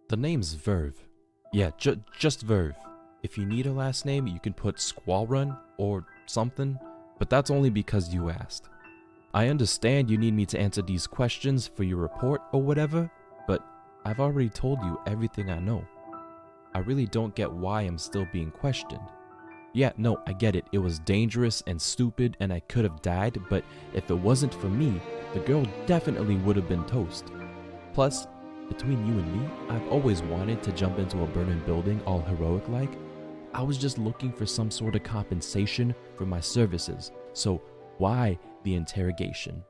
The name's Verve. Yeah, just Verve. If you need a last name, you can put Squallrun or something, but that's only because you asked. I understand you need me to answer these questions for your report or whatever, but I've already told you everything I know. I really don't get why I'm still being questioned. Yeah, no, I get it. It was dangerous and stupid and I could have died, but if it wasn't for me, the girl definitely would have been toast. Plus, between you and me, I've always wanted to jump into a burning building all heroic-like. I was just looking for some sort of compensation for my services, so why the interrogation?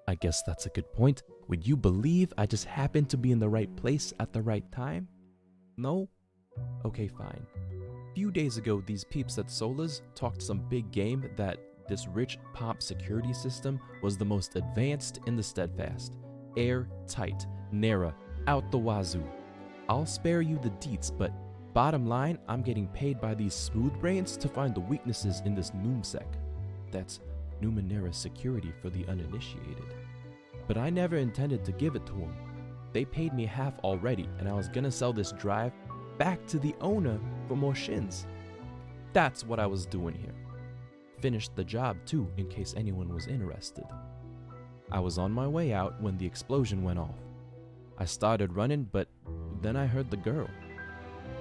I guess that's a good point. Would you believe I just happened to be in the right place at the right time? No? Okay, fine. Few days ago, these peeps at Solas talked some big game that this rich pomp security system was the most advanced in the Steadfast. Airtight, Nera, out the wazoo. I'll spare you the deets, but bottom line, I'm getting paid by these smooth brains to find the weaknesses in this Numsec. That's Numenera security for the uninitiated. But I never intended to give it to them. They paid me half already, and I was gonna sell this drive back to the owner for more shins. That's what I was doing here. Finished the job too, in case anyone was interested. I was on my way out when the explosion went off. I started running, but then I heard the girl.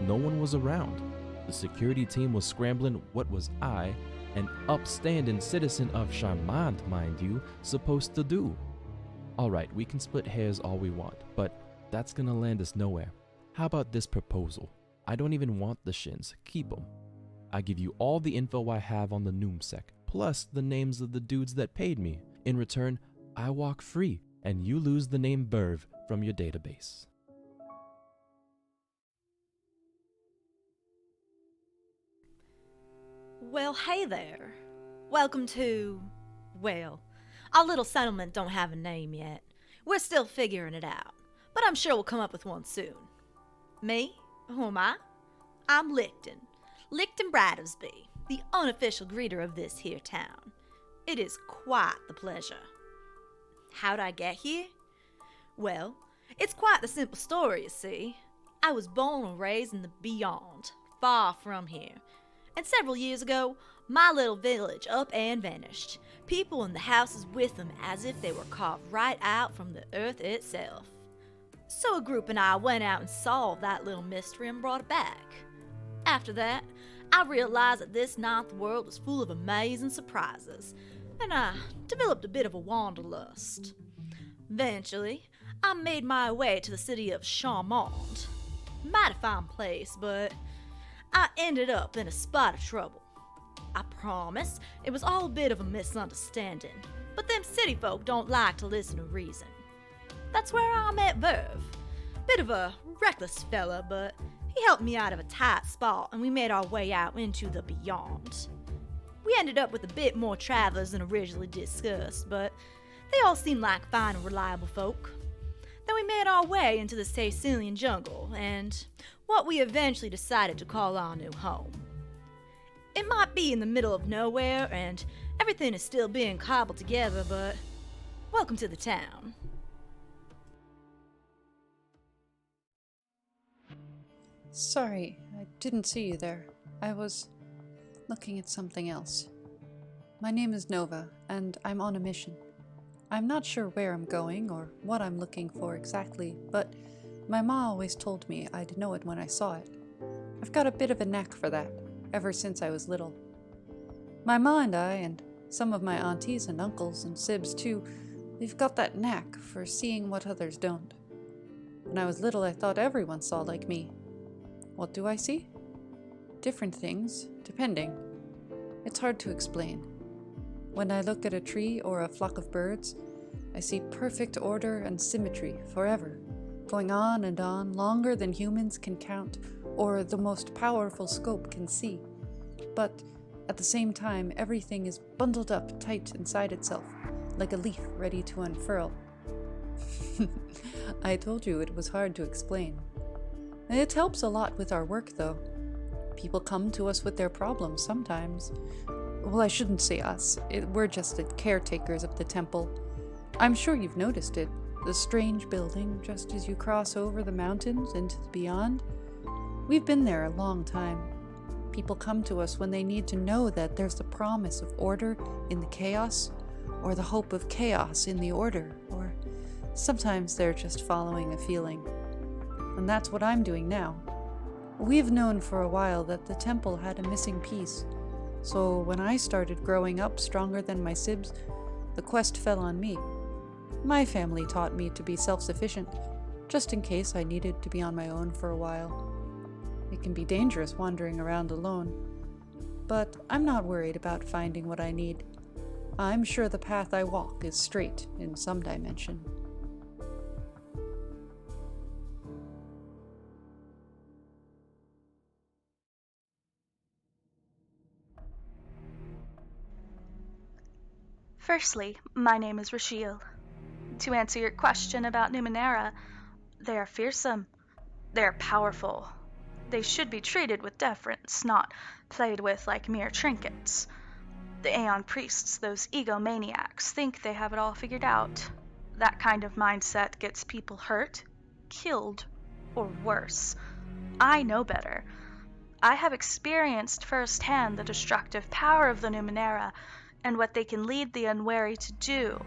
No one was around. The security team was scrambling. What was I, an upstanding citizen of Charmant, mind you, supposed to do? Alright, we can split hairs all we want, but that's gonna land us nowhere. How about this proposal? I don't even want the shins. Keep them. I give you all the info I have on the Numsec, plus the names of the dudes that paid me. In return, I walk free, and you lose the name Verve from your database. Well, hey there. Welcome to, well, our little settlement don't have a name yet. We're still figuring it out, but I'm sure we'll come up with one soon. Me? Who am I? I'm Licton Brattlesby, the unofficial greeter of this here town. It is quite the pleasure. How'd I get here? Well, it's quite the simple story, you see. I was born and raised in the beyond, far from here. And several years ago, my little village up and vanished. People in the houses with them as if they were carved right out from the earth itself. So a group and I went out and solved that little mystery and brought it back. After that, I realized that this ninth world was full of amazing surprises, and I developed a bit of a wanderlust. Eventually, I made my way to the city of Charmant. Mighty fine place, but I ended up in a spot of trouble. I promise it was all a bit of a misunderstanding, but them city folk don't like to listen to reason. That's where I met Verve. Bit of a reckless fella, but he helped me out of a tight spot and we made our way out into the beyond. We ended up with a bit more travelers than originally discussed, but they all seemed like fine and reliable folk. Then we made our way into the Sicilian jungle and what we eventually decided to call our new home. It might be in the middle of nowhere and everything is still being cobbled together, but welcome to the town. Sorry, I didn't see you there. I was looking at something else. My name is Nova, and I'm on a mission. I'm not sure where I'm going or what I'm looking for exactly, but my ma always told me I'd know it when I saw it. I've got a bit of a knack for that, ever since I was little. My ma and I, and some of my aunties and uncles and sibs too, we've got that knack for seeing what others don't. When I was little, I thought everyone saw like me. What do I see? Different things, depending. It's hard to explain. When I look at a tree or a flock of birds, I see perfect order and symmetry forever, going on and on, longer than humans can count or the most powerful scope can see. But at the same time, everything is bundled up tight inside itself, like a leaf ready to unfurl. I told you it was hard to explain. It helps a lot with our work, though. People come to us with their problems sometimes. Well, I shouldn't say us. We're just the caretakers of the temple. I'm sure you've noticed it. The strange building just as you cross over the mountains into the beyond. We've been there a long time. People come to us when they need to know that there's the promise of order in the chaos, or the hope of chaos in the order, or sometimes they're just following a feeling. And that's what I'm doing now. We've known for a while that the temple had a missing piece, so when I started growing up stronger than my sibs, the quest fell on me. My family taught me to be self-sufficient, just in case I needed to be on my own for a while. It can be dangerous wandering around alone, but I'm not worried about finding what I need. I'm sure the path I walk is straight in some dimension. Firstly, my name is Rashiel. To answer your question about Numenera, they are fearsome. They are powerful. They should be treated with deference, not played with like mere trinkets. The Aeon priests, those egomaniacs, think they have it all figured out. That kind of mindset gets people hurt, killed, or worse. I know better. I have experienced firsthand the destructive power of the Numenera and what they can lead the unwary to do,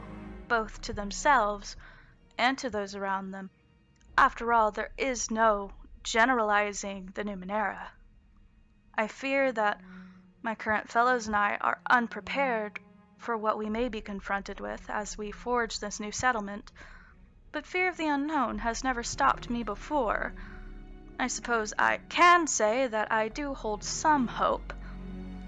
both to themselves and to those around them. After all, there is no generalizing the Numenera. I fear that my current fellows and I are unprepared for what we may be confronted with as we forge this new settlement, but fear of the unknown has never stopped me before. I suppose I can say that I do hold some hope.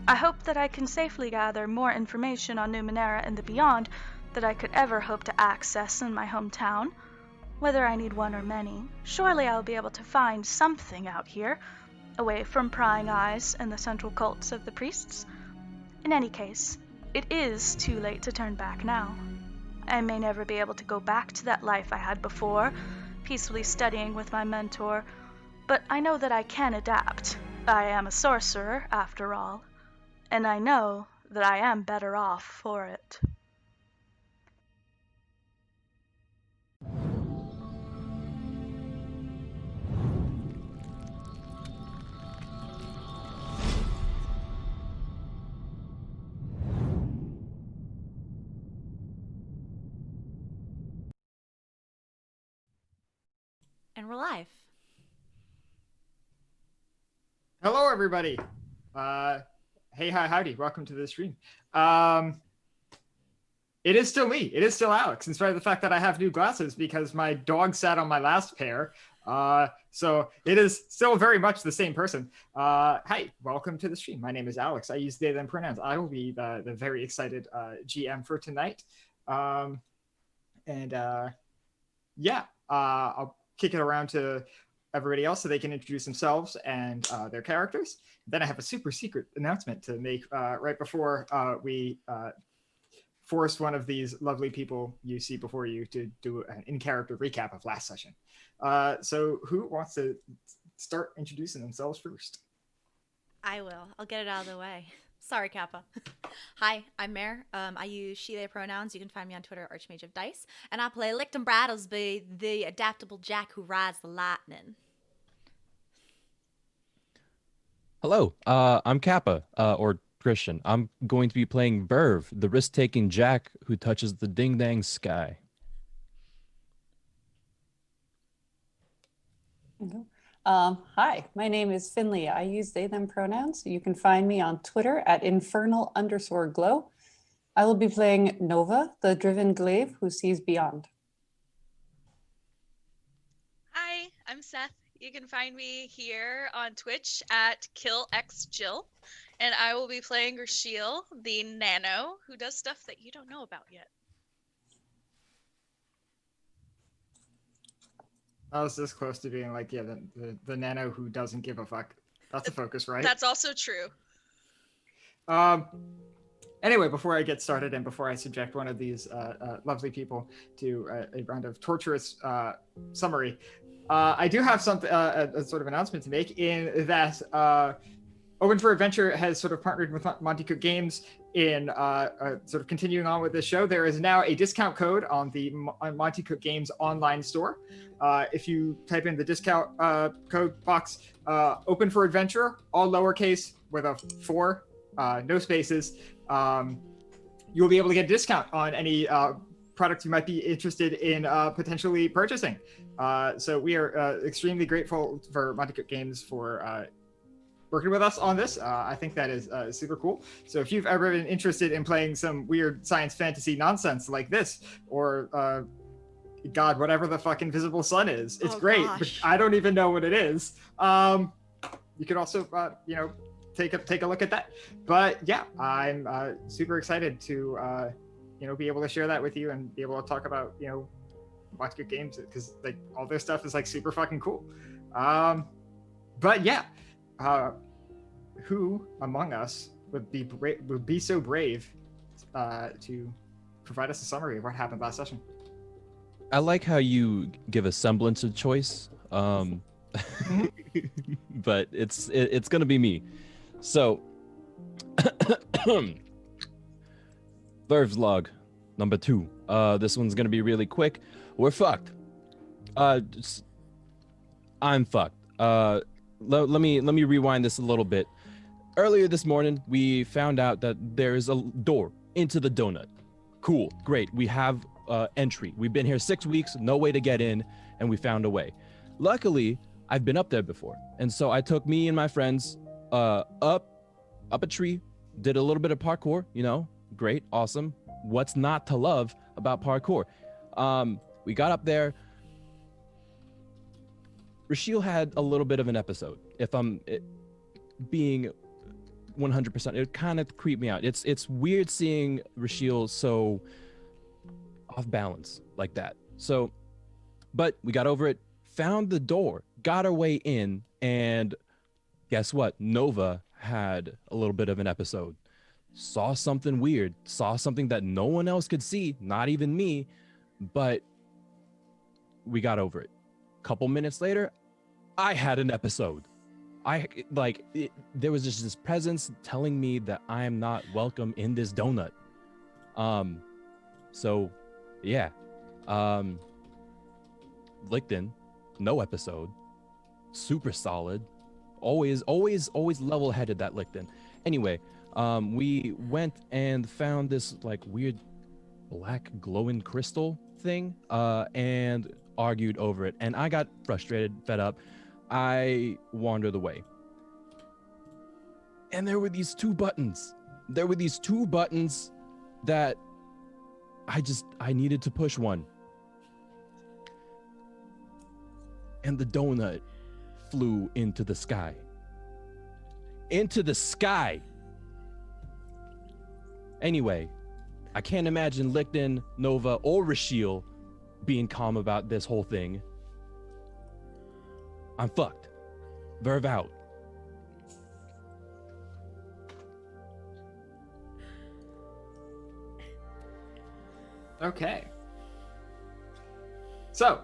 I hope that I can safely gather more information on Numenera and the beyond than I could ever hope to access in my hometown. Whether I need one or many, surely I'll be able to find something out here, away from prying eyes and the central cults of the priests. In any case, it is too late to turn back now. I may never be able to go back to that life I had before, peacefully studying with my mentor, but I know that I can adapt. I am a sorcerer, after all, and I know that I am better off for it. And we're live. Hello, everybody. Hey, hi, howdy. Welcome to the stream. It is still me. It is still Alex, in spite of the fact that I have new glasses because my dog sat on my last pair. So it is still very much the same person. Hi, welcome to the stream. My name is Alex. I use they, them pronouns. I will be the very excited GM for tonight. I'll kick it around to everybody else so they can introduce themselves and their characters. Then I have a super secret announcement to make right before we force one of these lovely people you see before you to do an in-character recap of last session. So who wants to start introducing themselves first? I will. I'll get it out of the way. Sorry, Kappa. Hi, I'm Mare. I use she, they pronouns. You can find me on Twitter, Archmage of Dice. And I play Licton Brattlesby, the adaptable jack who rides the lightning. Hello, I'm Kappa, or Christian. I'm going to be playing Verve, the risk-taking Jack who touches the ding-dang sky. Hi, my name is Finley. I use they, them pronouns. You can find me on Twitter at infernal_glow. I will be playing Nova, the driven glaive who sees beyond. Hi, I'm Seth. You can find me here on Twitch at KillXJill, and I will be playing Rashiel, the nano, who does stuff that you don't know about yet. I was this close to being like, yeah, the nano who doesn't give a fuck. That's a focus, right? That's also true. Anyway, before I get started and before I subject one of these lovely people to a round of torturous summary, I do have something, a sort of announcement to make in that Open for Adventure has sort of partnered with Monty Cook Games in sort of continuing on with this show. There is now a discount code on the Monty Cook Games online store. If you type in the discount code box, Open for Adventure, all lowercase with a 4, no spaces, you'll be able to get a discount on any products you might be interested in potentially purchasing. So we are extremely grateful for Monty Cook Games for working with us on this. I think that is super cool. So if you've ever been interested in playing some weird science fantasy nonsense like this, or God, whatever the fuck Invisible Sun is, it's great, gosh. but I don't even know what it is. You can also, take a look at that. But yeah, I'm super excited to, be able to share that with you and be able to talk about, Monty Cook Games, because like all their stuff is like super fucking cool. But yeah. Who among us would be so brave to provide us a summary of what happened last session? I like how you give a semblance of choice, but it's gonna be me. So, Verve's log number 2. This one's gonna be really quick. We're fucked. I'm fucked. Let me rewind this a little bit. Earlier this morning, we found out that there is a door into the donut. Cool, great. We have entry. We've been here 6 weeks, no way to get in, and we found a way. Luckily, I've been up there before, and so I took me and my friends up a tree, did a little bit of parkour. Great, awesome. What's not to love about parkour? We got up there. Rashiel had a little bit of an episode. If I'm being 100%, it kind of creeped me out. It's weird seeing Rashiel so off balance like that. So, but we got over it, found the door, got our way in, and guess what? Nova had a little bit of an episode. Saw something weird, saw something that no one else could see, not even me, but we got over it. Couple minutes later, I had an episode. There was just this presence telling me that I am not welcome in this donut. So yeah. Licton, no episode. Super solid. Always level-headed, that Licton. Anyway, we went and found this like weird black glowing crystal thing, and argued over it, and I got frustrated, fed up. I wandered away, and there were these two buttons that I needed to push one, and the donut flew into the sky. Anyway, I can't imagine Licton, Nova, or Rashiel being calm about this whole thing. I'm fucked. Verve out. Okay. So,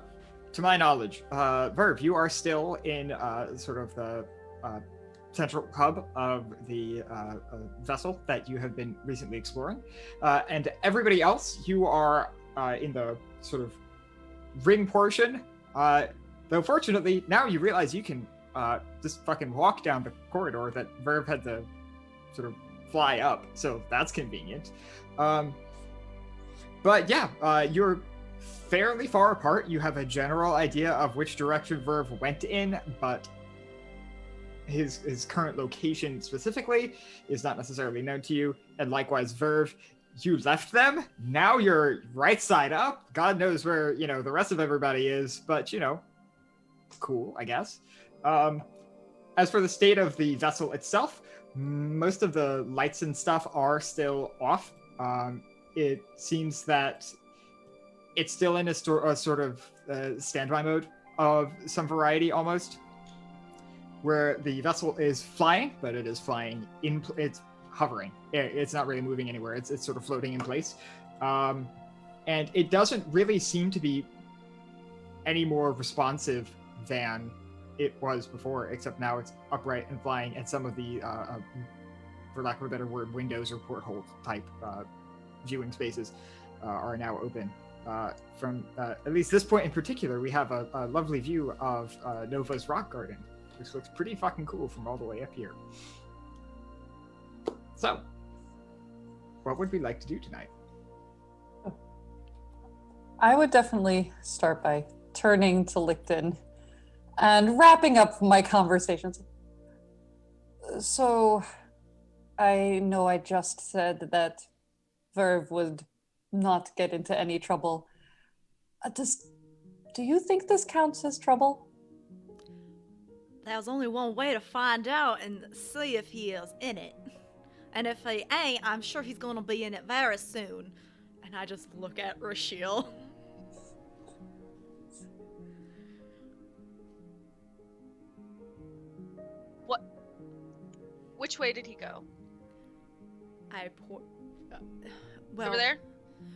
to my knowledge, Verve, you are still in sort of the central hub of the vessel that you have been recently exploring. And everybody else, you are in the sort of ring portion. Though fortunately, now you realize you can just fucking walk down the corridor that Verve had to sort of fly up. So that's convenient. But yeah, you're fairly far apart. You have a general idea of which direction Verve went in, but his current location specifically is not necessarily known to you. And likewise, Verve, you left them. Now you're right side up. God knows where, the rest of everybody is, but, cool, I guess. As for the state of the vessel itself, most of the lights and stuff are still off. It seems that it's still in a sort of standby mode of some variety almost, where the vessel is flying, but it is flying it's hovering. It's not really moving anywhere. It's sort of floating in place. And it doesn't really seem to be any more responsive than it was before, except now it's upright and flying, and some of the, for lack of a better word, windows or porthole type viewing spaces are now open. From at least this point in particular, we have a lovely view of Nova's rock garden, which looks pretty fucking cool from all the way up here. So, what would we like to do tonight? I would definitely start by turning to Licton and wrapping up my conversations. So, I know I just said that Verve would not get into any trouble. Do you think this counts as trouble? There's only one way to find out and see if he is in it. And if he ain't, I'm sure he's gonna be in it very soon. And I just look at Rashiel. What? Which way did he go? Well, Over there?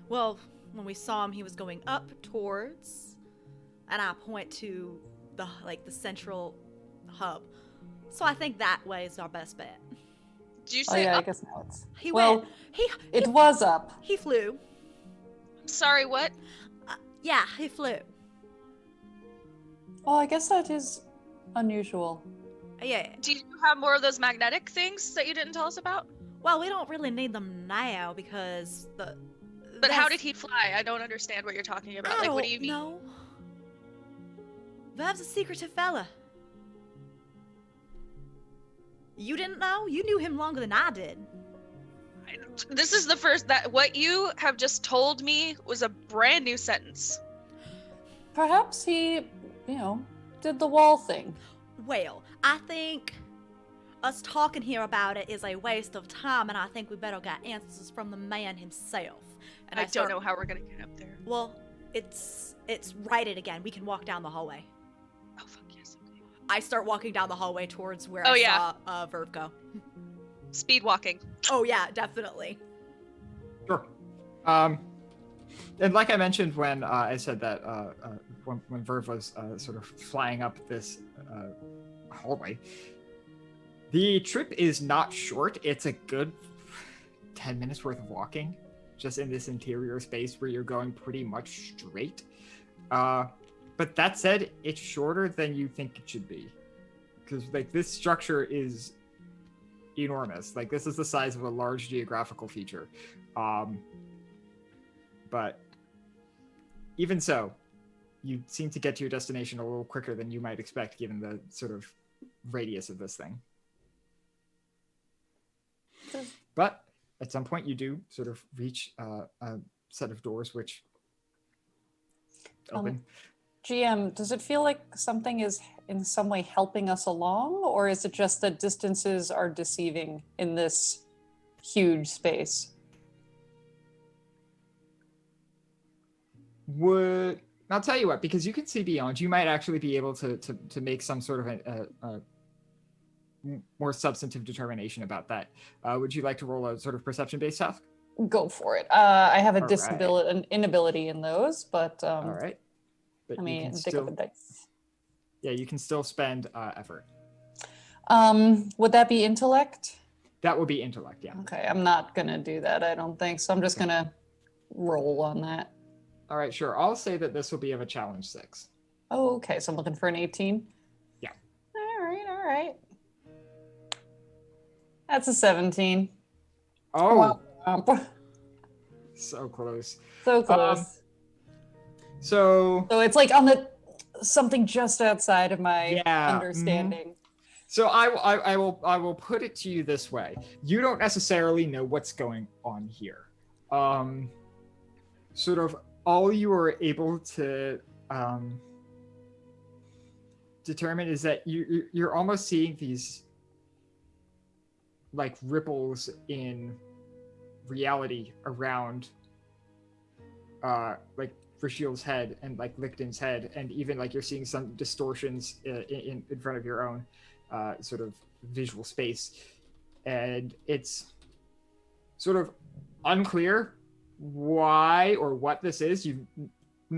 Well, when we saw him, he was going up towards, and I point to the central hub. So I think that way is our best bet. Did you Oh say yeah, I up? guess now it's. He Well, went. It was up. He flew. Sorry, what? Yeah, he flew. Well, I guess that is unusual. Yeah. Do you have more of those magnetic things that you didn't tell us about? Well, we don't really need them now because But how that's- did he fly? I don't understand what you're talking about. I Like, what do don't you mean? know. Verve's a secretive fella. You didn't know? You knew him longer than I did. This is the first that what you have just told me was a brand new sentence. Perhaps he, did the wall thing. Well, I think us talking here about it is a waste of time, and I think we better get answers from the man himself. And I don't know how we're gonna get up there. Well, it's right it again. We can walk down the hallway. Oh fuck yes. Okay. I start walking down the hallway towards where Oh, I yeah. saw Verve go. Speed walking. Oh yeah, definitely. Sure. And like I mentioned when I said that when Verve was sort of flying up this hallway, the trip is not short. It's a good 10 minutes worth of walking just in this interior space where you're going pretty much straight. But that said, it's shorter than you think it should be. Because like this structure is enormous. Like this is the size of a large geographical feature. But even so, you seem to get to your destination a little quicker than you might expect given the sort of radius of this thing. But at some point you do sort of reach a set of doors which open. GM, does it feel like something is in some way helping us along, or is it just that distances are deceiving in this huge space? I'll tell you what, because you can see beyond, you might actually be able to make some sort of a more substantive determination about that. Would you like to roll a sort of perception-based task? Go for it. I have a All disability, an inability in those, but All right. But I you mean, can pick still, up a dice. yeah, you can still spend effort. Would that be intellect? That would be intellect, yeah. Okay, I'm not gonna do that, I don't think. So I'm just gonna roll on that. All right, sure. I'll say that this will be of a challenge 6. Oh, okay, so I'm looking for an 18. Yeah. All right. That's a 17. Oh, Womp. so close. So close. So So it's like on the something just outside of my Yeah, understanding. So I will put it to you this way. You don't necessarily know what's going on here. Sort of all you are able to determine is that you're almost seeing these like ripples in reality around like Rashiel's head and like Licton's head, and even like you're seeing some distortions in front of your own sort of visual space, and it's sort of unclear why or what this is.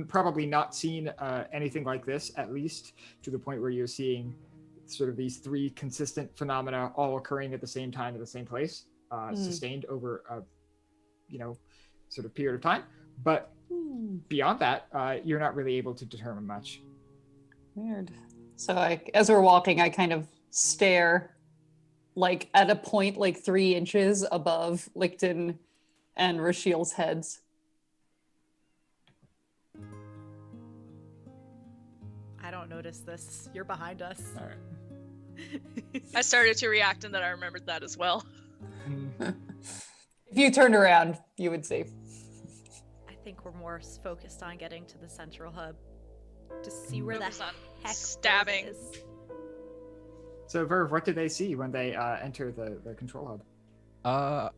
probably not seen anything like this, at least to the point where you're seeing sort of these three consistent phenomena all occurring at the same time at the same place, sustained over a, sort of period of time. But beyond that, you're not really able to determine much. Weird. So as we're walking, I kind of stare like at a point like 3 inches above Licton and Rashiel's heads. I don't notice this. You're behind us. All right. I started to react and then I remembered that as well. If you turned around, you would see. I think we're more focused on getting to the central hub to see where the Focus on heck stabbing. Verve is. So Verve, what did they see when they enter the control hub?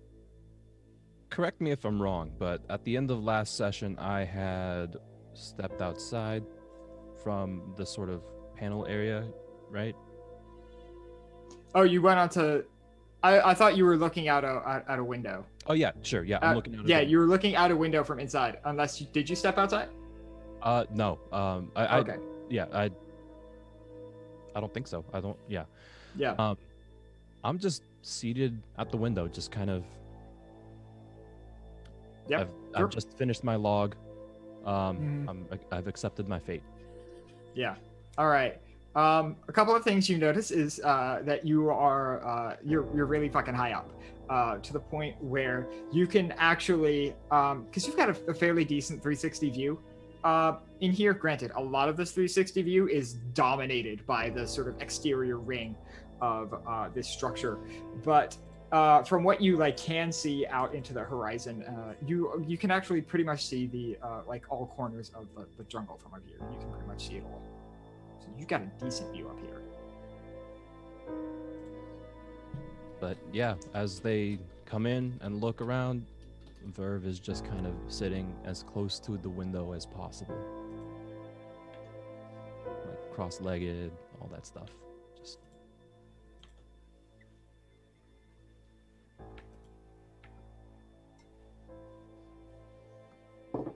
Correct me if I'm wrong, but at the end of last session, I had stepped outside from the sort of panel area, right? Oh, you went onto. I thought you were looking out a window. Oh yeah, sure. Yeah, I'm looking out. Yeah, you were looking out a window from inside. Did you step outside? No. Okay. Yeah, I don't think so. I don't. Yeah. Yeah. I'm just seated at the window, just kind of. Yeah. I've just finished my log. I've accepted my fate. Yeah. All right. A couple of things you notice is that you are you're really fucking high up, to the point where you can actually because you've got a fairly decent 360 view in here. Granted, a lot of this 360 view is dominated by the sort of exterior ring of this structure, but from what you can see out into the horizon, you can actually pretty much see the all corners of the jungle from up here. You can pretty much see it all. So you've got a decent view up here. But yeah, as they come in and look around, Verve is just kind of sitting as close to the window as possible. Like cross-legged, all that stuff. Just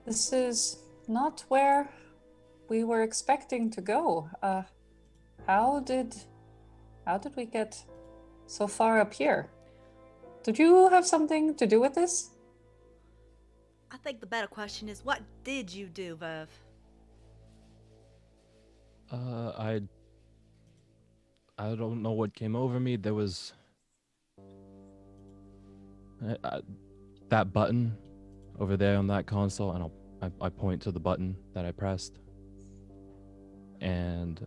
This is not where we were expecting to go. How did we get so far up here? Did you have something to do with this? I think the better question is, what did you do, Verve? I don't know what came over me. There was that button over there on that console, and I point to the button that I pressed, and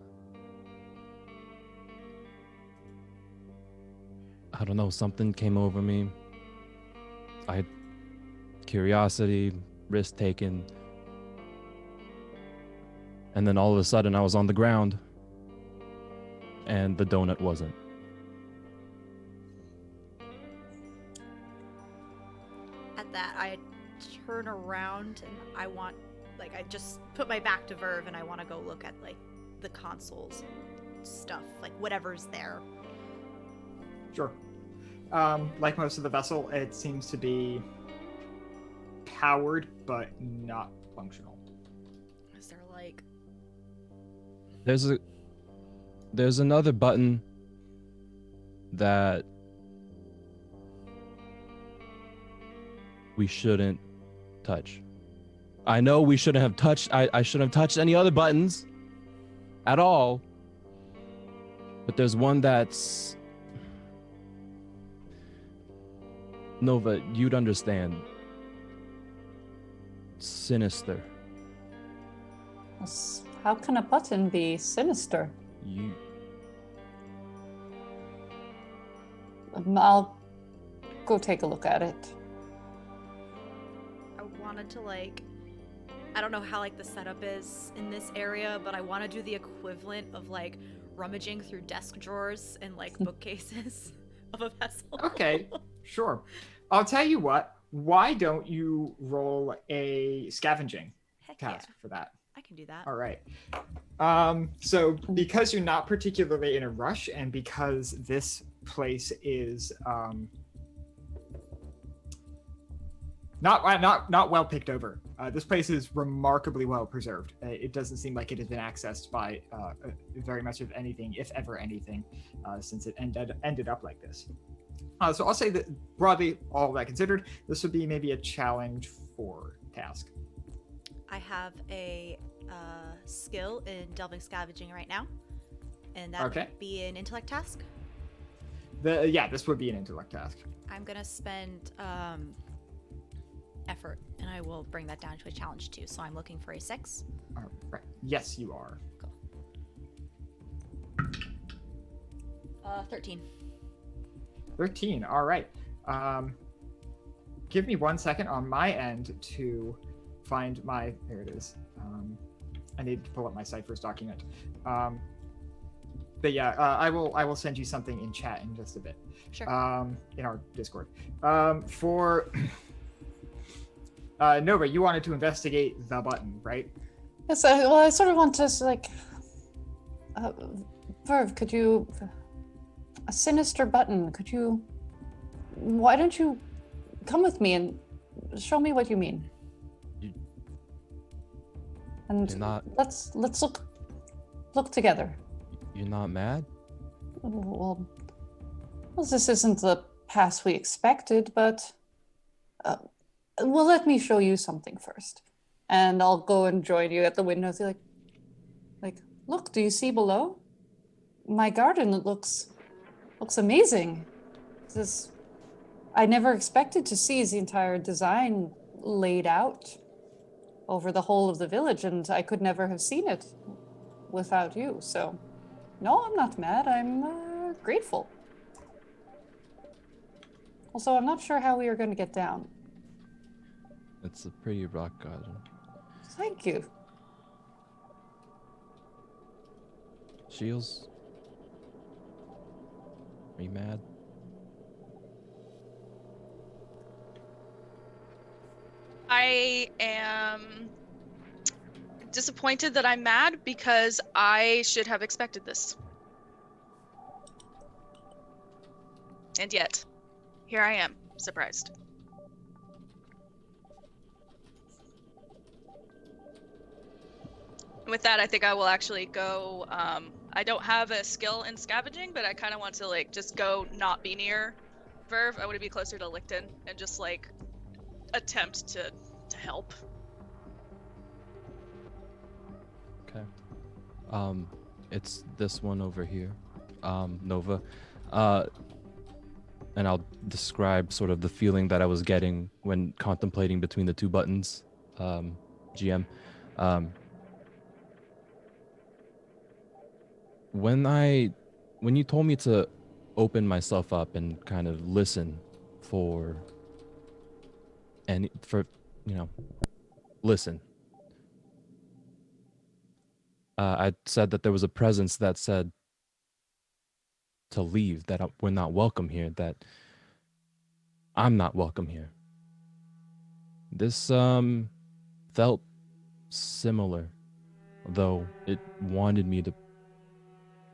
I don't know, something came over me. I had curiosity, risk taken, and then all of a sudden I was on the ground, and the donut wasn't. At that, I turn around and I want, I just put my back to Verve and I want to go look at, the consoles stuff, whatever's there. Sure. Like most of the vessel, it seems to be powered, but not functional. Is there, There's another button that we shouldn't touch. I know we shouldn't have touched. I shouldn't have touched any other buttons at all. But there's one that's Nova, you'd understand. Sinister. How can a button be sinister? I'll go take a look at it. I wanted to, I don't know how, the setup is in this area, but I want to do the equivalent of, rummaging through desk drawers and, bookcases of a vessel. Okay, sure. I'll tell you what. Why don't you roll a scavenging Heck task yeah. for that? I can do that. All right. So because you're not particularly in a rush, and because this place is not well picked over, This place is remarkably well preserved. It doesn't seem like it has been accessed by very much of anything, if ever anything, since it ended up like this. So I'll say that broadly, all that considered, this would be maybe a challenge 4 task. I have a skill in delving scavenging right now, and that Okay. would be an intellect task. This would be an intellect task. I'm gonna spend effort, and I will bring that down to a challenge 2. So I'm looking for a 6. Right. Yes, you are. Cool. 13. 13. All right. Give me 1 second on my end to find my. There it is. I need to pull up my Cypher's document. But yeah, I will send you something in chat in just a bit. Sure. In our Discord. For Nova, you wanted to investigate the button, right? Yes, I sort of want to, like... Verve, could you... A sinister button, could you... Why don't you come with me and show me what you mean? And You're not- let's look together. You're not mad? Well, this isn't the path we expected, but well, let me show you something first, and I'll go and join you at the window. So like, look, do you see below? My garden looks amazing. I never expected to see the entire design laid out over the whole of the village, and I could never have seen it without you. So, no, I'm not mad. I'm grateful. Also, I'm not sure how we are going to get down. It's a pretty rock garden. Thank you. Shields? Are you mad? I am disappointed that I'm mad because I should have expected this. And yet, here I am, surprised. With that, I think I will actually go, I don't have a skill in scavenging, but I kind of want to, like, just go not be near Verve. I want to be closer to Licton and just, like, attempt to help. Okay. It's this one over here, Nova. And I'll describe sort of the feeling that I was getting when contemplating between the two buttons, GM. When you told me to open myself up and kind of listen listen. I said that there was a presence that said to leave, that we're not welcome here, that I'm not welcome here. This felt similar, though it wanted me to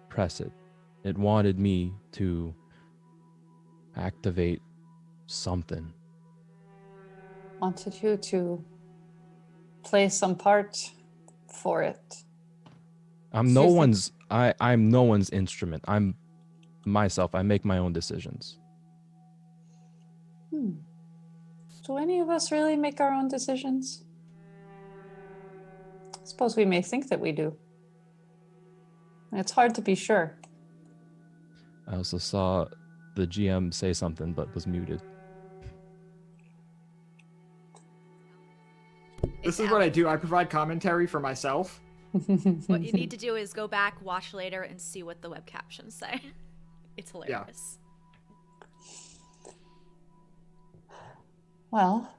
press it. It wanted me to activate something. Wanted you to play some part for it. I'm no one's instrument. I'm myself. I make my own decisions. Do any of us really make our own decisions? I suppose we may think that we do. It's hard to be sure. I also saw the GM say something but was muted. This is what I do. I provide commentary for myself. What you need to do is go back, watch later, and see what the web captions say. It's hilarious. Well,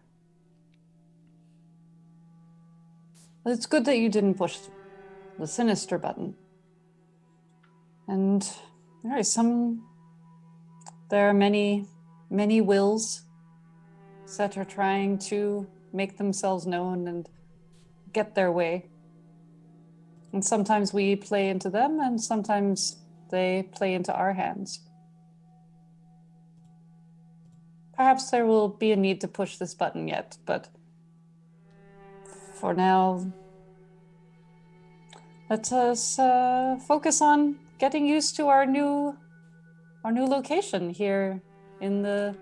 it's good that you didn't push the sinister button. And there are many wills that are trying to make themselves known and get their way. And sometimes we play into them, and sometimes they play into our hands. Perhaps there will be a need to push this button yet, but For now, let us focus on getting used to our new location here in the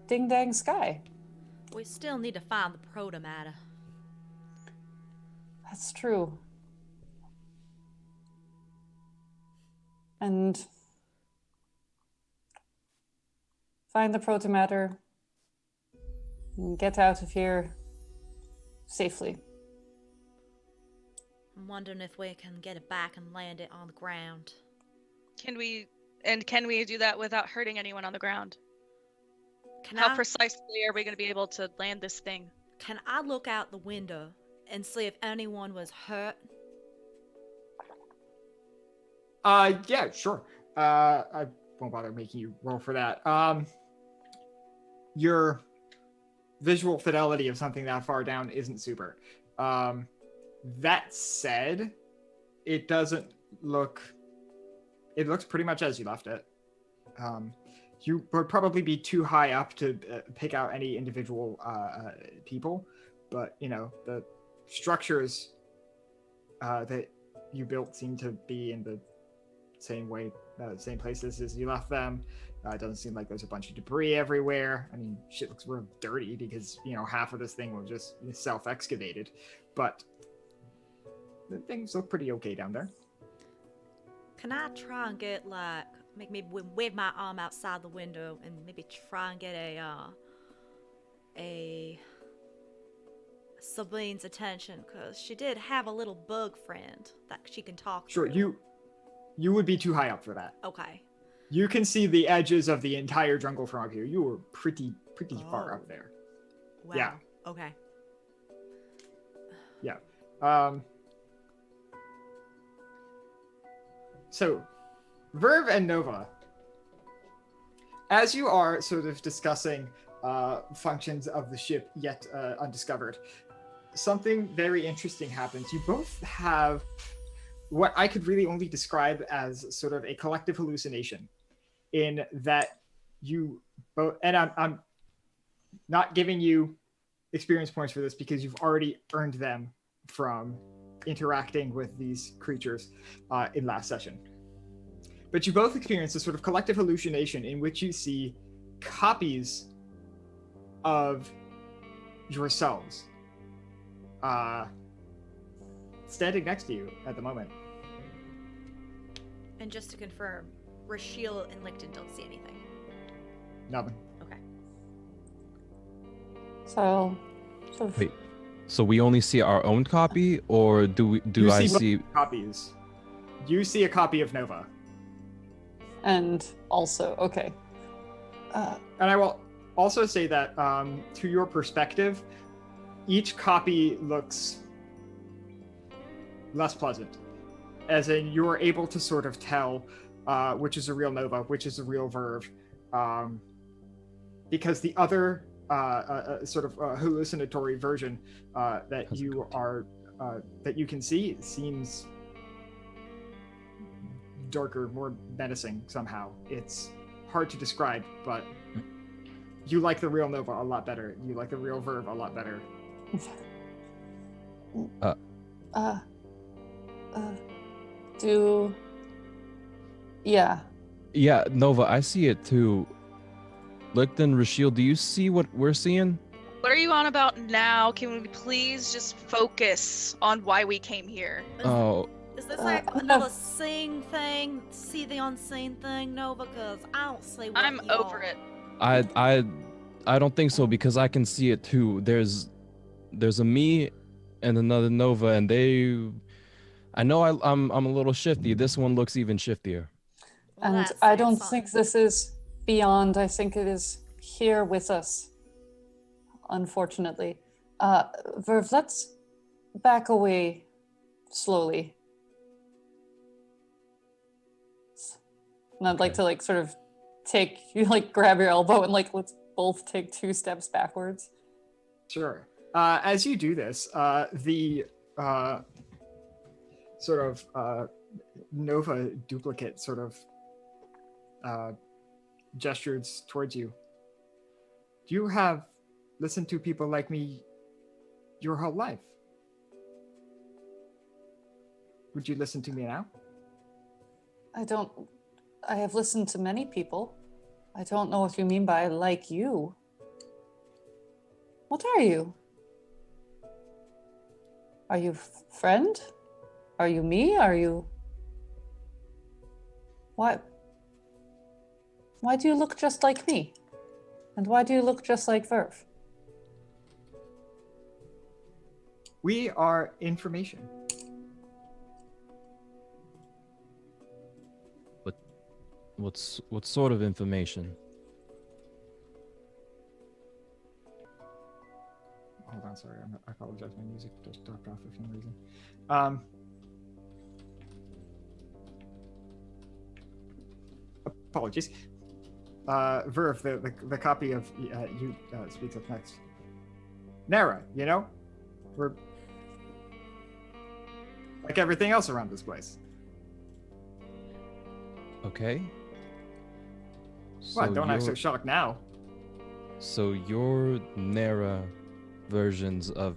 ding dang sky. We still need to find the protomatter. That's true. And find the protomatter and get out of here safely. I'm wondering if we can get it back and land it on the ground. Can we do that without hurting anyone on the ground? Can How I precisely are we going to be able to land this thing? can I look out the window and see if anyone was hurt? Yeah, sure. I won't bother making you roll for that. Your visual fidelity of something that far down isn't super. That said, it doesn't look. It looks pretty much as you left it. You would probably be too high up to pick out any individual people, but you know the structures that you built seem to be in the same way, same places as you left them. It doesn't seem like there's a bunch of debris everywhere. I mean, shit looks real dirty because, you know, half of this thing was just self-excavated. But the things look pretty okay down there. Can I try and get, like, make me wave my arm outside the window and maybe try and get a Sabine's attention? Because she did have a little bug friend that she can talk to. Sure, you would be too high up for that. Okay. You can see the edges of the entire jungle from up here. You were pretty far up there. Wow. Yeah. Okay. Yeah. So, Verve and Nova, as you are sort of discussing functions of the ship yet undiscovered, something very interesting happens. You both have what I could really only describe as sort of a collective hallucination, in that you both, and I'm not giving you experience points for this because you've already earned them from interacting with these creatures in last session. But you both experience a sort of collective hallucination in which you see copies of yourselves standing next to you at the moment. And just to confirm, Rashiel and Licton don't see anything. Nothing. Okay. So Wait, so we only see our own copy, or do You I both see? copies? You see a copy of Nova. and also okay. And I will also say that, to your perspective, each copy looks less pleasant. As in, you're able to sort of tell which is a real Nova, which is a real Verve, because the other sort of hallucinatory version that you are that you can see seems darker, more menacing somehow. It's hard to describe, but you like the real Nova a lot better. You like the real Verve a lot better. Yeah. Yeah, Nova, I see it too. Licton, Rashiel, do you see what we're seeing? What are you on about now? Can we please just focus on why we came here? Oh, Is this like another seeing thing? See the unseen thing, Nova? Because I don't see what I'm you over are. it. I don't think so, because I can see it too. There's a me and another Nova, and I know I'm a little shifty. This one looks even shiftier. Well, And that's I saying don't something. think this is beyond. I think it is here with us, unfortunately. Verve, let's back away slowly. And I'd like to sort of grab your elbow and let's both take 2 steps backwards. Sure. As you do this, the sort of Nova duplicate sort of gestures towards you. You have listened to people like me your whole life. Would you listen to me now? I have listened to many people. I don't know what you mean by like you. What are you? Are you friend? Are you me? Are you... Why do you look just like me? And why do you look just like Verve? We are information. What sort of information? Hold on, sorry. I apologize. My music just dropped off for some reason. Um, apologies. Verve, the copy of you speaks up next. Nara, you know? We're like everything else around this place. Okay. What? Don't act so shocked now. So you're Nera versions of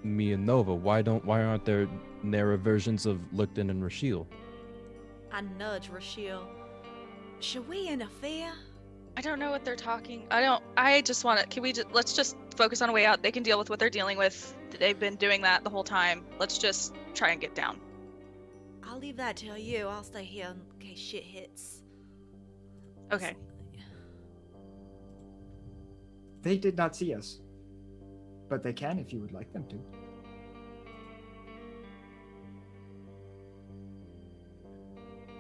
me and Nova. Why aren't there Nera versions of Lukton and Rashiel? I nudge Rashiel. Should we interfere? I don't know what they're talking. I just want to. Let's just focus on a way out. They can deal with what they're dealing with. They've been doing that the whole time. Let's just try and get down. I'll leave that to you. I'll stay here in case shit hits. Okay. They did not see us, but they can if you would like them to.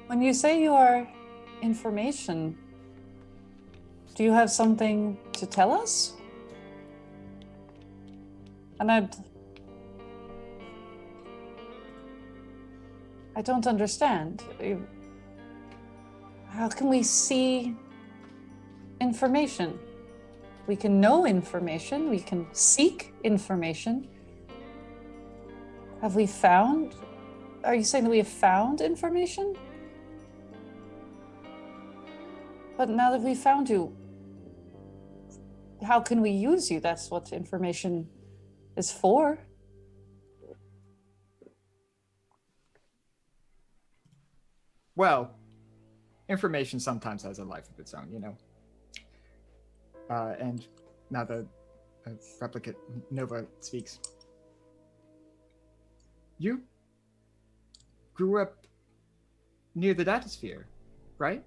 When you say you are information, do you have something to tell us? And I don't understand. How can we see information? We can know information, we can seek information. Have we found? Are you saying that we have found information? But now that we found you, how can we use you? That's what information is for. Well, information sometimes has a life of its own, you know. And now the replicate Nova speaks. You grew up near the datasphere, right?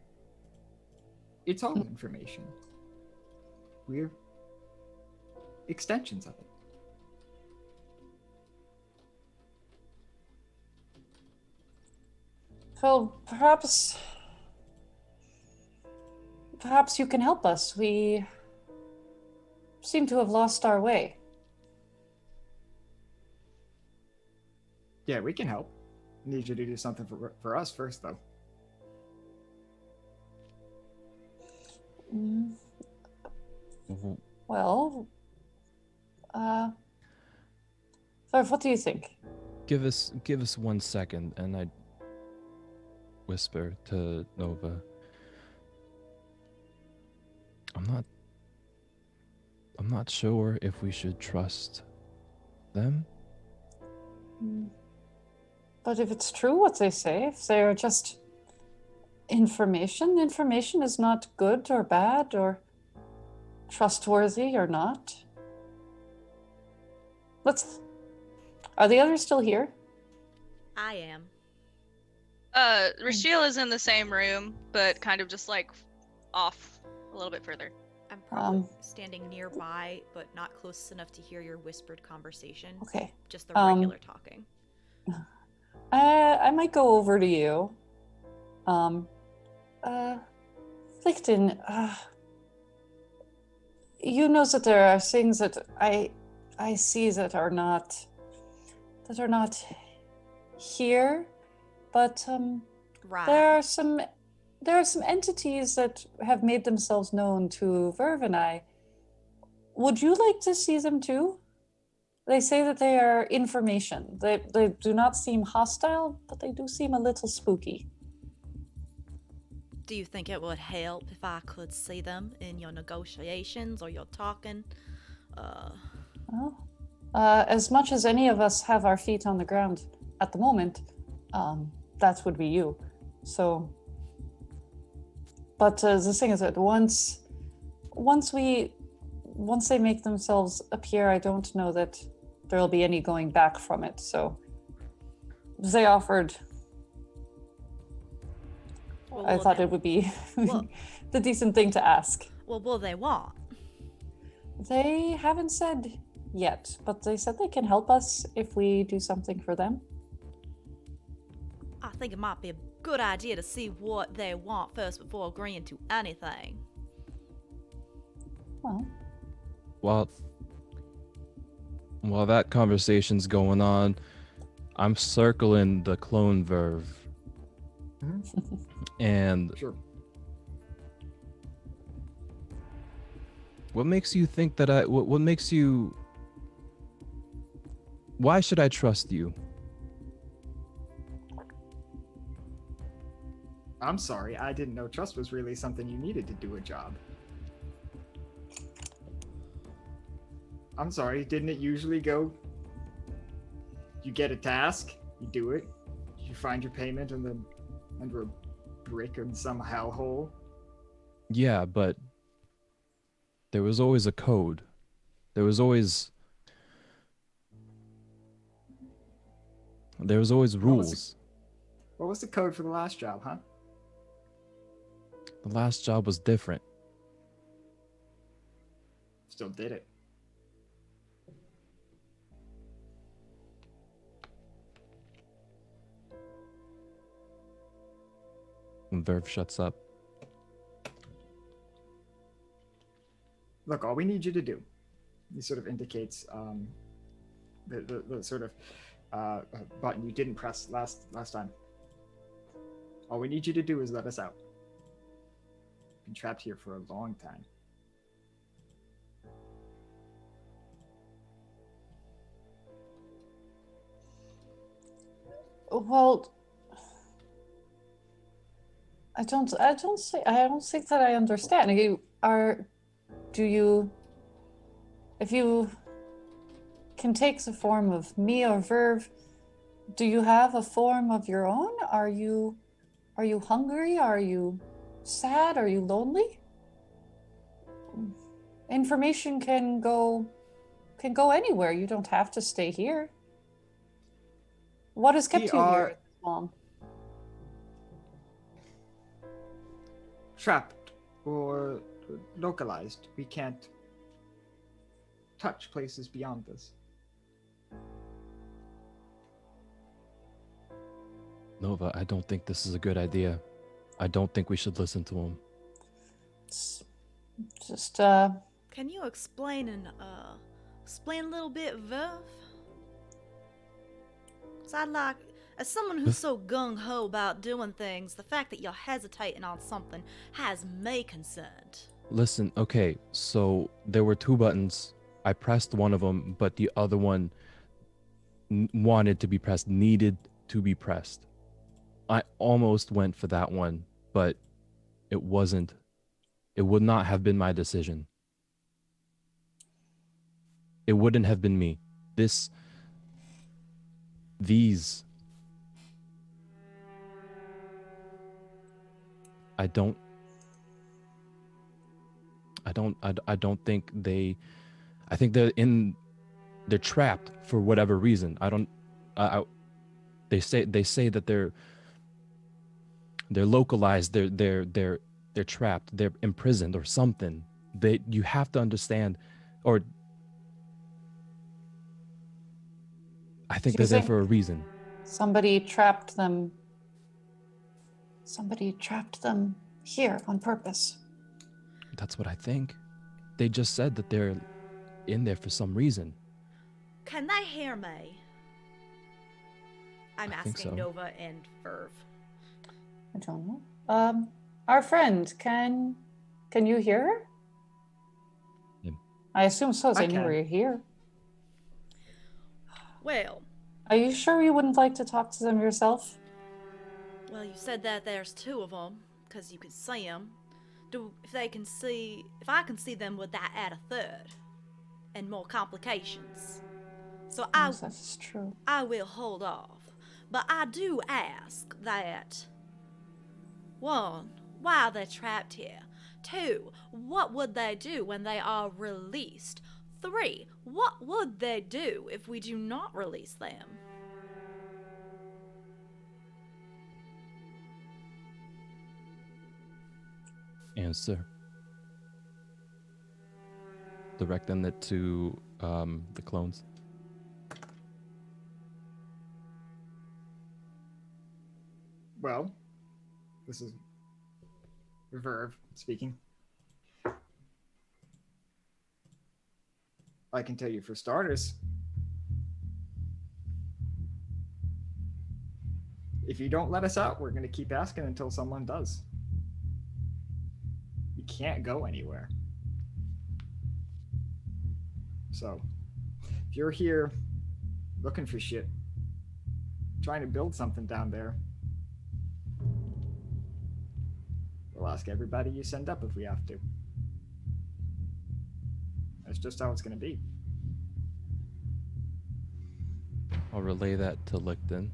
It's all information. We're extensions of it. So perhaps you can help us. We seem to have lost our way. Yeah, we can help. Need you to do something for us first, though. Well, Verve, what do you think? Give us 1 second, and I whisper to Nova. I'm not sure if we should trust them. But if it's true what they say, if they are just information is not good or bad or trustworthy or not. Are the others still here? I am. Rashiel is in the same room, but kind of just like off a little bit further. I'm probably standing nearby, but not close enough to hear your whispered conversation. Okay. Just the regular talking. I might go over to you. Licton, you know that there are things that I see that are not here, but Right. there are some entities that have made themselves known to Verve and I. Would you like to see them too? They say that they are information. They do not seem hostile, but they do seem a little spooky. Do you think it would help if I could see them in your negotiations or your talking? Well, as much as any of us have our feet on the ground, at the moment, that would be you. So, but the thing is that once they make themselves appear, I don't know that there'll be any going back from it. So they offered. Well, I will thought they- it would be Well- the decent thing to ask. Well, what they want? They haven't said yet, but they said they can help us if we do something for them. I think it might be a good idea to see what they want first before agreeing to anything. Well, While that conversation's going on, I'm circling the clone verve. And Sure. what makes you think that what makes you... Why should I trust you? I'm sorry, I didn't know trust was really something you needed to do a job. I'm sorry, didn't it usually go? You get a task, you do it, you find your payment, and then under a brick in some hellhole. Yeah, but there was always a code. There was always rules. What was the code for the last job, huh? The last job was different. Still did it. And Verve shuts up. Look, all we need you to do, he sort of indicates the sort of button you didn't press last time. All we need you to do is let us out. Been trapped here for a long time. well, I don't think that I understand. If you can take the form of me or Verve, do you have a form of your own? Are you hungry? Are you sad? Are you lonely? Information can go anywhere. You don't have to stay here. What has kept We you are- here this long? Trapped or localized. We can't touch places beyond this. Nova, I don't think this is a good idea. I don't think we should listen to him. It's just Can you explain a little bit, Verve? 'Cause I'd like, as someone who's so gung-ho about doing things, the fact that you're hesitating on something has me concerned. Listen, okay, so there were two buttons. I pressed one of them, but the other one wanted to be pressed, needed to be pressed. I almost went for that one, but it wasn't. It would not have been my decision. It wouldn't have been me. These. I don't think they... I think they're trapped for whatever reason. They say that they're localized, they're trapped, they're imprisoned or something. You have to understand, or I think Do they're you there think- for a reason. somebody trapped them here on purpose. That's what I think. They just said that they're in there for some reason. Can they hear me? I'm I think asking so. Nova and Verve. I don't know. Our friend, can you hear her? Yeah. I assume so. I They knew we can. were here. Well, Are you sure you wouldn't like to talk to them yourself? well, you said that there's two of them, because you could see them. If I can see them, would that add a third? And more complications? So Yes, that's true. I will hold off. But I do ask that 1, why are they trapped here? 2, what would they do when they are released? 3, what would they do if we do not release them? Answer. Directing it to the clones. Well, this is Verve speaking. I can tell you for starters, if you don't let us out, we're going to keep asking until someone does. You can't go anywhere. So, if you're here looking for shit, trying to build something down there, we'll ask everybody you send up if we have to. That's just how it's going to be. I'll relay that to Licton.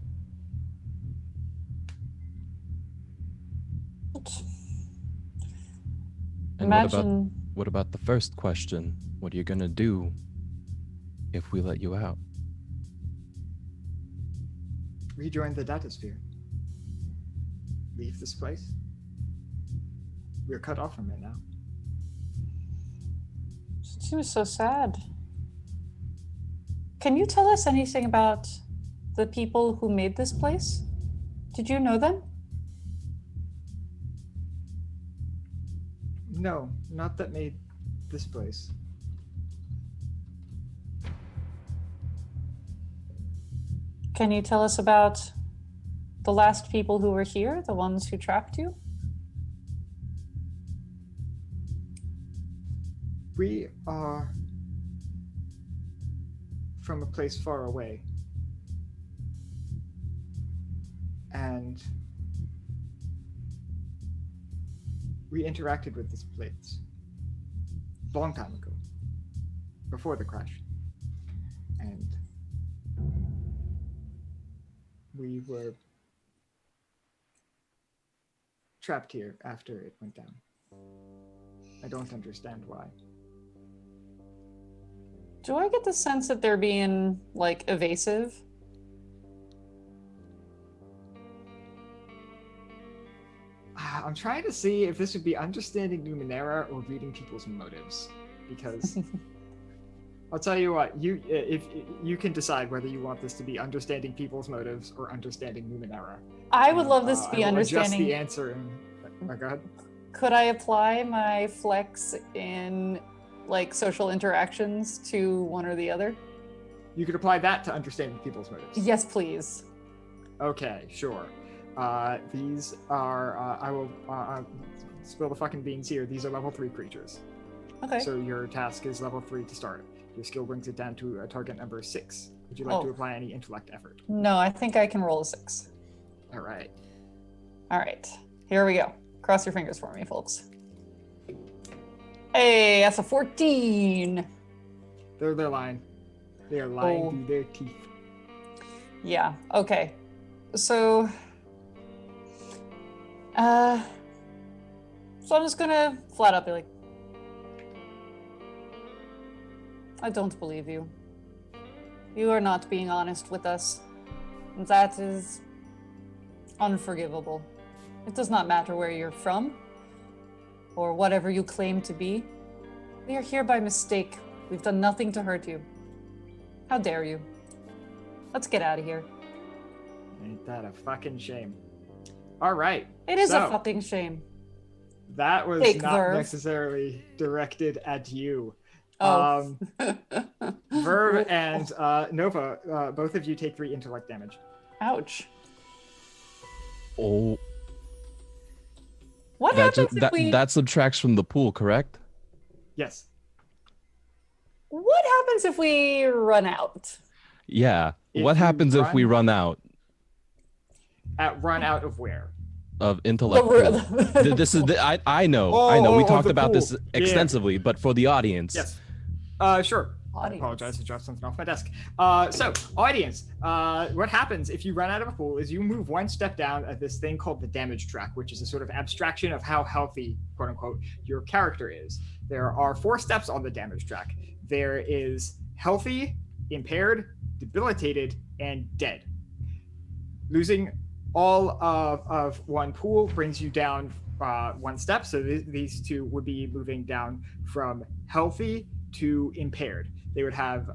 And Imagine. what about the first question? What are you gonna do if we let you out? Rejoin the datasphere. Leave this place. We're cut off from it now. It seems so sad. Can you tell us anything about the people who made this place? Did you know them? No, not that made this place. Can you tell us about the last people who were here, the ones who trapped you? We are from a place far away. And we interacted with this place a long time ago, before the crash. And we were trapped here after it went down. I don't understand why. Do I get the sense that they're being, like, evasive? I'm trying to see if this would be understanding Numenera or reading people's motives, because I'll tell you what, if you can decide whether you want this to be understanding people's motives or understanding Numenera. I would love this to be I will adjust understanding. the answer. Go ahead. Could I apply my flex in, like, social interactions to one or the other? You could apply that to understanding people's motives. Yes, please. Okay, sure. These are, I will spill the fucking beans here. These are level 3 creatures. Okay. So your task is level 3 to start. Your skill brings it down to a target number 6. Would you like to apply any intellect effort? No, I think I can roll a 6. All right. All right. Here we go. Cross your fingers for me, folks. Hey, that's a 14. They're lying. They are lying Oh. through their teeth. Yeah, okay. So I'm just gonna flat out be like, I don't believe you. You are not being honest with us. And that is unforgivable. It does not matter where you're from or whatever you claim to be. We are here by mistake. We've done nothing to hurt you. How dare you? Let's get out of here. Ain't that a fucking shame? All right. It is a so, fucking shame. That was Fake not Verve. necessarily directed at you. Oh. Verve and Nova, both of you take 3 intellect damage. Ouch. Oh, What happens if we... that subtracts from the pool, correct? Yes. What happens if we run out? Yeah. If What you happens if we run- run out Run out of where? of intellect? The- pool? This is I know. I know. We of talked the about this pool. Yeah. extensively, but for the audience. Yes. Sure. I apologize, I dropped something off my desk. So, audience, what happens if you run out of a pool is you move one step down at this thing called the damage track, which is a sort of abstraction of how healthy, quote unquote, your character is. There are 4 steps on the damage track. There is healthy, impaired, debilitated, and dead. Losing all of one pool brings you down 1 step. So these 2 would be moving down from healthy to impaired. They would have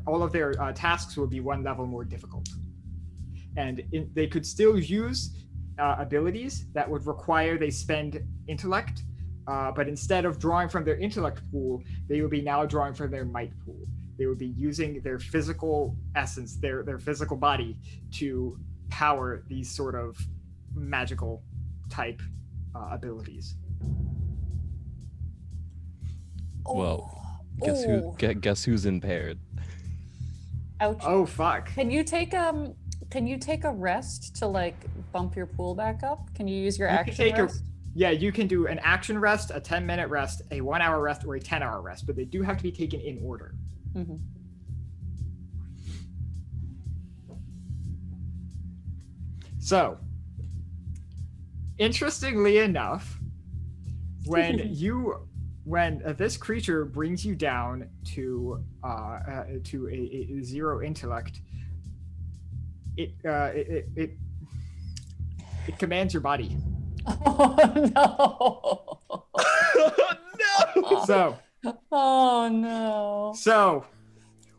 all of their tasks would be 1 level more difficult. And they could still use abilities that would require they spend intellect, but instead of drawing from their intellect pool, they would be now drawing from their might pool. They would be using their physical essence, their physical body, to power these sort of magical type abilities. Well, guess who's impaired? Ouch. Oh fuck. Can you take a rest to like bump your pool back up? Can you use your You can action take rest? Yeah, you can do an action rest, a 10-minute rest, a 1-hour rest, or a 10-hour rest, but they do have to be taken in order. Mhm. So, interestingly enough, when this creature brings you down to a 0 intellect, it commands your body. Oh No! So, no! Oh no!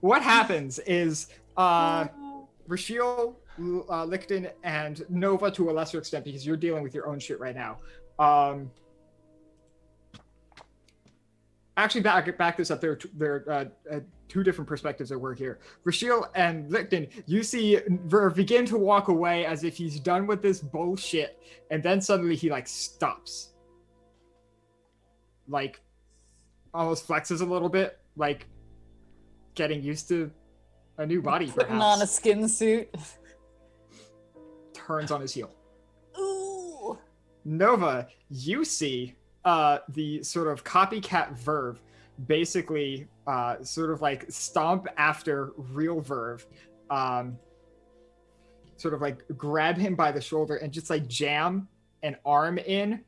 what happens is Rashiel, Licton, and Nova to a lesser extent, because you're dealing with your own shit right now. Actually, back this up. There are 2 different perspectives at work here. Rashiel and Licton, you see Verve begin to walk away as if he's done with this bullshit, and then suddenly he like stops, like almost flexes a little bit, like getting used to a new body. Putting perhaps. on a skin suit. Turns on his heel. Ooh. Nova, you see the sort of copycat Verve basically sort of like stomp after real Verve, sort of like grab him by the shoulder and just like jam an arm in,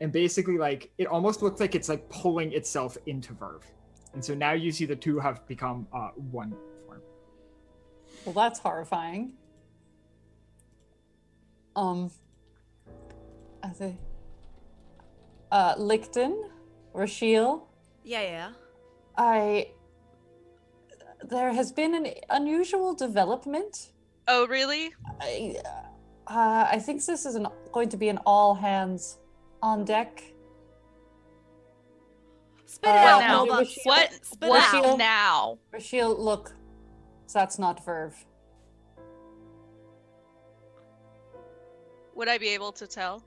and basically like it almost looks like it's like pulling itself into Verve. And so now you see the 2 have become 1 form. Well, that's horrifying. I think. Licton, Rashiel, Yeah. there has been an unusual development. Oh, really? I think this is going to be an all hands on deck. Spit it out, now? Nova. What? Spit What? it out. What now? Rashiel, look, that's not Verve. Would I be able to tell?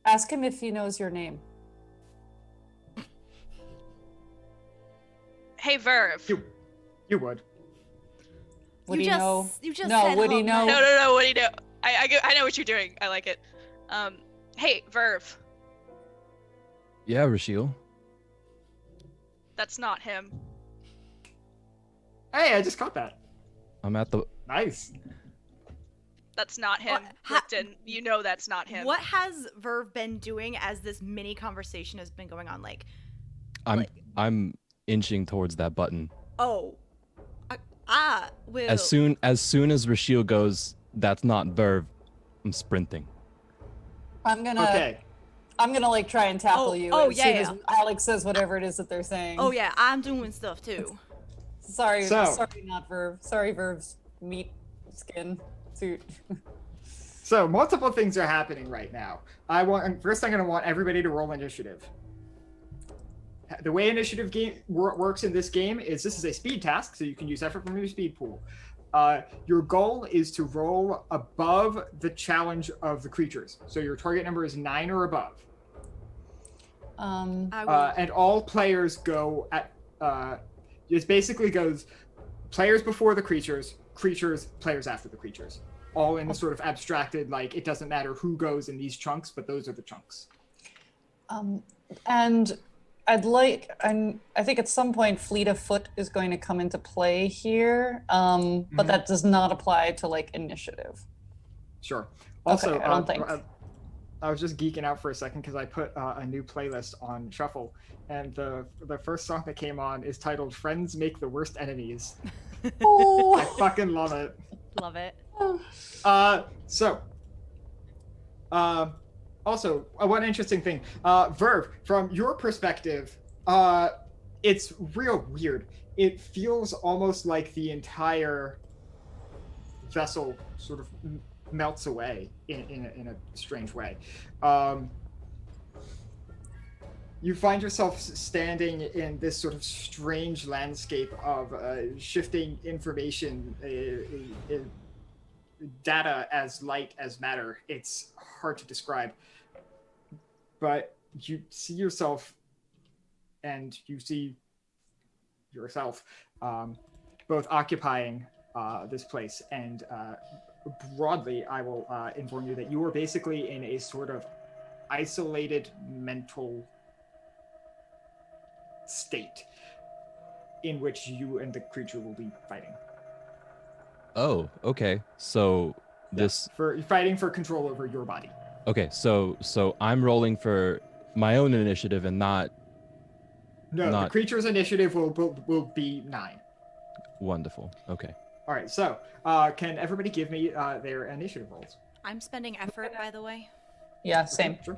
Ask him if he knows your name. Hey, Verve. You would. Would You he just- know? you just no, said would he hello. know? No. What do you know? I know what you're doing. I like it. Hey, Verve. Yeah, Rashiel. That's not him. Hey, I just caught that. I'm at the. Nice. That's not him. Lipton, you know that's not him. What has Verve been doing as this mini conversation has been going on? Like, I'm inching towards that button. oh, I will. As soon as Rashiel goes, that's not Verve, I'm sprinting. I'm gonna like try and tackle you as soon as Alex says whatever it is that they're saying. Oh yeah, I'm doing stuff too. Sorry, not Verve. Sorry, Verve's meat skin suit. So multiple things are happening right now. I'm gonna want everybody to roll initiative. The way initiative game works in this game is this is a speed task, so you can use effort from your speed pool. Your goal is to roll above the challenge of the creatures. So your target number is 9 or above. And all players go at it basically goes players before the creatures, players after the creatures. All in sort of abstracted, like it doesn't matter who goes in these chunks, but those are the chunks. And I think at some point Fleet of Foot is going to come into play here, but that does not apply to like initiative. Sure. Also, Okay, I don't think. I was just geeking out for a second because I put a new playlist on shuffle, and the first song that came on is titled "Friends Make the Worst Enemies." I Oh. fucking love it. Love it. Also, one interesting thing, Verve, from your perspective, it's real weird. It feels almost like the entire vessel sort of melts away in a strange way. You find yourself standing in this sort of strange landscape of shifting information, data as light as matter. It's hard to describe, but you see yourself and you see yourself both occupying this place, and broadly I will inform you that you are basically in a sort of isolated mental state in which you and the creature will be fighting. Oh, okay. So this For fighting for control over your body. okay, so I'm rolling for my own initiative and not The creature's initiative will be 9. wonderful. Okay. All right, so can everybody give me their initiative rolls? I'm spending effort, by the way. Yeah, same. Sure.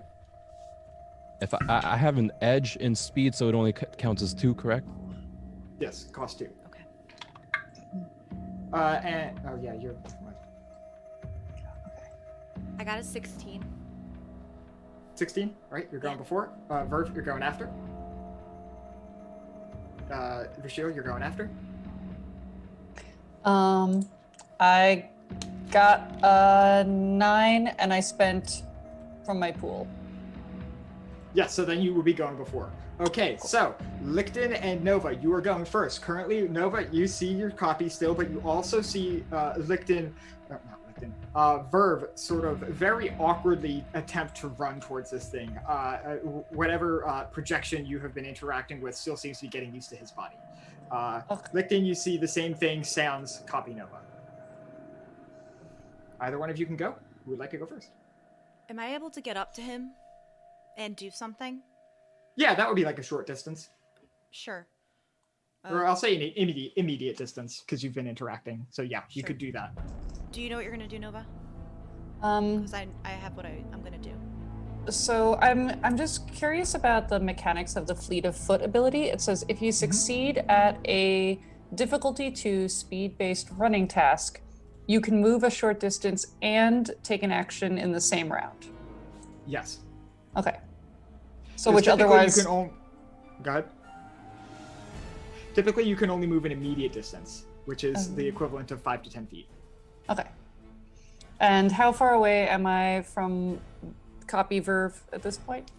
If I have an edge in speed, so it only counts as 2, correct? Yes, cost 2. Okay. And oh yeah, you're. I got a 16. 16, right? You're going before. Verve, you're going after. Vishil, you're going after. I got a 9, and I spent from my pool. Yes, so then you will be going before. Okay, so Licton and Nova, you are going first. Currently, Nova, you see your copy still, but you also see Licton, not Licton, Verve sort of very awkwardly attempt to run towards this thing. Whatever projection you have been interacting with still seems to be getting used to his body. Okay. Licton, you see the same thing, sounds copy Nova. Either one of you can go. Who would like to go first? Am I able to get up to him and do something? Yeah, that would be like a short distance. Sure. Or I'll say an immediate distance, because you've been interacting. So yeah, you Sure. could do that. Do you know what you're gonna do, Nova? Um, Because I have what I'm gonna do. so I'm just curious about the mechanics of the Fleet of Foot ability. It says if you succeed at a difficulty 2 speed-based running task, you can move a short distance and take an action in the same round. Yes. Okay. So 'Cause which typically otherwise you can only. Go ahead. Typically, you can only move an immediate distance, which is the equivalent of 5 to 10 feet. Okay. And how far away am I from copy Verve at this point?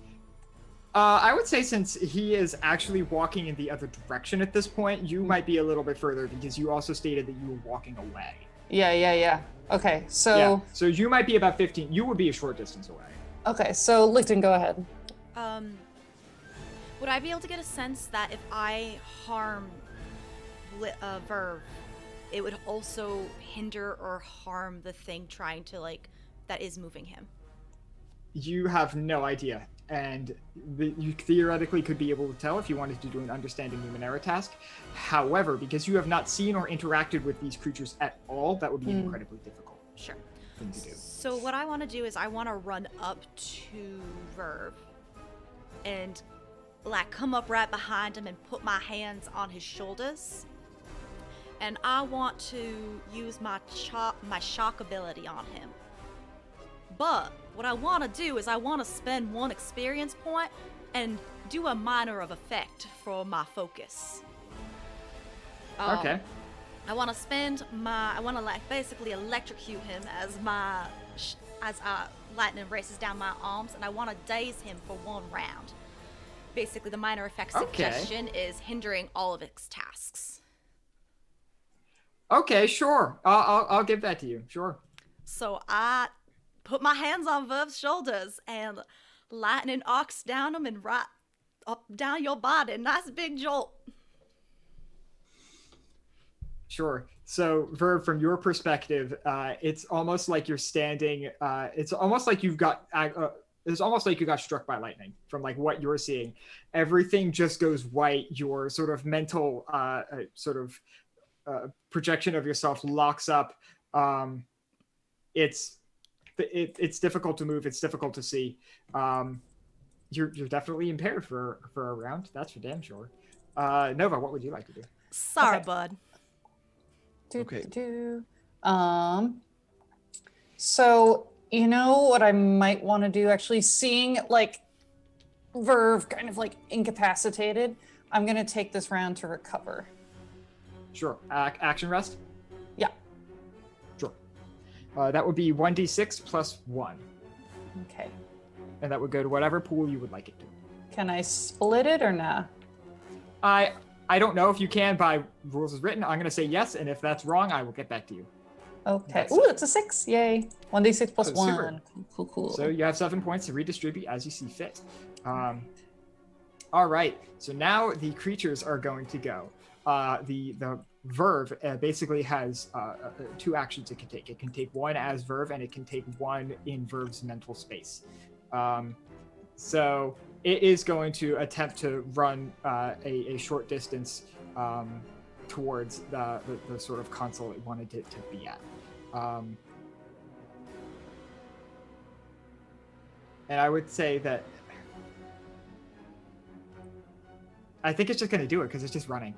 I would say since he is actually walking in the other direction at this point, you might be a little bit further because you also stated that you were walking away. Yeah. Okay, so Yeah. So you might be about 15. You would be a short distance away. okay, so Licton, go ahead. Would I be able to get a sense that if I harm Verve, it would also hinder or harm the thing trying to, like, that is moving him? You have no idea. And you theoretically could be able to tell if you wanted to do an understanding Numenera task. However, because you have not seen or interacted with these creatures at all, that would be an incredibly difficult Sure. thing to do. So what I want to do is I want to run up to Verve and like come up right behind him and put my hands on his shoulders. And I want to use my shock ability on him. But what I want to do is I want to spend 1 experience point and do a minor of effect for my focus. Okay. I want to like basically electrocute him as lightning races down my arms, and I want to daze him for 1 round. Basically, the minor effect suggestion is hindering all of its tasks. Okay, sure. I'll give that to you. Sure. So I put my hands on Verve's shoulders and lightning arcs down him and right up down your body. Nice big jolt. Sure. So, Verb, from your perspective, it's almost like you're standing. It's almost like you've got. It's almost like you got struck by lightning. From like what you're seeing, everything just goes white. Your sort of mental, projection of yourself locks up. It's difficult to move. It's difficult to see. You're definitely impaired for a round. That's for damn sure. Nova, what would you like to do? Sorry, Okay. bud. Okay. So you know what I might want to do? Actually, seeing like Verve kind of like incapacitated, I'm gonna take this round to recover. Sure. Action rest. Yeah. Sure. That would be 1d6 plus 1. Okay. And that would go to whatever pool you would like it to. Can I split it or nah? I don't know if you can by rules as written. I'm going to say yes, and if that's wrong, I will get back to you. Okay. Ooh, it's a 6. Yay. 1d6 plus Oh, super. 1. Cool. So you have 7 points to redistribute as you see fit. All right. So now the creatures are going to go. The Verve basically has 2 actions it can take. It can take 1 as Verve, and it can take 1 in Verve's mental space. So it is going to attempt to run a short distance towards the sort of console it wanted it to be at. And I would say that I think it's just going to do it because it's just running.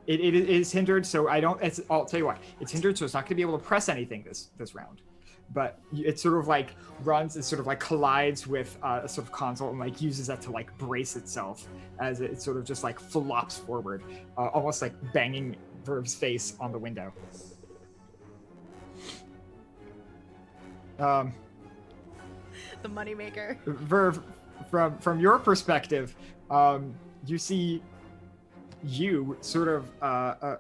It is hindered, so I'll tell you what. It's hindered, so it's not going to be able to press anything this round. But it sort of like runs and sort of like collides with a sort of console and like uses that to like brace itself as it sort of just like flops forward, almost like banging Verve's face on the window. The moneymaker. Verve, from your perspective, you see you sort of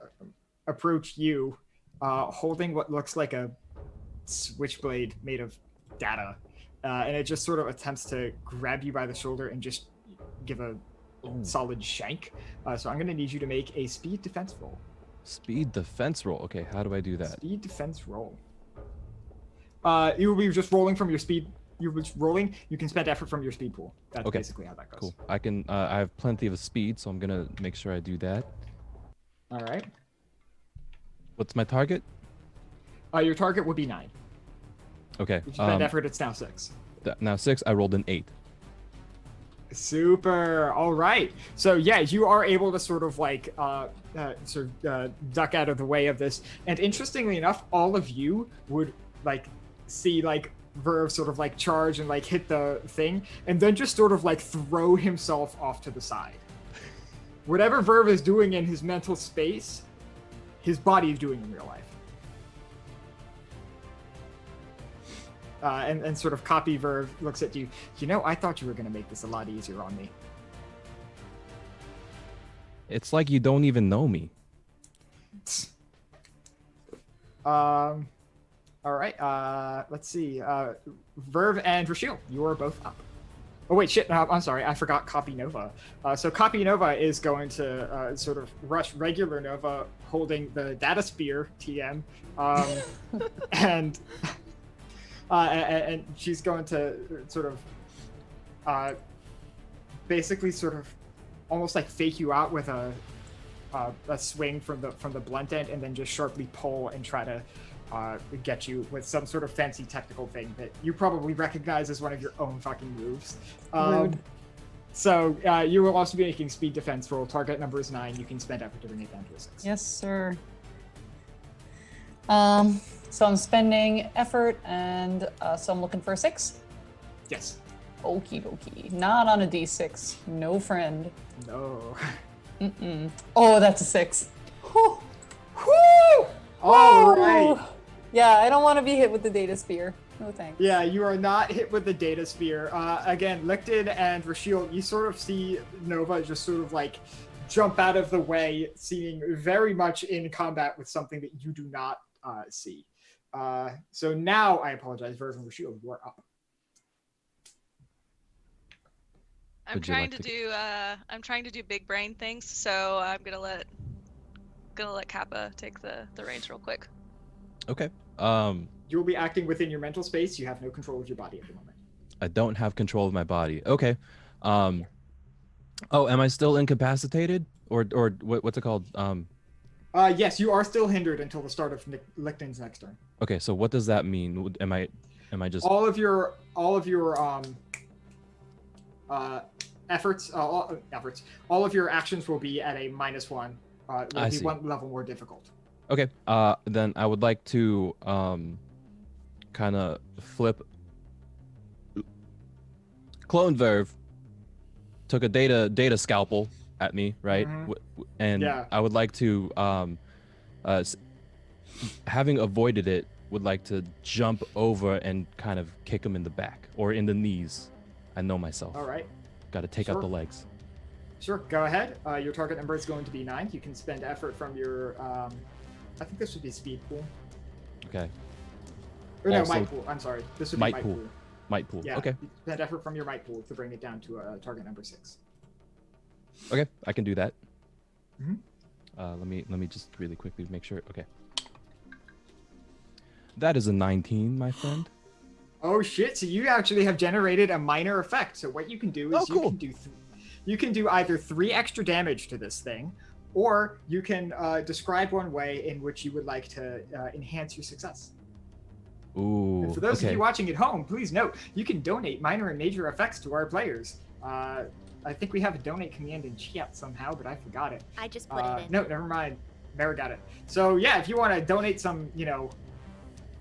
approach you, holding what looks like a switchblade made of data, and it just sort of attempts to grab you by the shoulder and just give a solid shank. So I'm going to need you to make a speed defense roll. Speed defense roll. Okay, how do I do that? Speed defense roll. You will be just rolling from your speed. You're just rolling. You can spend effort from your speed pool. That's Okay. basically how that goes. Cool. I can. I have plenty of speed, so I'm gonna make sure I do that. All right. What's my target? Your target would be 9. Okay. If you spend effort, it's now 6. Now 6. I rolled an 8. Super. All right. So yeah, you are able to sort of like duck out of the way of this. And interestingly enough, all of you would like see like Verve sort of like charge and like hit the thing, and then just sort of like throw himself off to the side. Whatever Verve is doing in his mental space, his body is doing in real life. And sort of copy Verve looks at you. You know, I thought you were going to make this a lot easier on me. It's like you don't even know me. All right. Let's see. Verve and Rashil, you are both up. Oh wait, shit. No, I'm sorry. I forgot Copy Nova. So Copy Nova is going to sort of rush regular Nova, holding the Data Spear TM, and she's going to sort of basically sort of almost like fake you out with a swing from the blunt end, and then just sharply pull and try to get you with some sort of fancy technical thing that you probably recognize as one of your own fucking moves. Rude. So you will also be making speed defense roll. Target number is 9. You can spend effort to bring it down to a 6. Yes, sir. So I'm spending effort, and so I'm looking for a 6. Yes. Okie dokie. Not on a d6. No friend. No. Mm-mm. Oh, that's a 6. Whew. Woo! All right. Woo! Yeah, I don't want to be hit with the data spear. No thanks. Yeah, you are not hit with the data spear. Again, Licton and Rashil, you sort of see Nova just sort of like jump out of the way, seeming very much in combat with something that you do not see. So now, I apologize, Verve and Rashil, you are up. I'm Would you trying like to to do I'm trying to do big brain things, so I'm gonna let Kappa take the reins real quick. Okay. You will be acting within your mental space. You have no control of your body at the moment. I don't have control of my body. Okay. Oh, am I still incapacitated or what's it called? Yes, you are still hindered until the start of Lichten's next turn. Okay. So what does that mean? Am I just All of your efforts, all of your actions will be at a -1. It will I be see. one level more difficult. Okay. Then I would like to kind of flip. Clone Verve took a data scalpel at me, right? Mhm. And Yeah. I would like to having avoided it, would like to jump over and kind of kick him in the back or in the knees. I know myself. All right. Got to take out Sure. the legs. Sure. Go ahead. Your target number is going to be 9. You can spend effort from your. I think this would be speed pool. Okay. Or no, Also- might pool. I'm sorry. This would be Might might pool. pool. Might pool. Yeah. Okay. You spend effort from your might pool to bring it down to target number 6. Okay. I can do that. Mhm. Let me just really quickly make sure. Okay. That is a 19, my friend. Oh shit! So you actually have generated a minor effect. So what you can do is Oh, cool. you can do either 3 extra damage to this thing, or you can describe one way in which you would like to enhance your success. Ooh. And for those okay. of you watching at home, please note you can donate minor and major effects to our players. I think we have a donate command in chat somehow, but I forgot it. I just put it in. No, never mind. Never got it. So yeah, if you want to donate some,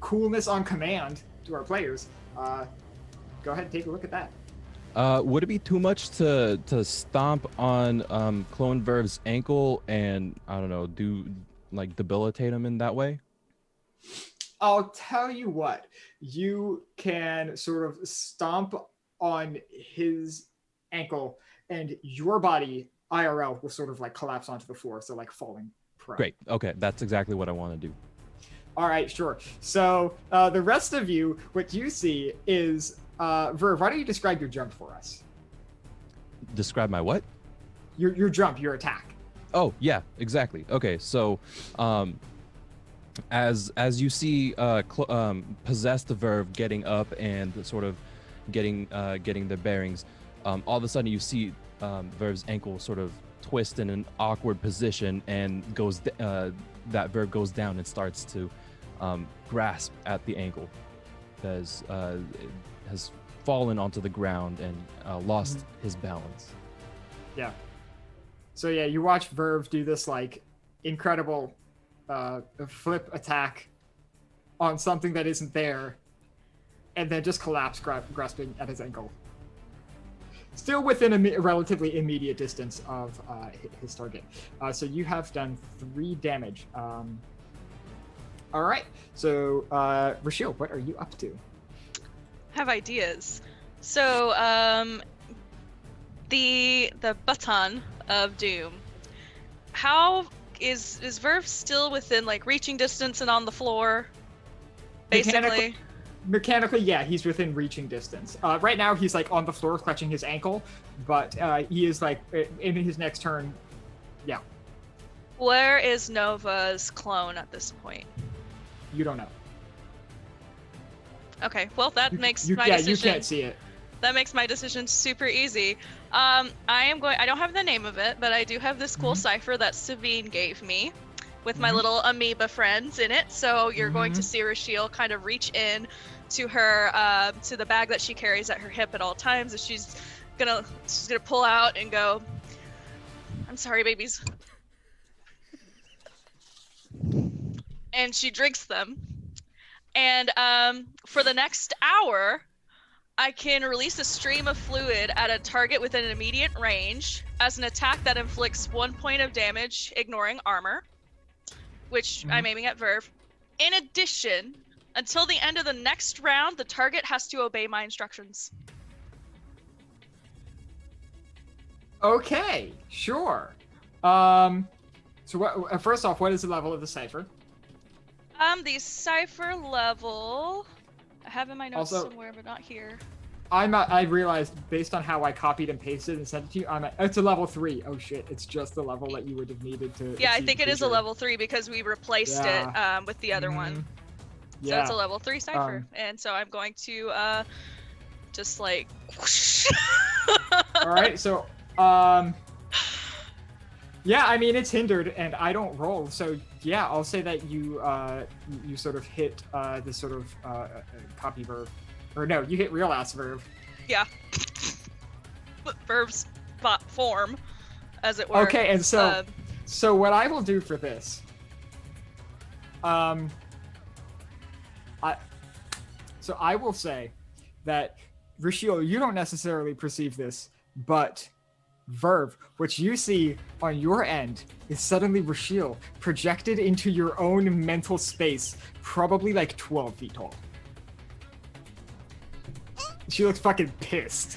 coolness on command to our players, go ahead and take a look at that. Would it be too much to stomp on Clone Verve's ankle and I don't know, debilitate him in that way? I'll tell you what, you can sort of stomp on his ankle and your body IRL will sort of like collapse onto the floor, so like falling prone. Great. Okay, that's exactly what I want to do. All right, sure. So the rest of you, what you see is, Verve, why don't you describe your jump for us? Describe my what? Your jump, your attack. Oh, yeah, exactly. Okay, so as you see possessed Verve getting up and sort of getting their bearings, all of a sudden you see Verve's ankle sort of twist in an awkward position and that Verve goes down and starts to grasp at the ankle that has fallen onto the ground and lost his balance. Yeah. So yeah, you watch Verve do this like incredible flip attack on something that isn't there, and then just collapse, grasping at his ankle. Still within a relatively immediate distance of his target. So you have done 3 damage. All right. So Rashil, what are you up to? Have ideas. So the button of doom. How is Verve still within like reaching distance and on the floor? Basically. Mechanically, yeah, he's within reaching distance. Right now, he's like on the floor clutching his ankle, but he is like in his next turn. Yeah, Where is Nova's clone at this point? you don't know. Okay, well that makes You my yeah, decision. you can't see it. That makes my decision super easy. I don't have the name of it, but I do have this cool cipher that Savine gave me with my little amoeba friends in it. So you're going to see Rashiel kind of reach in to her, to the bag that she carries at her hip at all times. And she's gonna pull out and go, "I'm sorry, babies." And she drinks them. And for the next hour, I can release a stream of fluid at a target within an immediate range as an attack that inflicts 1 point of damage, ignoring armor, which I'm aiming at Verve. In addition, until the end of the next round, the target has to obey my instructions. Okay, sure. So what? First off, what is the level of the cipher? The cipher level, I have in my notes Also- somewhere, but not here. I realized based on how I copied and pasted and sent it to you, it's a level 3. Oh shit, it's just the level that you would have needed to. Yeah, I exceed think it is a creature. level 3 because we replaced it with the other one. So Yeah. it's a level 3 cipher, and so I'm going to just like. Whoosh. All right, so yeah, I mean it's hindered, and I don't roll, so yeah, I'll say that you you sort of hit this sort of copy verb, or no, you hit real ass verb. Yeah. Verb's form, as it were. Okay, and so what I will do for this, I will say that Rashil, you don't necessarily perceive this, but Verve, which you see on your end, is suddenly Rashil projected into your own mental space, probably like 12 feet tall. She looks fucking pissed.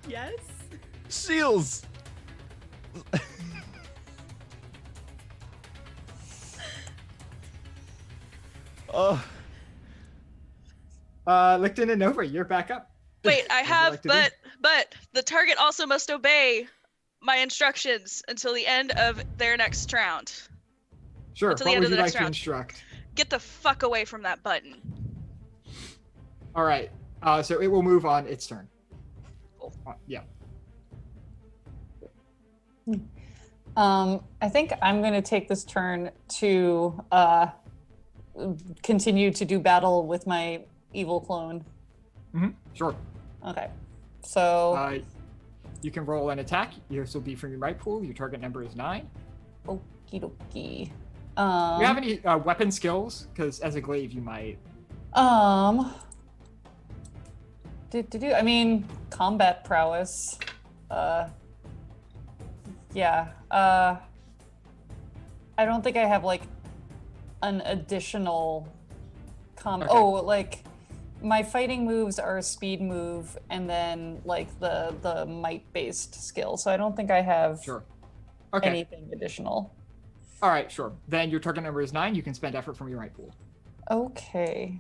Yes? Seals! Oh. Licton and Nova, you're back up. Wait, I What would you have, like to do? but the target also must obey my instructions until the end of their next round. Sure, Until the what end would of you the like next to round. instruct? Get the fuck away from that button. All right, so it will move on its turn. Cool. Yeah. I think I'm going to take this turn to continue to do battle with my evil clone. Sure. Okay. So. You can roll an attack. This will be from your right pool. Your target number is 9. Okie dokie. Do you have any weapon skills? Because as a glaive, you might. I mean, combat prowess. Yeah. I don't think I have like an additional Okay. Oh, like my fighting moves are a speed move and then like the might based skill. So I don't think I have Sure. Okay. anything additional. All right, sure. Then your target number is 9. You can spend effort from your right pool. Okay.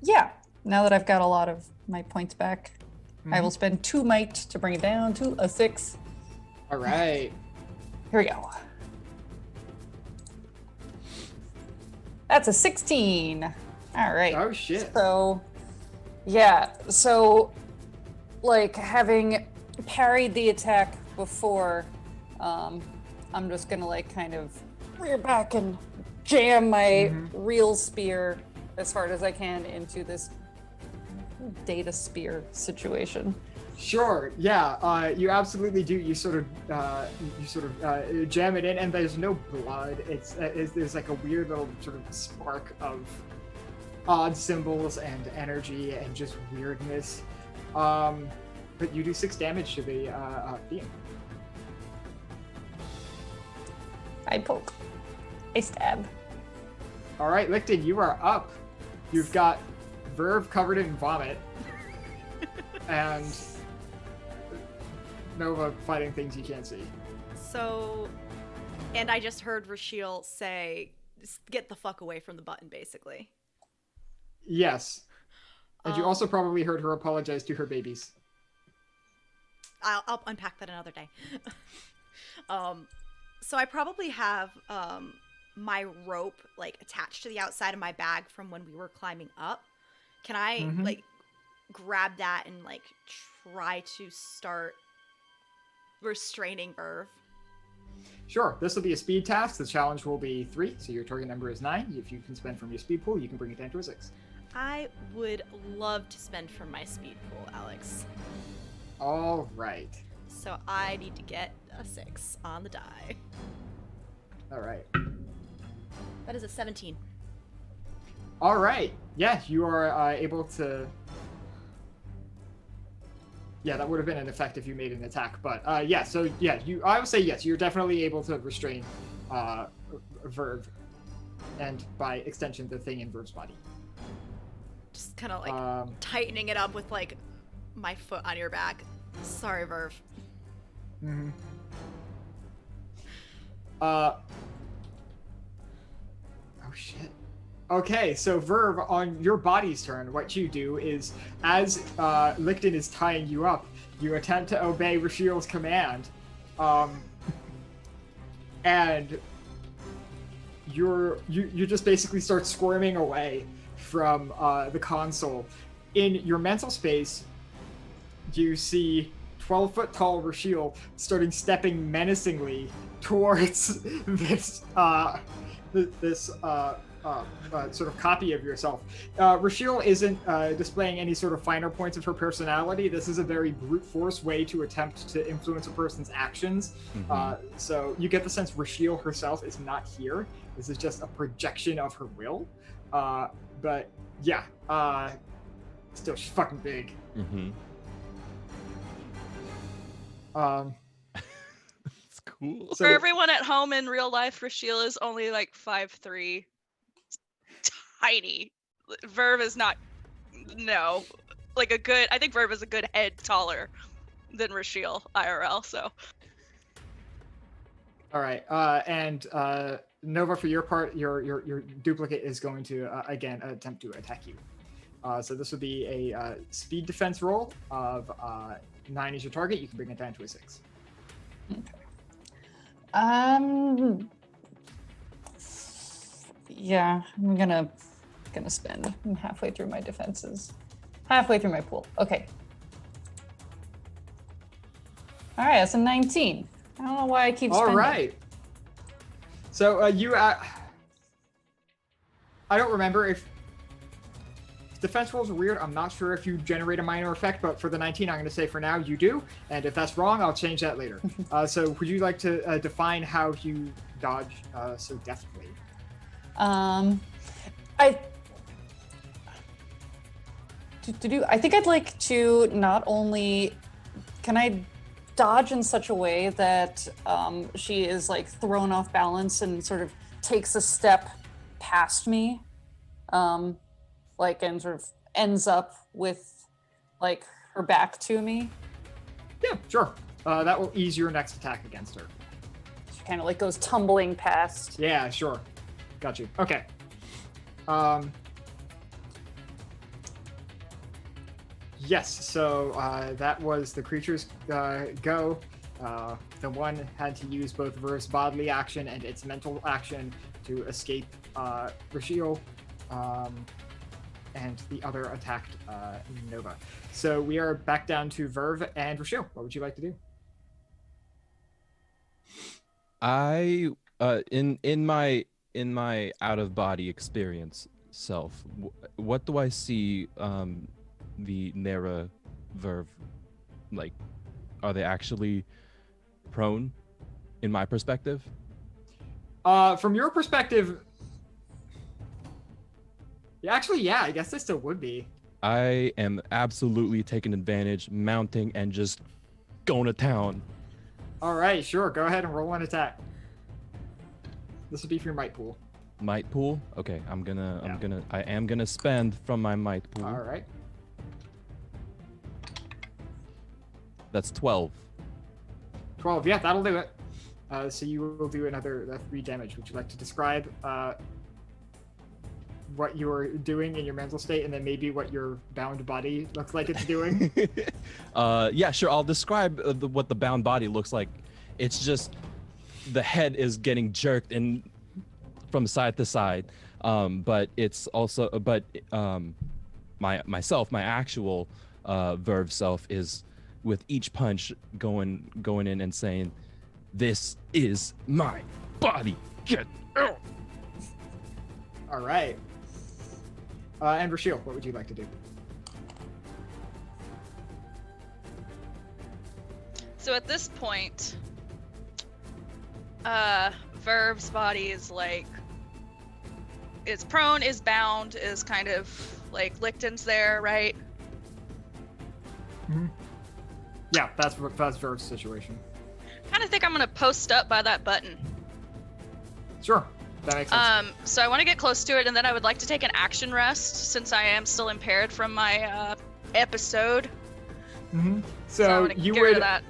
Yeah. Now that I've got a lot of my points back, I will spend 2 might to bring it down to a 6. All right. Here we go. That's a 16. All right. Oh shit. So, yeah. So, like, having parried the attack before, I'm just gonna, like, kind of rear back and jam my real spear as hard as I can into this data spear situation. Sure. Yeah. You absolutely do. You sort of jam it in, and there's no blood. There's like a weird little sort of spark of odd symbols and energy and just weirdness. But you do 6 damage to the being. I poke. I stab. All right, Licton, you are up. You've got Verve covered in vomit, and Nova fighting things you can't see. So, and I just heard Rashil say, "Just get the fuck away from the button," basically. Yes. And you also probably heard her apologize to her babies. I'll unpack that another day. So I probably have my rope like attached to the outside of my bag from when we were climbing up. Can I like grab that and like try to start restraining Verve? Sure, this will be a speed task. The challenge will be 3, so your target number is 9. If you can spend from your speed pool, you can bring it down to a 6. I would love to spend from my speed pool, Alex. All right. So I need to get a 6 on the die. All right. That is a 17. All right. Yeah, you are able to. Yeah, that would have been an effect if you made an attack, but yeah. So yeah, I would say yes. You're definitely able to restrain Verve, and by extension, the thing in Verve's body. Just kind of like tightening it up with like my foot on your back. Sorry, Verve. shit. Okay, so Verve, on your body's turn, what you do is, as Licton is tying you up, you attempt to obey Rashiel's command, and you just basically start squirming away from the console. In your mental space, you see 12-foot tall Rashiel stepping menacingly towards this sort of copy of yourself. Rashiel isn't displaying any sort of finer points of her personality. This is a very brute force way to attempt to influence a person's actions. So you get the sense Rashiel herself is not here. This is just a projection of her will. But yeah, still she's fucking big. It's cool. So For everyone at home in real life, Rashiel is only like 5'3". Tiny. Verve is not. No. Like a good. I think Verve is a good head taller than Rashiel IRL, so. all right, and Nova, for your part, your duplicate is going to again attempt to attack you. So this would be a speed defense roll of 9 is your target. You can bring it down to a 6. Yeah, I'm gonna spend. I'm halfway through my defenses. Halfway through my pool. Okay. All right, that's a 19. I don't know why I keep spending. All right. So I don't remember if defense rolls are weird. I'm not sure if you generate a minor effect, but for the 19, I'm going to say for now you do. And if that's wrong, I'll change that later. So would you like to define how you dodge so deftly? I think I'd like to not only can I dodge in such a way that she is like thrown off balance and sort of takes a step past me, like and sort of ends up with like her back to me. Yeah, sure. That will ease your next attack against her. She kind of like goes tumbling past. Yeah, sure. Got you. Okay. Yes, so that was the creature's go. The one had to use both Verve's bodily action and its mental action to escape Rashiel, and the other attacked Nova. So we are back down to Verve and Rashiel. What would you like to do? I in my out of body experience self, what do I see the Nera Verve like? Are they actually prone in my perspective? From your perspective, yeah, I guess they still would be. I am absolutely taking advantage, mounting, and just going to town. All right, sure. Go ahead and roll an attack. This will be for your might pool. Might pool? Okay, I am gonna spend from my might pool. All right. That's 12. 12. Yeah, that'll do it. So you will do another 3 damage. Would you like to describe what you're doing in your mental state, and then maybe what your bound body looks like it's doing? Yeah, sure. I'll describe what the bound body looks like. It's just the head is getting jerked in from side to side, but it's also my actual Verve self is with each punch going in and saying, "This is my body. Get out." All right. And Rashiel, what would you like to do? So at this point, Verve's body is like, is prone, is bound, is kind of like Licton's there, right? Mm-hmm. Yeah, that's Verve's situation. Kind of think I'm gonna post up by that button. Sure, that makes sense. So I want to get close to it, and then I would like to take an action rest since I am still impaired from my episode. Mm-hmm. So I So want to you get rid would of that.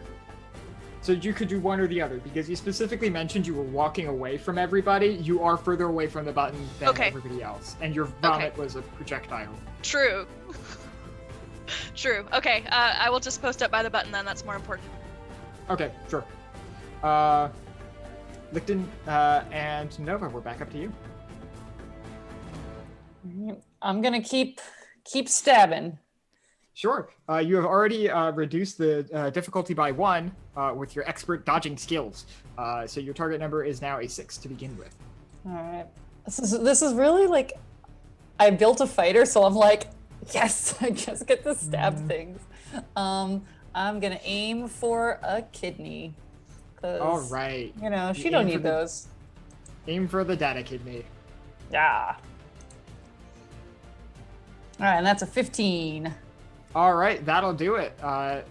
So you could do one or the other, because you specifically mentioned you were walking away from everybody. You are further away from the button than Okay. everybody else, and your vomit was a projectile. True. True. Okay, I will just post up by the button then. That's more important. Okay, sure. Licton and Nova, we're back up to you. I'm gonna keep stabbing. Sure. You have already reduced the difficulty by 1 with your expert dodging skills. So your target number is now a 6 to begin with. All right. This is really like, I built a fighter, so I'm like, yes, I just get to stab things. I'm gonna aim for a kidney. All right. You know, she You don't aim for need the- those. Aim for the data kidney. Yeah. All right, and that's a 15. All right, that'll do it. How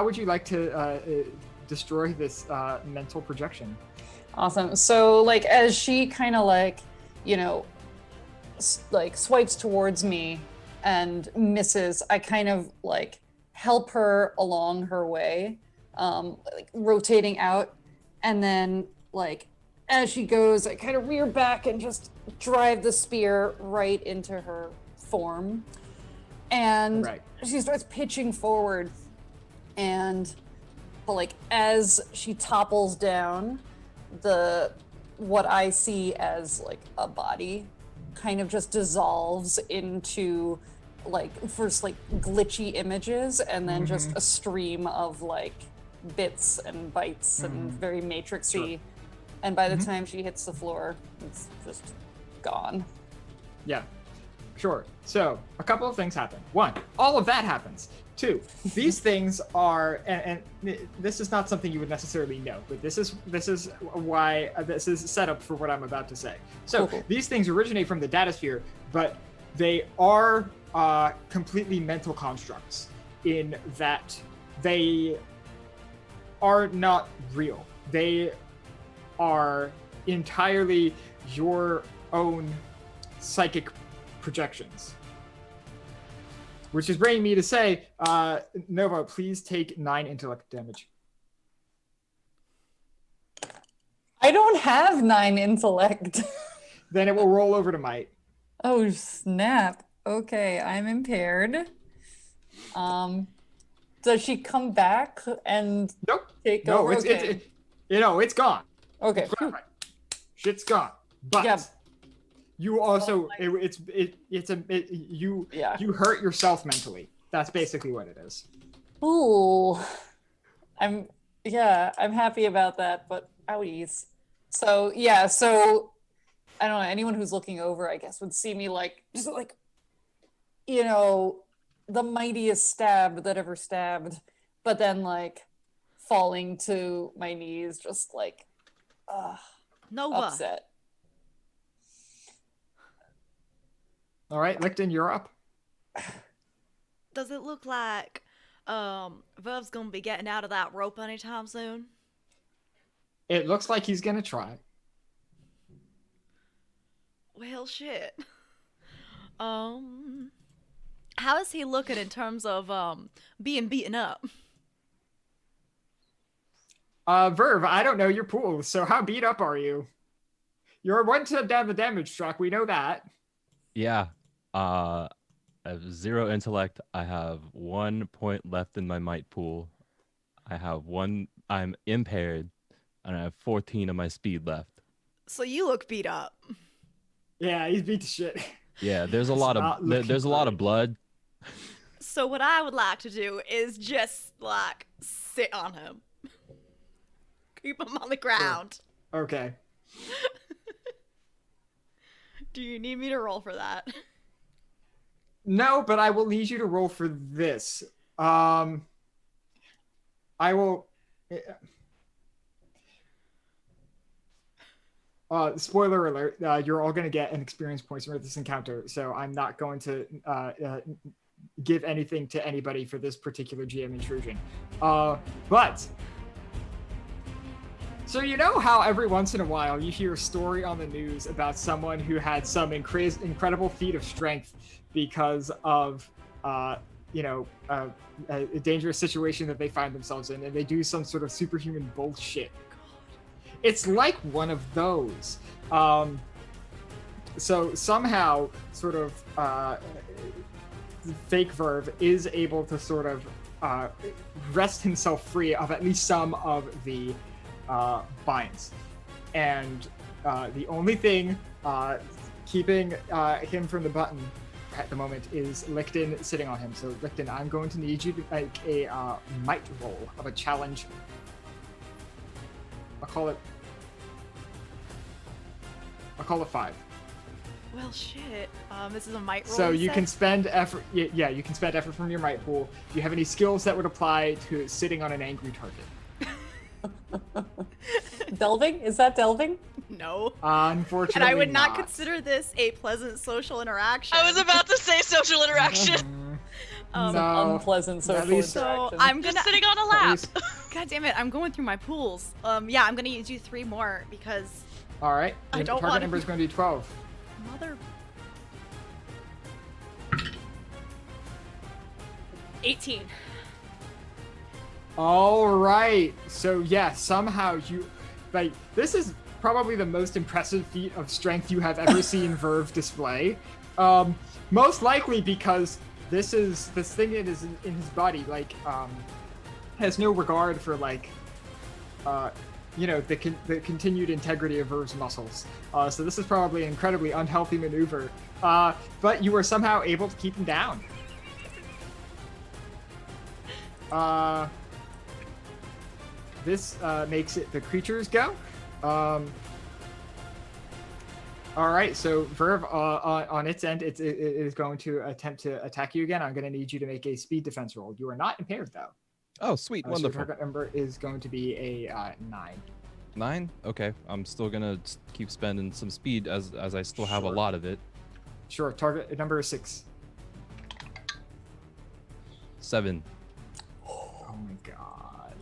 would you like to destroy this mental projection? Awesome. So, like, as she kind of like, you know, like swipes towards me and misses, I kind of like help her along her way, like rotating out, and then like as she goes, I kind of rear back and just drive the spear right into her form, and Right. she starts pitching forward, and but like as she topples down, what I see as like a body kind of just dissolves into like first like glitchy images, and then just a stream of like bits and bytes and very matrixy. Sure. And by the time she hits the floor, it's just gone. Yeah, sure. So a couple of things happen. 1, all of that happens. 2, these things are, and this is not something you would necessarily know, but this is why this is set up for what I'm about to say. So Cool. these things originate from the datasphere, but they are completely mental constructs in that they are not real. They are entirely your own psychic projections. Which is bringing me to say, Nova, please take 9 intellect damage. I don't have 9 intellect. Then it will roll over to might. Oh snap. Okay, I'm impaired. Does she come back and Nope. take No, over? it's Okay. it's gone. Okay. Phew. Shit's gone. But Yeah. you also Yeah. you hurt yourself mentally. That's basically what it is. Ooh. I'm happy about that, but outies. So yeah, so I don't know, anyone who's looking over, I guess, would see me like just like, you know, the mightiest stab that ever stabbed, but then like falling to my knees, just like Nova. upset. All right, Licton, you're up. Does it look like Verv's gonna be getting out of that rope anytime soon? It looks like he's gonna try. Well, shit. How is he looking in terms of being beaten up? Verv, I don't know your pool, so how beat up are you? You're 1 to the damage struck, we know that. Yeah. I have 0 intellect. I have 1 point left in my might pool. I'm impaired, and I have 14 of my speed left. So you look beat up. Yeah, he's beat to shit. Yeah, there's a It's lot not of looking there's a lot of great. blood. So what I would like to do is just like sit on him. Keep him on the ground. Okay. Do you need me to roll for that? No, but I will need you to roll for this. I will. Spoiler alert: you're all going to get an experience points from this encounter, so I'm not going to give anything to anybody for this particular GM intrusion. But so you know how every once in a while you hear a story on the news about someone who had some incredible feat of strength because of a dangerous situation that they find themselves in, and they do some sort of superhuman bullshit. It's like one of those. So somehow, sort of, fake Verve is able to sort of wrest himself free of at least some of the binds. And the only thing keeping him from the button at the moment is Licton sitting on him. So Licton, I'm going to need you to make a might roll of a challenge. I'll call it 5. Well, shit. This is a might roll. So you set? can spend effort. Yeah, you can spend effort from your might pool. Do you have any skills that would apply to sitting on an angry target? Delving? Is that delving? No. Unfortunately, And I would not consider this a pleasant social interaction. I was about to say social interaction. No, Unpleasant social at least- interaction. So I'm Just gonna. sitting on a At lap. least- God damn it! I'm going through my pools. Yeah, I'm gonna use you 3 more because All right. I Your don't target wanna- number is going to be 12. mother. 18. All right. So yeah, somehow you, like, this is probably the most impressive feat of strength you have ever seen Verve display. Most likely because this thing that is in his body, like, has no regard for like, the continued integrity of Verve's muscles. So this is probably an incredibly unhealthy maneuver. But you were somehow able to keep him down. This makes it the creatures go. All right, so Verve on its end, it is going to attempt to attack you again. I'm going to need you to make a speed defense roll. You are not impaired though. Oh, sweet, So your wonderful. target number is going to be a 9. 9? Okay, I'm still gonna keep spending some speed as I still have a Sure. lot of it. Sure, target number is 6. 7. Oh my god.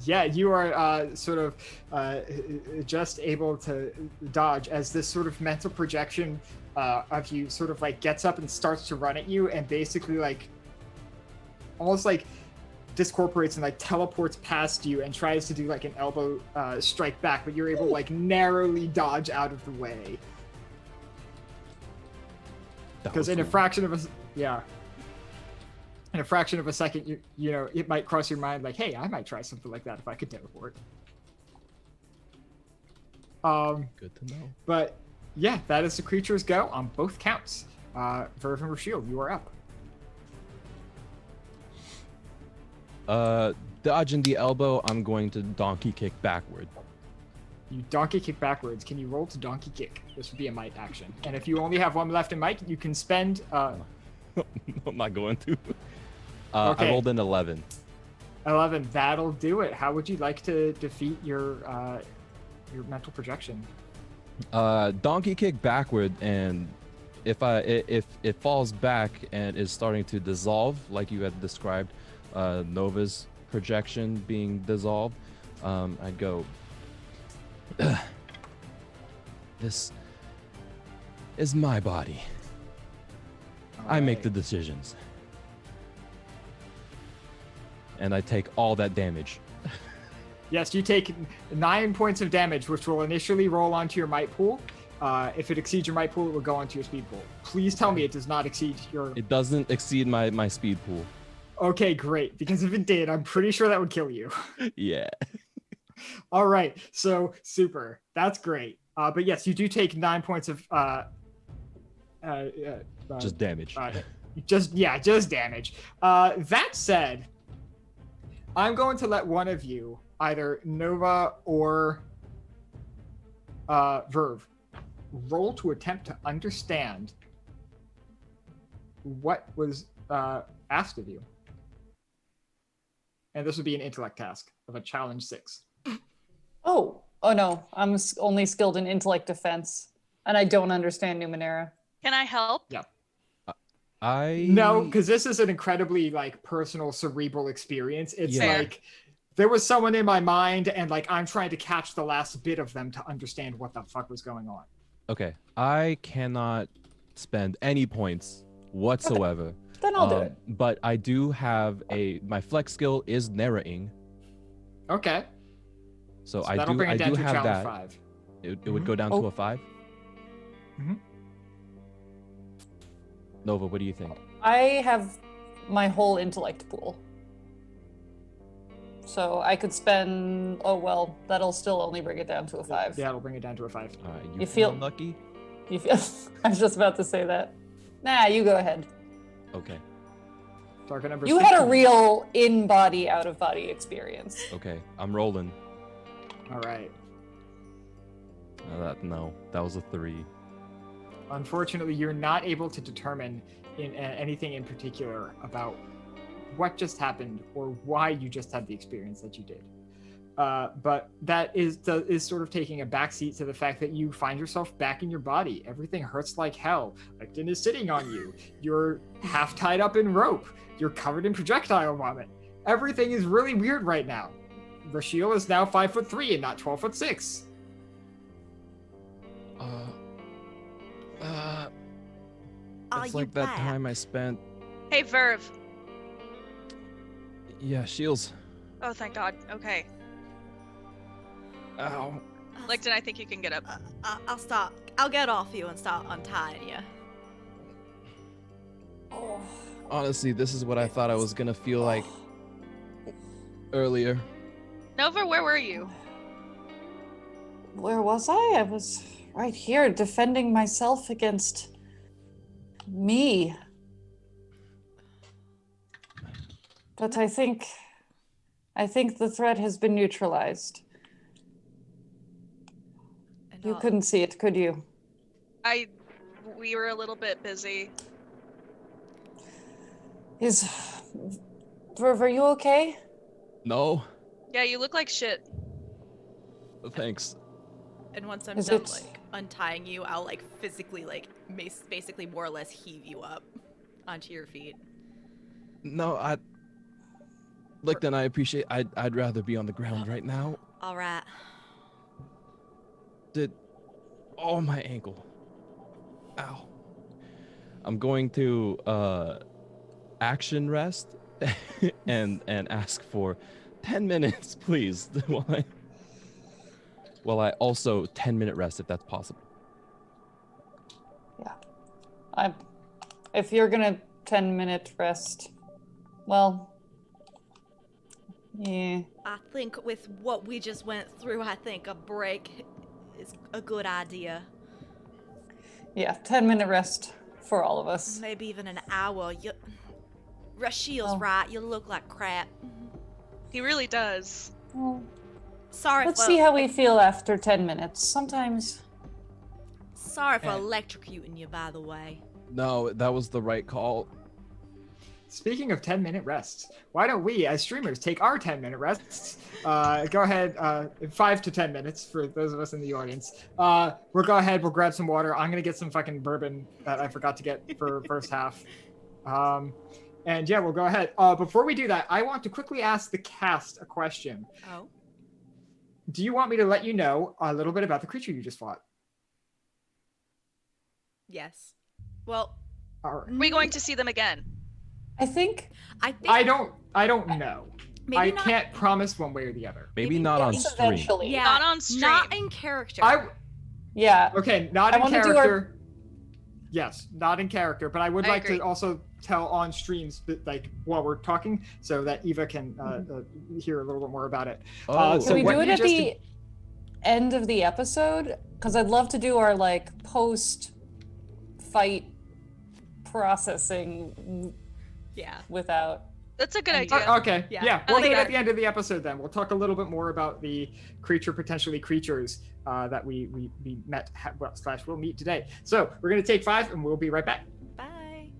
Yeah, you are sort of just able to dodge as this sort of mental projection of you sort of like gets up and starts to run at you and basically like almost like discorporates and like teleports past you and tries to do like an elbow strike back, but you're able to like narrowly dodge out of the way. Because in a fraction of a in a fraction of a second, you know, it might cross your mind like, hey, I might try something like that if I could teleport. Good to know. But yeah, that is the creature's go on both counts. Verve and Rashiel, you are up. Dodging the elbow, I'm going to donkey kick backward. You donkey kick backwards. Can you roll to donkey kick? This would be a might action. And if you only have 1 left in might, you can spend. I'm not going to. Okay. I rolled an 11. 11. That'll do it. How would you like to defeat your mental projection? Donkey kick backward, and if it falls back and is starting to dissolve, like you had described, Nova's projection being dissolved, I'd go. This is my body. I make the decisions. And I take all that damage. Yes, you take 9 points of damage, which will initially roll onto your might pool. If it exceeds your might pool, it will go onto your speed pool. Please tell me it does not exceed your... It doesn't exceed my speed pool. Okay, great. Because if it did, I'm pretty sure that would kill you. Yeah. All right, so super. That's great. But yes, you do take 9 points of... Just damage. Just damage. That said, I'm going to let one of you, either Nova or Verve, roll to attempt to understand what was asked of you. And this would be an intellect task of a challenge 6. Oh no, I'm only skilled in intellect defense, and I don't understand Numenera. Can I help? Yeah. No, because this is an incredibly like personal, cerebral experience. It's Yeah. like there was someone in my mind, and like I'm trying to catch the last bit of them to understand what the fuck was going on. Okay. I cannot spend any points whatsoever Then I'll do it. But I do have my flex skill is narrating, Okay. so So that'll bring it I down do to a have challenge that. 5. It would go down to a 5. Nova, what do you think? I have my whole intellect pool. So I could spend, oh well, that'll still only bring it down to a 5. Yeah, it'll bring it down to a 5. All right, You feel- lucky? You feel, I was just about to say that. Nah, you go ahead. Okay, Target number You had a 16. real in-body, out-of-body experience. okay, I'm rolling. All right. No, that was a 3. Unfortunately, you're not able to determine anything in particular about what just happened or why you just had the experience that you did. But that is sort of taking a backseat to the fact that you find yourself back in your body. Everything hurts like hell. Lectin is sitting on you. You're half tied up in rope. You're covered in projectile vomit. Everything is really weird right now. Rashiel is now 5'3" and not 12'6". Are It's you like that back? time I spent. Hey, Verve. Yeah, Shields. Oh, thank God. Okay. Ow. Licton, I think you can get up. I'll start. I'll get off you and start untying you. Oh. Honestly, this is what I thought I was gonna feel like earlier. Nova, where were you? Where was I? I was right here defending myself against me. But I think the threat has been neutralized. And You couldn't see it, could you? We were a little bit busy. Verve, are you okay? No, Yeah, you look like shit. thanks. And once I'm Is done, it- like, untying you, I'll, like, physically, like, basically more or less heave you up onto your feet. No, Look, then I appreciate. I'd rather be on the ground right now. All right. Oh, my ankle. Ow. I'm going to action rest and ask for 10 minutes, please. While I also 10-minute rest if that's possible. Yeah. If you're gonna 10-minute rest, well, yeah. I think with what we just went through, I think a break is a good idea. Yeah, 10-minute rest for all of us. Maybe even an hour. Rashiel's Oh. right. You look like crap. He really does. Well, Sorry let's for see how we feel after 10 minutes. Sometimes. sorry for electrocuting you, by the way. No, that was the right call. Speaking of 10-minute rests, why don't we, as streamers, take our 10-minute rests? Go ahead, 5 to 10 minutes for those of us in the audience. We'll go ahead, we'll grab some water. I'm going to get some fucking bourbon that I forgot to get for first half. And yeah, we'll go ahead. Before we do that, I want to quickly ask the cast a question. Oh. Do you want me to let you know a little bit about the creature you just fought? Yes. Well, All right. Are we going to see them again? I think I think I don't know. maybe I not, can't promise one way or the other. Maybe Maybe not on yes, stream. eventually. Yeah, Not on stream. Not in character. Yeah. Okay, not I in wanna do character. Yes, not in character, but I would I like agree. to also tell on streams, like while we're talking, so that Eva can hear a little bit more about it. Oh, so Can we what do it you at just the end of the episode? Because I'd love to do our like post-fight processing yeah. without. That's a good And- idea. Okay, Yeah. yeah, I we'll like do it at that. the end of the episode then. We'll talk a little bit more about the potentially creatures that we met, we'll meet today. So we're going to take 5 and we'll be right back. Bye.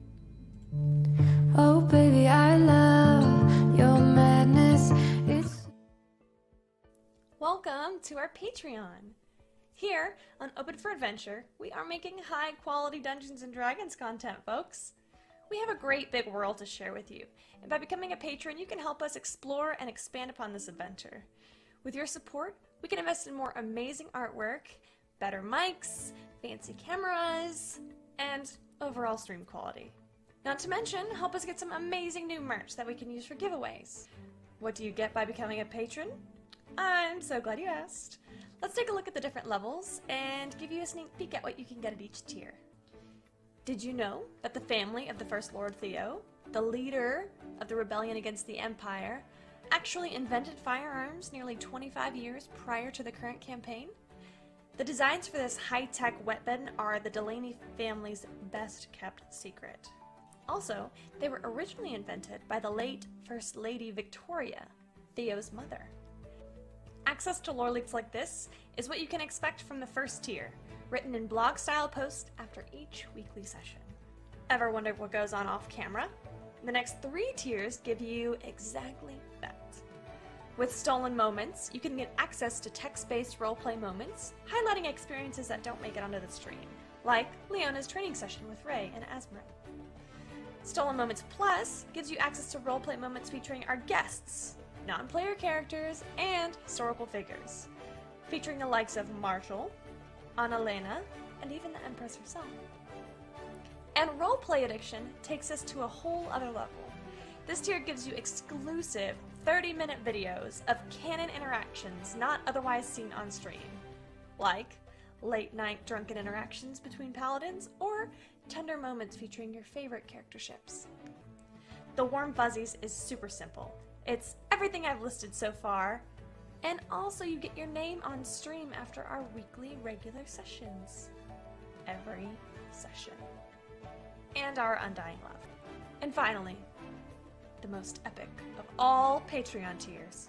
Oh baby, I love your madness. It's Welcome to our Patreon. Here on Open for Adventure, we are making high quality Dungeons and Dragons content, folks. We have a great big world to share with you, and by becoming a patron, you can help us explore and expand upon this adventure. With your support, we can invest in more amazing artwork, better mics, fancy cameras, and overall stream quality. Not to mention, help us get some amazing new merch that we can use for giveaways. What do you get by becoming a patron? I'm so glad you asked. Let's take a look at the different levels and give you a sneak peek at what you can get at each tier. Did you know that the family of the First Lord Theo, the leader of the rebellion against the Empire, actually invented firearms nearly 25 years prior to the current campaign? The designs for this high-tech weapon are the Delaney family's best-kept secret. Also, they were originally invented by the late First Lady Victoria, Theo's mother. Access to lore leaks like this is what you can expect from the first tier, written in blog-style posts after each weekly session. Ever wondered what goes on off-camera? The next 3 tiers give you exactly that. With Stolen Moments, you can get access to text-based roleplay moments, highlighting experiences that don't make it onto the stream, like Leona's training session with Ray and Asmar. Stolen Moments Plus gives you access to roleplay moments featuring our guests, non-player characters, and historical figures, featuring the likes of Marshall, Annalena, and even the Empress herself. And Roleplay Addiction takes us to a whole other level. This tier gives you exclusive 30-minute videos of canon interactions not otherwise seen on stream, like late-night drunken interactions between paladins or tender moments featuring your favorite character ships. The Warm Fuzzies is super simple. It's everything I've listed so far, and also you get your name on stream after our weekly regular sessions. Every session. And our undying love. And finally, the most epic of all Patreon tiers.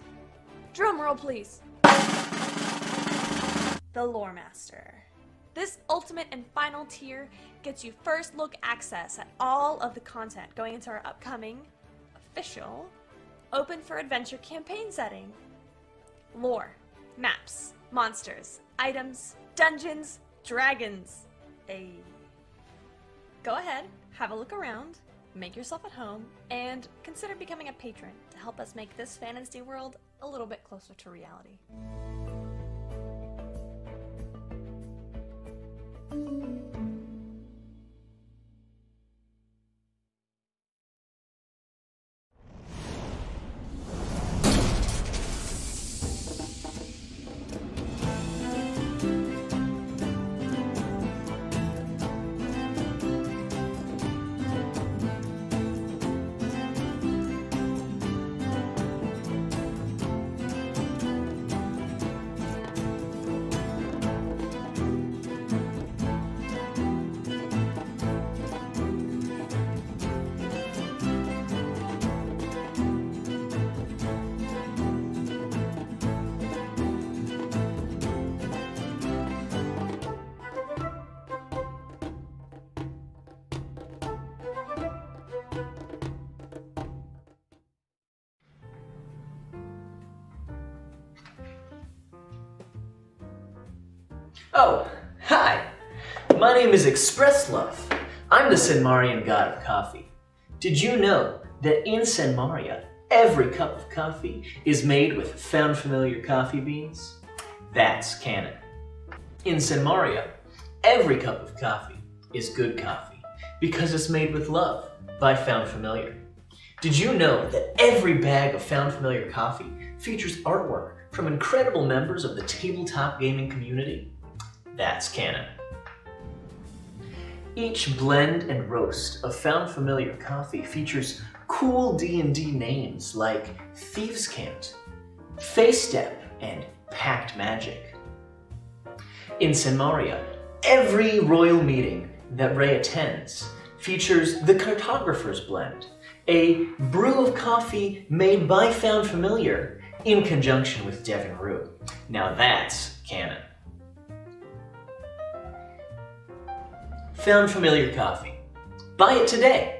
Drum roll, please. The Lore Master. This ultimate and final tier gets you first look access at all of the content going into our upcoming, official, open for adventure campaign setting. Lore, maps, monsters, items, dungeons, dragons. Go ahead, have a look around, make yourself at home, and consider becoming a patron to help us make this fantasy world a little bit closer to reality. Oh, hi! My name is Express Love. I'm the Senmarian god of coffee. Did you know that in Senmaria, every cup of coffee is made with found familiar coffee beans? That's canon. In Senmaria, every cup of coffee is good coffee because it's made with love by Found Familiar. Did you know that every bag of Found Familiar coffee features artwork from incredible members of the tabletop gaming community? That's canon. Each blend and roast of Found Familiar coffee features cool D&D names like Thieves' Cant, Face Step, and Pact Magic. In Senmaria, every royal meeting that Ray attends features the Cartographer's Blend, a brew of coffee made by Found Familiar in conjunction with Devon Rue. Now that's canon. Found Familiar coffee. Buy it today.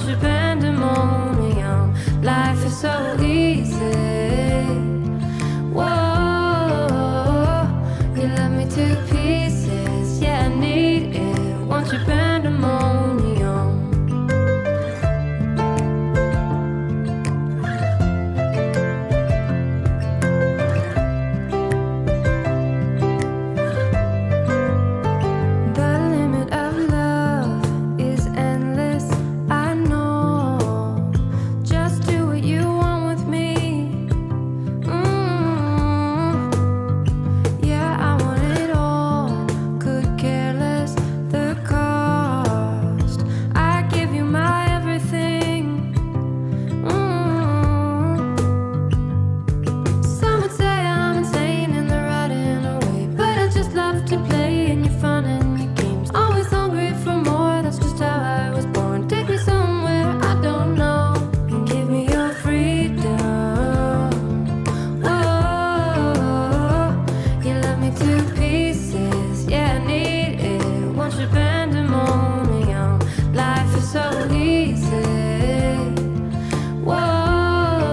want your pandemonium. Life is so easy. Whoa, you love me to pieces. Yeah, I need it. Want your pandemonium. The limit of love is endless. I know. Just do what you want with me. Yeah, I want it all. Could care less the cost. I give you my everything. Some would say I'm insane in the right and the way, but I just love to play in your fun and your games. Always hungry for more, that's just how I was born. Take me somewhere I don't know and give me your freedom. Whoa, you love me to pieces. Yeah, I need it. Want your pandemonium. Life is so easy. Whoa,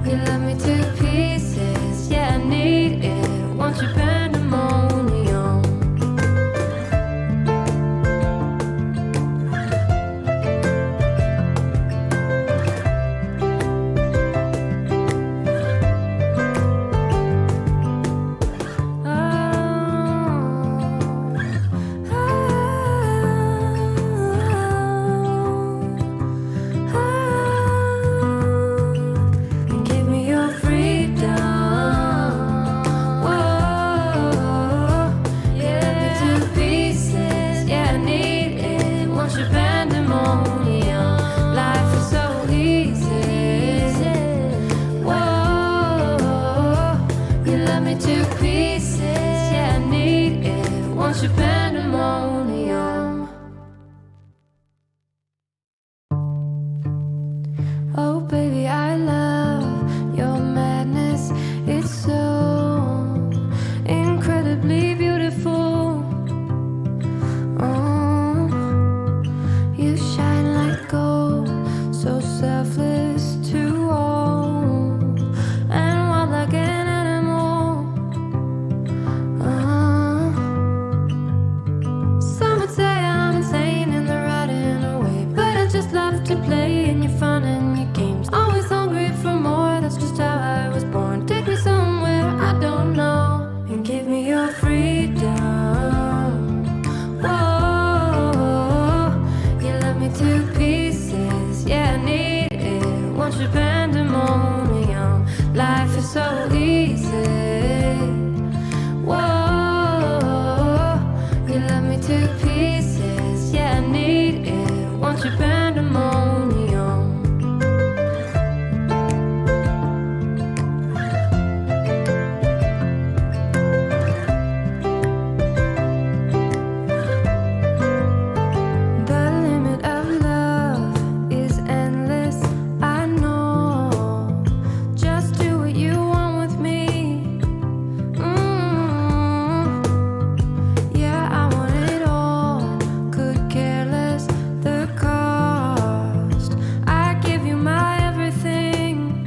you love me to pieces. Yeah, I need it. Want your pandemonium. And give me your freedom. Whoa, yeah, to pieces. Yeah, I need it. Want your pandemonium. Life is so easy. Whoa, you love me to pieces. Yeah, I need it. Want your pandemonium. Oh, baby, I love your madness. It's so incredibly beautiful. Oh, you shine like gold, so selfless to all, and wild like an animal. Oh, some would say I'm insane in the right and the way, but I just love to play in your fun and your games. Always hungry for more, that's just how I was born. Take me somewhere I don't know and give me your freedom. Whoa, you love me to pieces. Yeah, I need it. Want your pandemonium. Life is so easy. Whoa, you love me to pieces. Yeah, I need it. Want your pandemonium. The limit of love is endless. I know. Just do what you want with me. Yeah, I want it all. Could care less the cost. I give you my everything.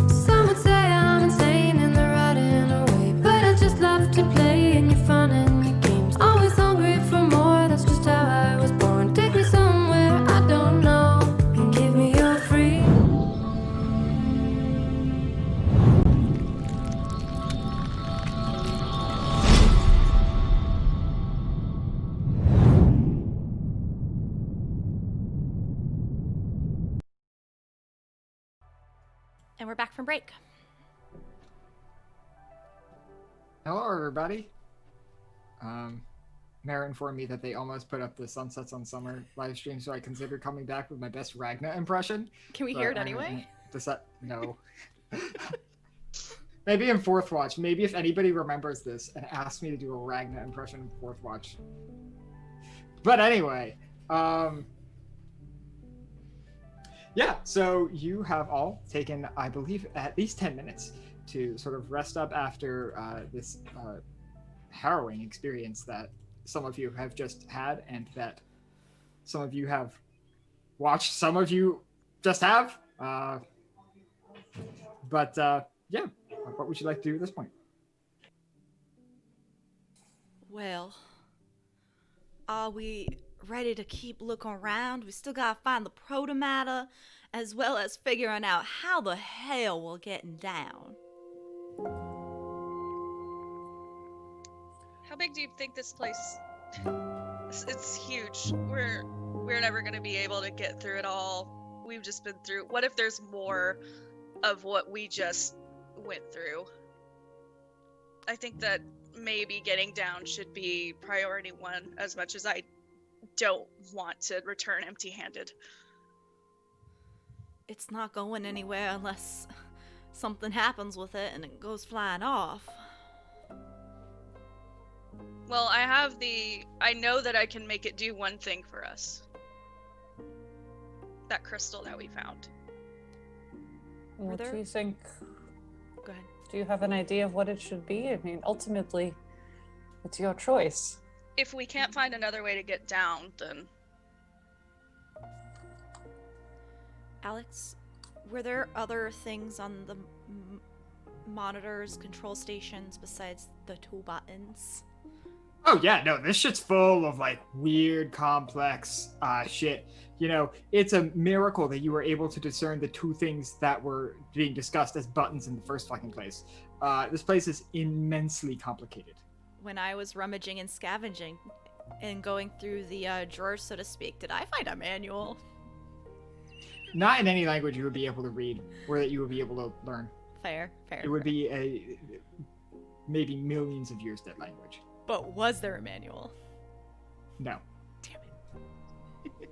Some would say I'm insane in the right and the way, but I just love to play in your fun and your games. Always hungry for more, that's just how I was born. Take me somewhere I don't know and give me your freedom. And we're back from break. Hello, everybody. Mara informed me that they almost put up the Sunsets on Summer live stream, so I considered coming back with my best Ragna impression. Can we but hear it I- anyway? No. Maybe in fourth watch. Maybe if anybody remembers this and asks me to do a Ragna impression in fourth watch. But anyway, yeah, so you have all taken, I believe, at least 10 minutes to sort of rest up after this harrowing experience that some of you have just had, and that some of you have watched, some of you just have. But yeah, what would you like to do at this point? Well, are we ready to keep looking around? We still gotta find the protomatter, as well as figuring out how the hell we're getting down. How big do you think this place? It's huge. We're never gonna be able to get through it all. We've just been through. What if there's more of what we just went through? I think that maybe getting down should be priority one, as much as I don't want to return empty-handed. It's not going anywhere unless something happens with it and it goes flying off. Well, I know that I can make it do one thing for us. That crystal that we found. What there- do you think? Go ahead. Do you have an idea of what it should be? I mean, ultimately, it's your choice. If we can't find another way to get down, then... Alex, were there other things on the monitors, control stations, besides the two buttons? Oh yeah, no, this shit's full of like weird, complex shit. You know, it's a miracle that you were able to discern the two things that were being discussed as buttons in the first fucking place. This place is immensely complicated. When I was rummaging and scavenging and going through the drawers, so to speak, did I find a manual? Not in any language you would be able to read, or that you would be able to learn. Fair. It would be a maybe millions of years dead language. But was there a manual? No. Damn it.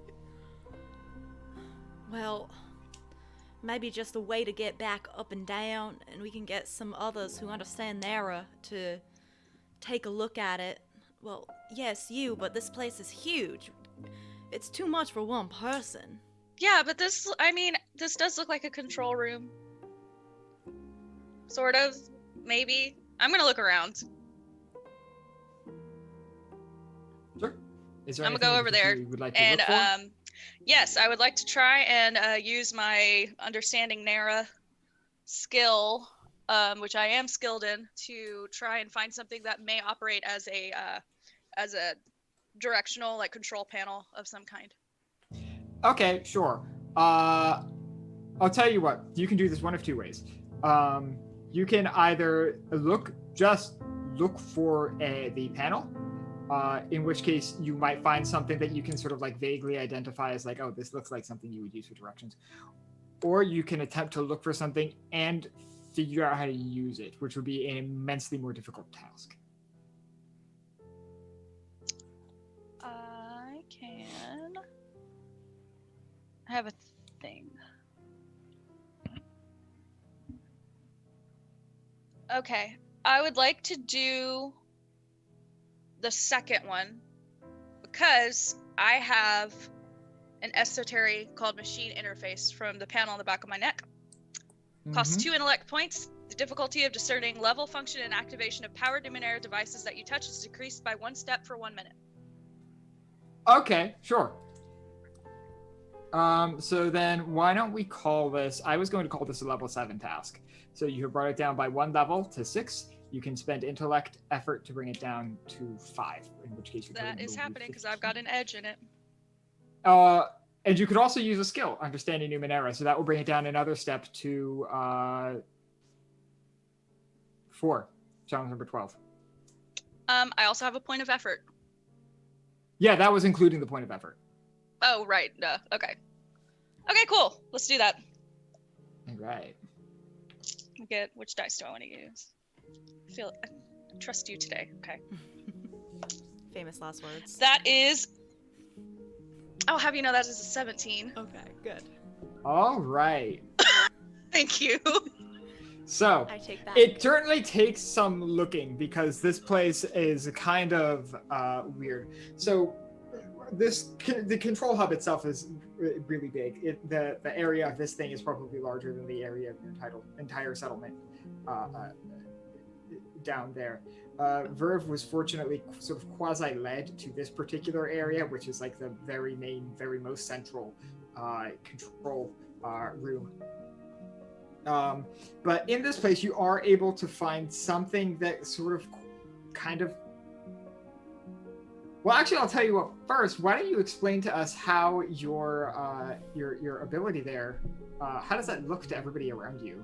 Well, maybe just a way to get back up and down, and we can get some others who understand Nera to take a look at it. Well, yes, you, but this place is huge. It's too much for one person. Yeah, but this does look like a control room. Sort of, maybe. I'm gonna look around. Sure. Is there I'm gonna anything go in over there, particular you would like to and look for? yes, I would like to try and use my understanding Nera skill, which I am skilled in, to try and find something that may operate as a directional, like, control panel of some kind. Okay, sure. I'll tell you what. You can do this one of two ways. You can either look for the panel, in which case you might find something that you can sort of like vaguely identify as like, oh, this looks like something you would use for directions. Or you can attempt to look for something and figure out how to use it, which would be an immensely more difficult task. I have a thing. Okay, I would like to do the second one because I have an esoteric called Machine Interface from the panel on the back of my neck. Costs 2 intellect points. The difficulty of discerning level, function, and activation of powered Numenera devices that you touch is decreased by 1 step for 1 minute. Okay, sure. So then why don't we call this, I was going to call this a level 7 task. So you have brought it down by 1 level to 6. You can spend intellect effort to bring it down to 5, in which case That is happening because I've got an edge in it. And you could also use a skill, Understanding Numenera, so that will bring it down another step to 4. Challenge number 12. I also have a point of effort. Yeah, that was including the point of effort. Oh, right. Okay. Okay, cool. Let's do that. All right. Which dice do I want to use? I trust you today. Okay. Famous last words. That is... I'll have you know that is a 17. Okay, good. All right. Thank you. So, I take that. it certainly takes some looking because this place is kind of weird. So, the control hub itself is really big. The area of this thing is probably larger than the area of your entire settlement. down there. Verve was fortunately sort of quasi-led to this particular area, which is like the very main, very most central control room. But in this place, you are able to find something that sort of kind of... Well, actually, I'll tell you what first. Why don't you explain to us how your ability there, how does that look to everybody around you?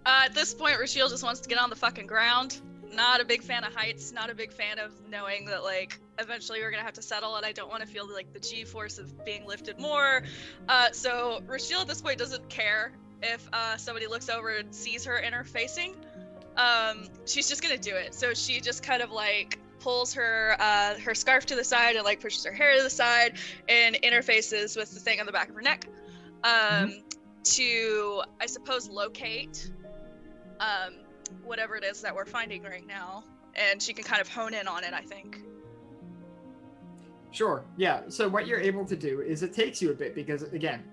At this point, Rashiel just wants to get on the fucking ground. Not a big fan of heights, not a big fan of knowing that, like, eventually we're gonna have to settle, and I don't want to feel, like, the G-force of being lifted more. So Rashiel at this point doesn't care if somebody looks over and sees her interfacing. She's just gonna do it. So she just kind of, like, pulls her scarf to the side and, like, pushes her hair to the side and interfaces with the thing on the back of her neck. To, I suppose, locate whatever it is that we're finding right now, and she can kind of hone in on it, I think. Sure, yeah. So what you're able to do is it takes you a bit because, again,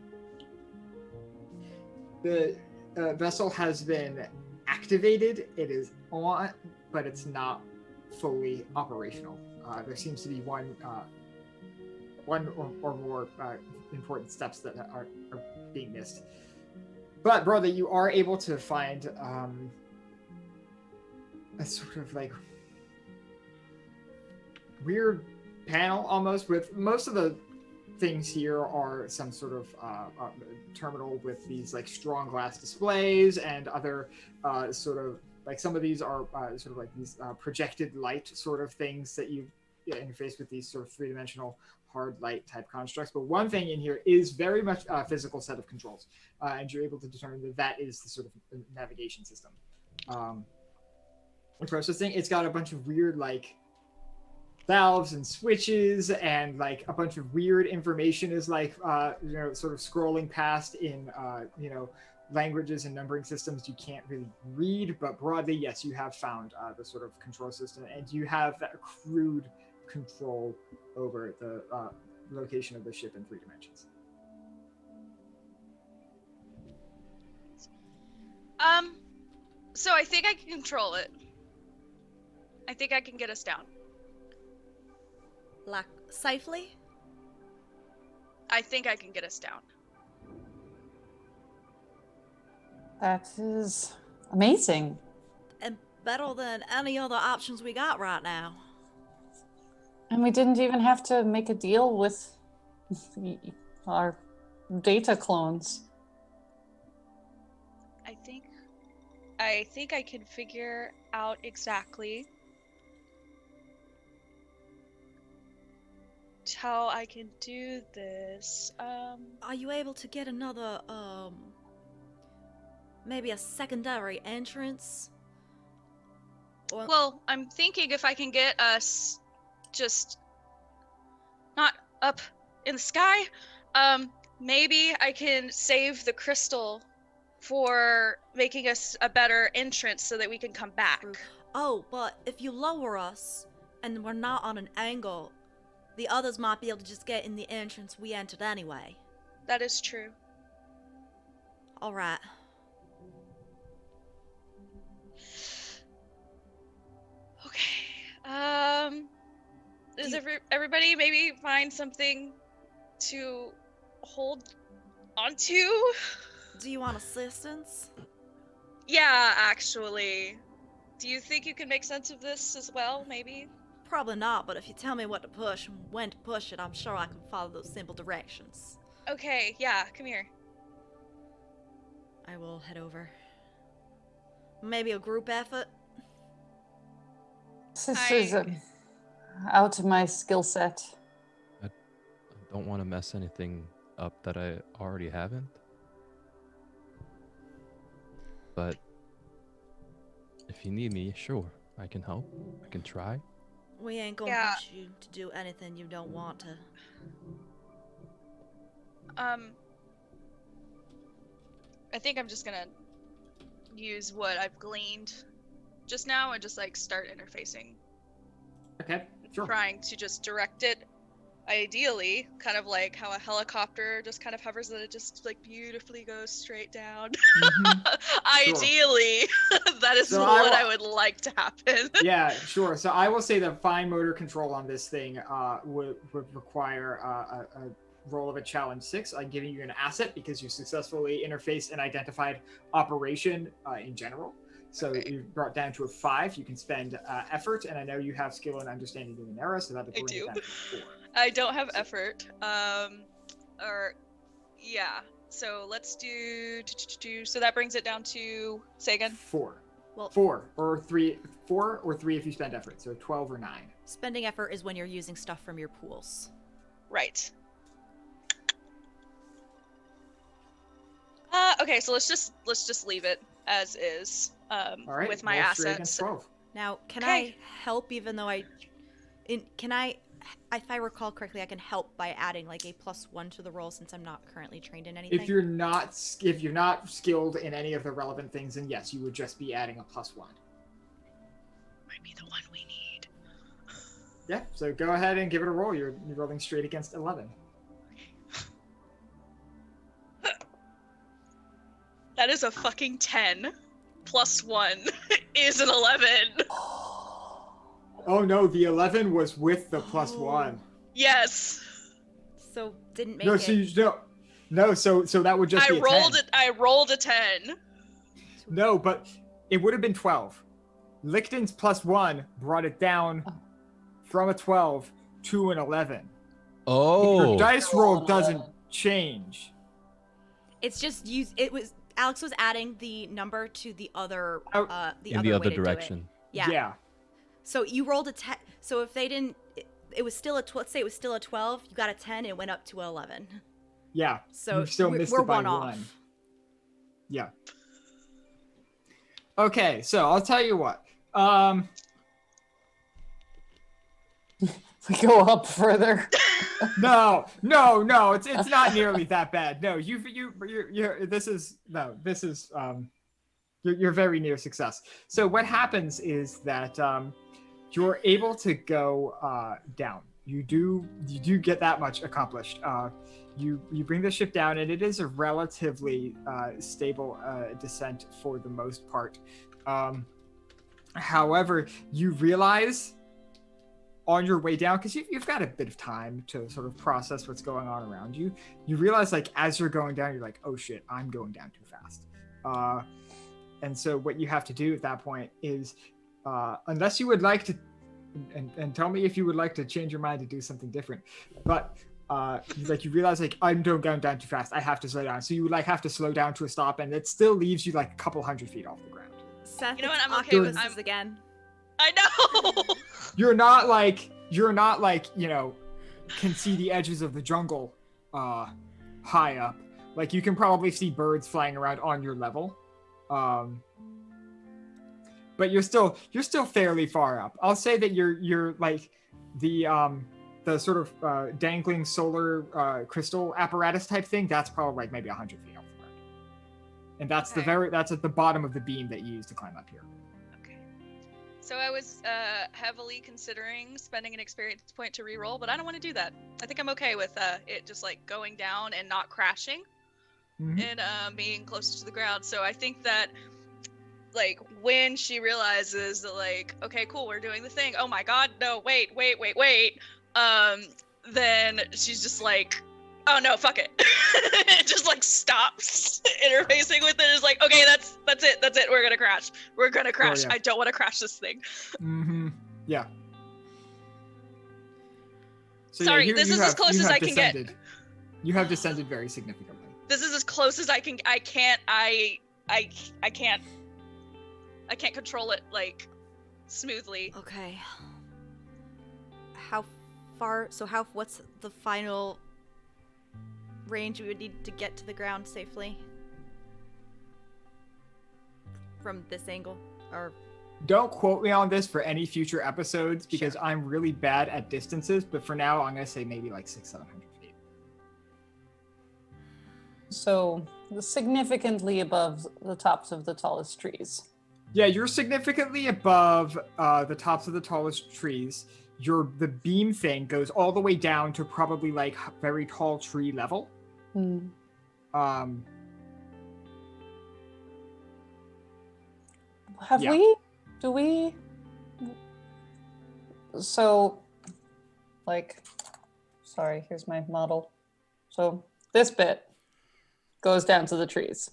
the vessel has been activated. It is on, but it's not fully operational. There seems to be one or more important steps that are being missed. But broadly, you are able to find a sort of like weird panel almost, with most of the things here are some sort of terminal with these like strong glass displays and other sort of like, some of these are sort of like these projected light sort of things that you interface with these sort of three-dimensional hard light type constructs. But one thing in here is very much a physical set of controls, and you're able to determine that that is the sort of navigation system. Processing, it's got a bunch of weird like valves and switches, and like a bunch of weird information is like sort of scrolling past in languages and numbering systems you can't really read. But broadly, yes, you have found the sort of control system, and you have that crude control over the location of the ship in 3 dimensions. So I think I can control it. I think I can get us down. Like, safely? I think I can get us down. That is amazing. And better than any other options we got right now. And we didn't even have to make a deal with our data clones. I think I can figure out exactly how I can do this. Are you able to get another, maybe a secondary entrance? Or... Well, I'm thinking if I can get us just not up in the sky, maybe I can save the crystal for making us a better entrance so that we can come back. Oh, but if you lower us and we're not on an angle, the others might be able to just get in the entrance we entered anyway. That is true. All right. Okay. Does everybody maybe find something to hold onto? Do you want assistance? Yeah, actually. Do you think you can make sense of this as well, maybe? Probably not, but if you tell me what to push and when to push it, I'm sure I can follow those simple directions. Okay, yeah, come here. I will head over. Maybe a group effort? This is out of my skill set. I don't want to mess anything up that I already haven't. But if you need me, sure, I can help. I can try. We ain't gonna push you to do anything you don't want to. I think I'm just gonna use what I've gleaned just now and just like start interfacing. Okay, sure. Trying to just direct it ideally, kind of like how a helicopter just kind of hovers and it just like beautifully goes straight down. Ideally, that is So what I would like to happen. Yeah, sure. So I will say that fine motor control on this thing would require a roll of a challenge 6. I'm giving you an asset because you successfully interfaced and identified operation in general. So you brought down to a 5. You can spend effort, and I know you have skill and understanding Numenera, so that would bring it down to a 4. I don't have effort. So let's do. So that brings it down to, say again. 4. Well, 4 or 3. 4 or 3 if you spend effort. So 12 or 9. Spending effort is when you're using stuff from your pools. Right. Okay, so let's just leave it as is. All right. With my roll straight assets. against 12. Now, can Okay. I help even though if I recall correctly, I can help by adding like a +1 to the roll since I'm not currently trained in anything? If you're not skilled in any of the relevant things, then yes, you would just be adding a +1. Might be the one we need. Yeah, so go ahead and give it a roll. You're rolling straight against 11. That is a fucking 10. +1 is an 11. Oh no, the 11 was with the +1. Yes. So didn't make No, it. so so that would just be a 10. I rolled a 10. No, but it would have been 12. Lichten's +1 brought it down from a 12 to an 11. Oh. Your dice roll doesn't change. It's just Alex was adding the number to the other In the other way to do it. direction. Yeah. So you rolled a 10. So if they didn't, it was still let's say it was still a 12. You got a 10. It went up to 11. Yeah. So you still missed we're it by one 1. off. Yeah. Okay, so I'll tell you what. We go up further. No, it's not nearly that bad. No, you're very near success. So what happens is that you're able to go down. You do get that much accomplished. You bring the ship down, and it is a relatively stable descent for the most part. However, you realize on your way down, because you've got a bit of time to sort of process what's going on around you, you realize like as you're going down, you're like, oh shit, I'm going down too fast. And so what you have to do at that point is, unless you would like to, and tell me if you would like to change your mind to do something different, but like you realize like I'm going down too fast, I have to slow down. So you like have to slow down to a stop, and it still leaves you like a couple hundred feet off the ground. Seth, You know what, it's I'm okay with- octopuses again. I know. You're not like can see the edges of the jungle high up. Like you can probably see birds flying around on your level. But you're still fairly far up. I'll say that you're like the sort of dangling solar crystal apparatus type thing. That's probably like maybe 100 feet off the ground. And that's that's at the bottom of the beam that you use to climb up here. So I was heavily considering spending an experience point to reroll, but I don't want to do that. I think I'm okay with it just like going down and not crashing, and being closer to the ground. So I think that like when she realizes that like, okay, cool, we're doing the thing. Oh my god, no, wait. Then she's just like, oh no, fuck it. It just like stops interfacing with it. It's like, okay, that's it. We're gonna crash. Oh, yeah. I don't want to crash this thing. Yeah. So, Sorry, yeah, this is as close as I can get. You have descended very significantly. This is as close as I can. I can't control it like smoothly. Okay. What's the final range we would need to get to the ground safely? From this angle? Or Don't quote me on this for any future episodes because I'm really bad at distances, but for now I'm gonna say maybe like 600-700 feet. So significantly above the tops of the tallest trees. Yeah, you're significantly above the tops of the tallest trees. the beam thing goes all the way down to probably like very tall tree level. Hmm. Have Yeah. we? Do we? So, like, sorry, here's my model. So this bit goes down to the trees.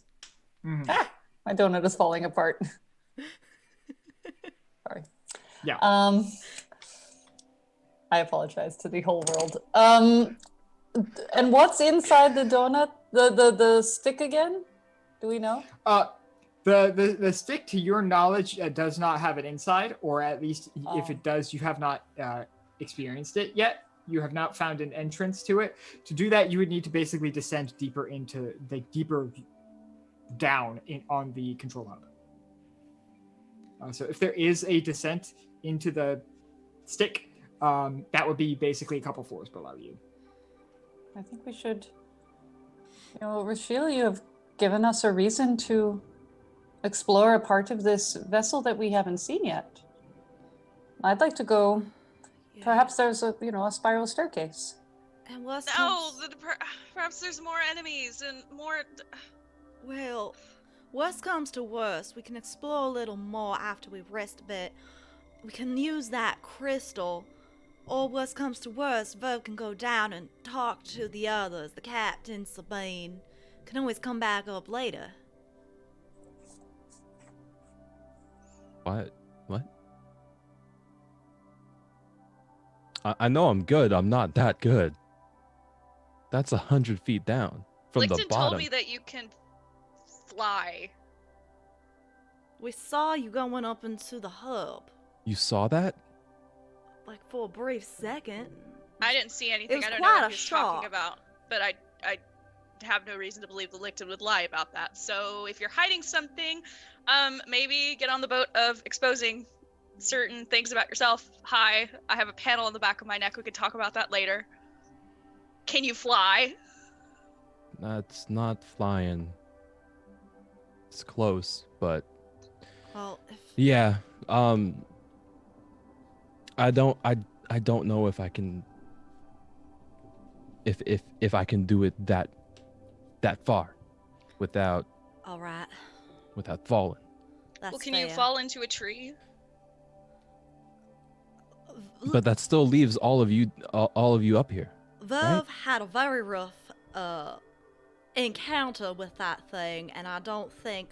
Mhm. Ah, my donut is falling apart. Sorry. Yeah. I apologize to the whole world. And what's inside the donut? The stick again? Do we know? The stick, to your knowledge, does not have an inside, or at least if Oh. it does, you have not experienced it yet. You have not found an entrance to it. To do that, you would need to basically descend deeper into deeper down on the control hub. So if there is a descent into the stick, that would be basically a couple floors below you. I think we should. Rashil, you have given us a reason to explore a part of this vessel that we haven't seen yet. I'd like to go. Yeah. Perhaps there's a spiral staircase. And what's No, perhaps there's more enemies and more. Well, worst comes to worst, we can explore a little more after we rest a bit. We can use that crystal. Or worst comes to worst, Verve can go down and talk to the others, the captain, Sabine. Can always come back up later. What? I know I'm good. I'm not that good. That's 100 feet down from the Licton bottom. told me that you can fly. We saw you going up into the hub, You saw that? like for a brief second. I didn't see anything. was I don't quite know a what he's talking shock. about, but I have no reason to believe the Licton would lie about that. So if you're hiding something, maybe get on the boat of exposing certain things about yourself. Hi, I have a panel on the back of my neck. We can talk about that later. Can you fly? That's not flying. It's close, but Well, if yeah. I don't know if I can if I can do it that far without alright, falling. that's Well, can you fair. fall into a tree? But that still leaves all of you up here. Verve had a very rough encounter with that thing, and I don't think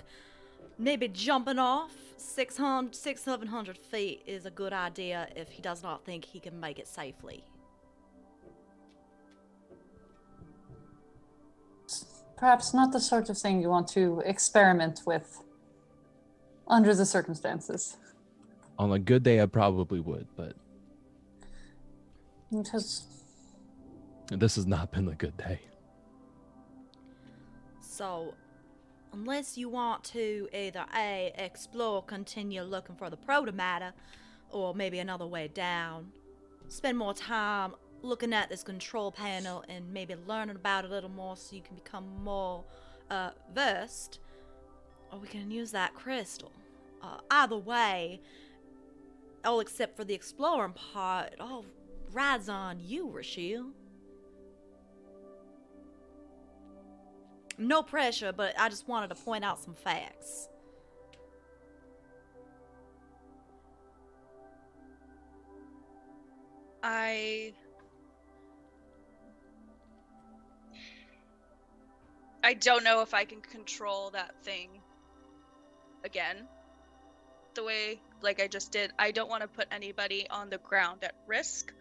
maybe jumping off 700 feet is a good idea if he does not think he can make it safely. Perhaps not the sort of thing you want to experiment with under the circumstances. On a good day, I probably would, but Because this has not been a good day. So, unless you want to either A, explore, continue looking for the protomatter, or maybe another way down, spend more time looking at this control panel and maybe learning about it a little more so you can become more versed, or we can use that crystal. Either way, all except for the exploring part, it all rides on you, Rashil. No pressure, but I just wanted to point out some facts. I don't know if I can control that thing again the way like I just did. I don't want to put anybody on the ground at risk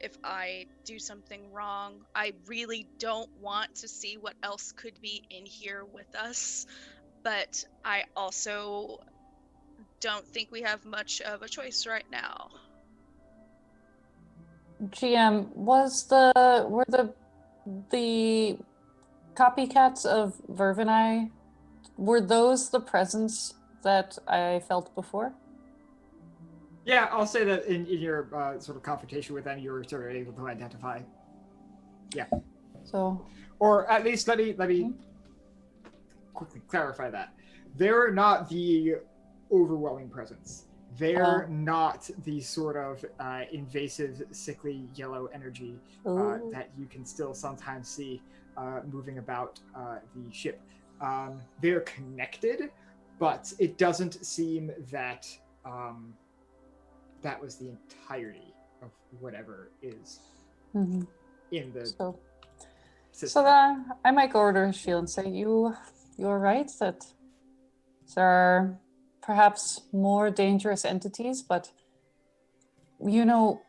if I do something wrong. I really don't want to see what else could be in here with us, but I also don't think we have much of a choice right now. GM, were the copycats of Verve and I, were those the presence that I felt before? Yeah, I'll say that in your sort of confrontation with them, you were sort of able to identify. Yeah. So, or at least let me quickly clarify that they're not the overwhelming presence. They're not the sort of invasive, sickly yellow energy that you can still sometimes see moving about the ship. They're connected, but it doesn't seem that that was the entirety of whatever is Mm-hmm. in the So system. I might go over to Shield and say, you're right that there are perhaps more dangerous entities, but you know,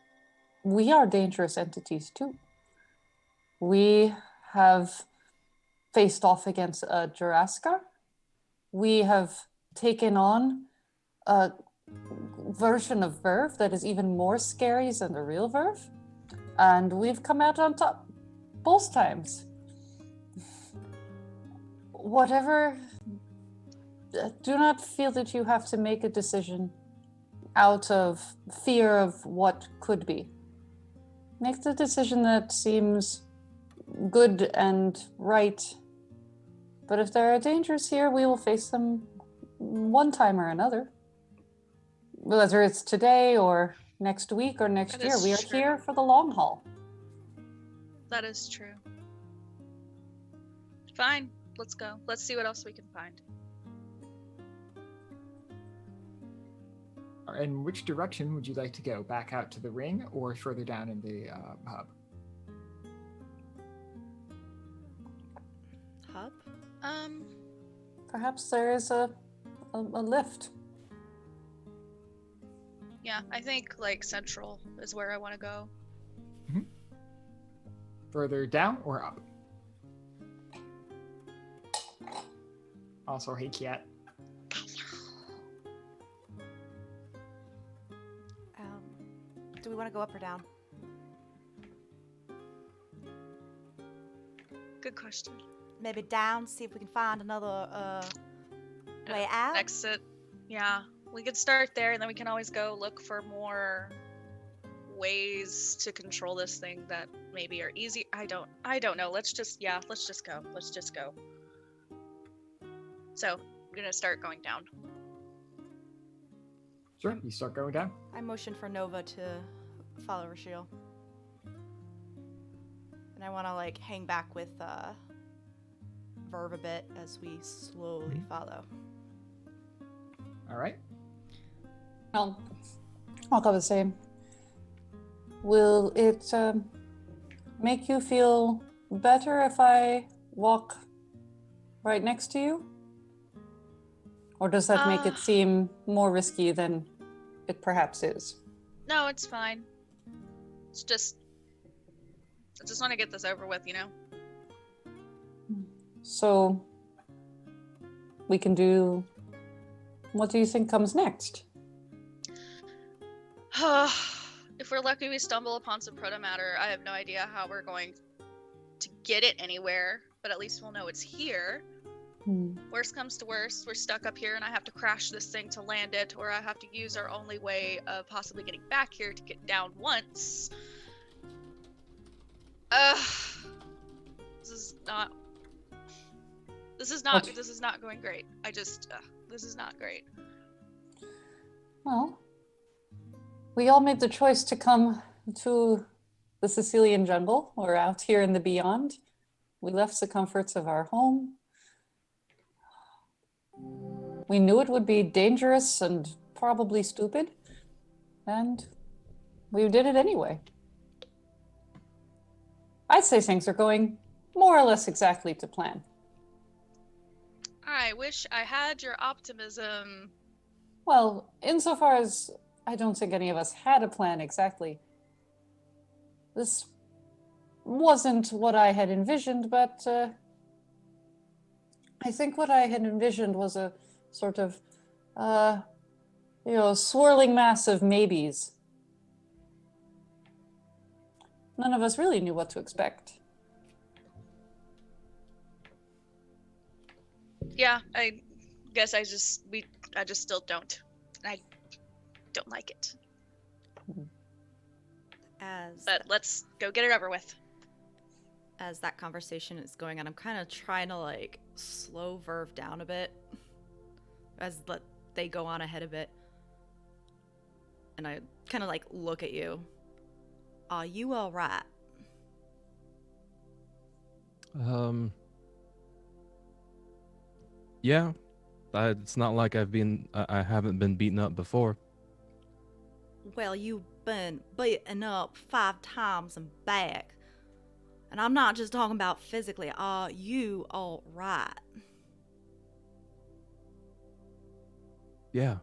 we are dangerous entities too. We have faced off against a Jurassica. We have taken on a version of Verve that is even more scary than the real Verve. And we've come out on top both times. Whatever, do not feel that you have to make a decision out of fear of what could be. Make the decision that seems good and right. But if there are dangers here, we will face them one time or another. Whether it's today or next week or next That year, is we are true. here for the long haul. That is true. Fine, let's go. Let's see what else we can find. And which direction would you like to go? Back out to the ring or further down in the hub? Hub? Perhaps there is a lift. Yeah, I think like central is where I want to go. Mm-hmm. Further down or up? Also, hey cat. Do we want to go up or down? Good question. Maybe down, see if we can find another way out. Exit. Yeah, we could start there, and then we can always go look for more ways to control this thing that maybe are easy. I don't know. Let's just go. Let's just go. So I'm gonna start going down. Sure, you start going down. I motion for Nova to follow Rashiel. And I want to like hang back with Verve a bit as we slowly follow. All right. I'll go the same. Will it make you feel better if I walk right next to you? Or does that make it seem more risky than it perhaps is? No, it's fine. It's just I just want to get this over with, you know? So we can do, what do you think comes next? If we're lucky, we stumble upon some protomatter. I have no idea how we're going to get it anywhere, but at least we'll know it's here. Worst comes to worst, we're stuck up here and I have to crash this thing to land it, or I have to use our only way of possibly getting back here to get down once. This is not going great. This is not great. Well, we all made the choice to come to the Sicilian jungle or out here in the beyond. We left the comforts of our home. We knew it would be dangerous and probably stupid, and we did it anyway. I'd say things are going more or less exactly to plan. I wish I had your optimism. Well, insofar as I don't think any of us had a plan exactly. This wasn't what I had envisioned, but I think what I had envisioned was a sort of, swirling mass of maybes. None of us really knew what to expect. Yeah, I guess I just still don't. I don't like it. But let's go get it over with. As that conversation is going on, I'm kind of trying to like slow Verve down a bit as they go on ahead a bit. And I kind of like look at you. Are you all right? Yeah. It's not like I haven't been beaten up before. Well, you've been beaten up 5 times and back. And I'm not just talking about physically. Are you all right? Yeah.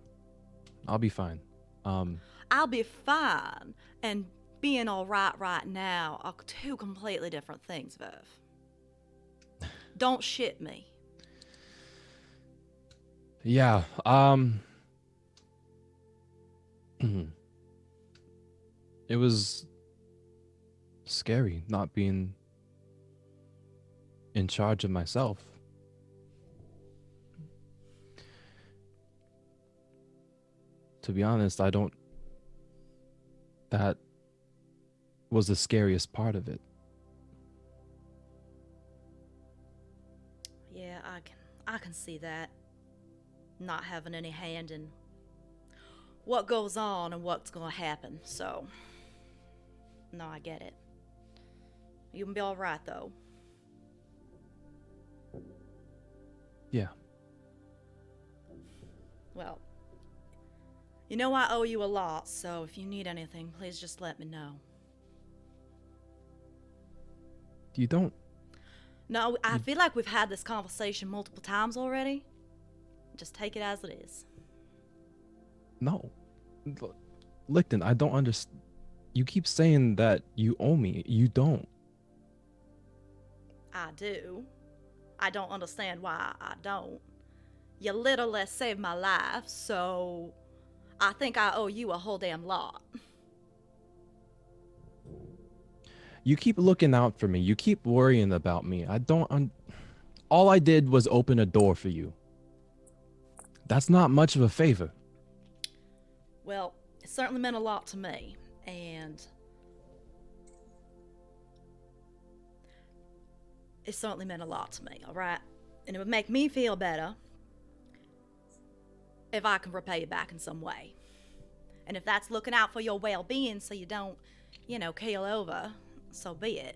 I'll be fine. I'll be fine. And being all right now are 2 completely different things, Viv. Don't shit me. Yeah. It was scary not being in charge of myself. To be honest, that was the scariest part of it. Yeah, I can see that. Not having any hand in what goes on and what's gonna happen, so no, I get it. You can be alright though. Yeah. Well, you know I owe you a lot, so if you need anything, please just let me know. You don't. No, I feel like we've had this conversation multiple times already. Just take it as it is. No. Licton, I don't understand. You keep saying that you owe me. You don't. I do. I don't understand why I don't. You literally saved my life, so I think I owe you a whole damn lot. You keep looking out for me. You keep worrying about me. I don't. All I did was open a door for you. That's not much of a favor. Well, it certainly meant a lot to me, and it certainly meant a lot to me, alright? And it would make me feel better if I can repay you back in some way. And if that's looking out for your well-being so you don't, keel over, so be it.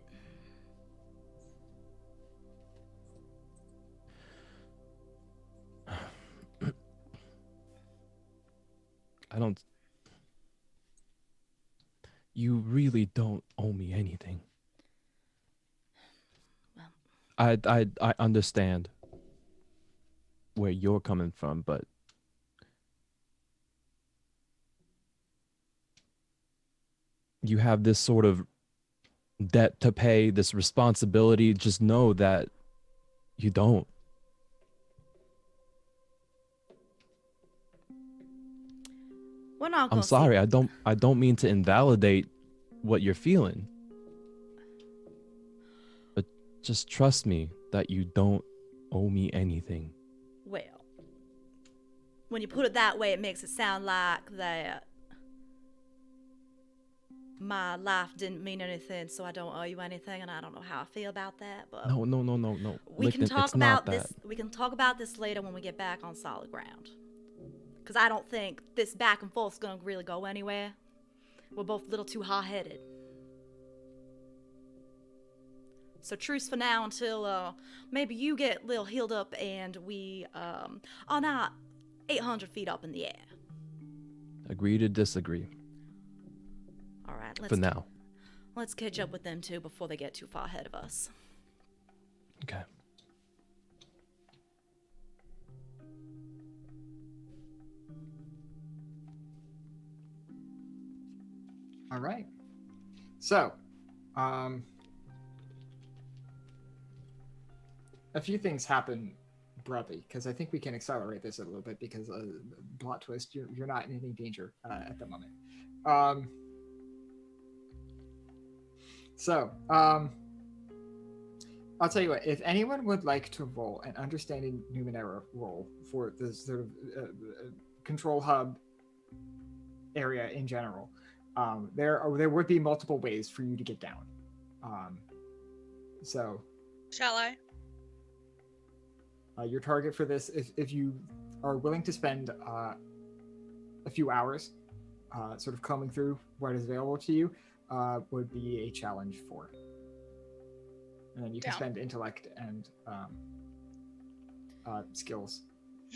I don't. You really don't owe me anything. Well, I understand where you're coming from, but you have this sort of debt to pay, this responsibility. Just know that you don't. we're not I'm gonna sorry. see. I don't mean to invalidate what you're feeling. But just trust me that you don't owe me anything. Well, when you put it that way, it makes it sound like that my life didn't mean anything, so I don't owe you anything, and I don't know how I feel about that, but No. we can Licton, talk it's not about that. this. We can talk about this later when we get back on solid ground. Because I don't think this back and forth is going to really go anywhere. We're both a little too hot-headed. So truce for now until maybe you get a little healed up and we are not 800 feet up in the air. Agree to disagree. All right, For now. Let's catch up with them too before they get too far ahead of us. Okay. All right. So, a few things happen broadly because I think we can accelerate this a little bit because plot twist, you're not in any danger at the moment. I'll tell you what. If anyone would like to roll an understanding Numenera roll for this sort of control hub area in general, there would be multiple ways for you to get down. Shall I? Your target for this, if you are willing to spend a few hours sort of combing through what is available to you would be a challenge 4. And then you can Down. spend intellect and skills.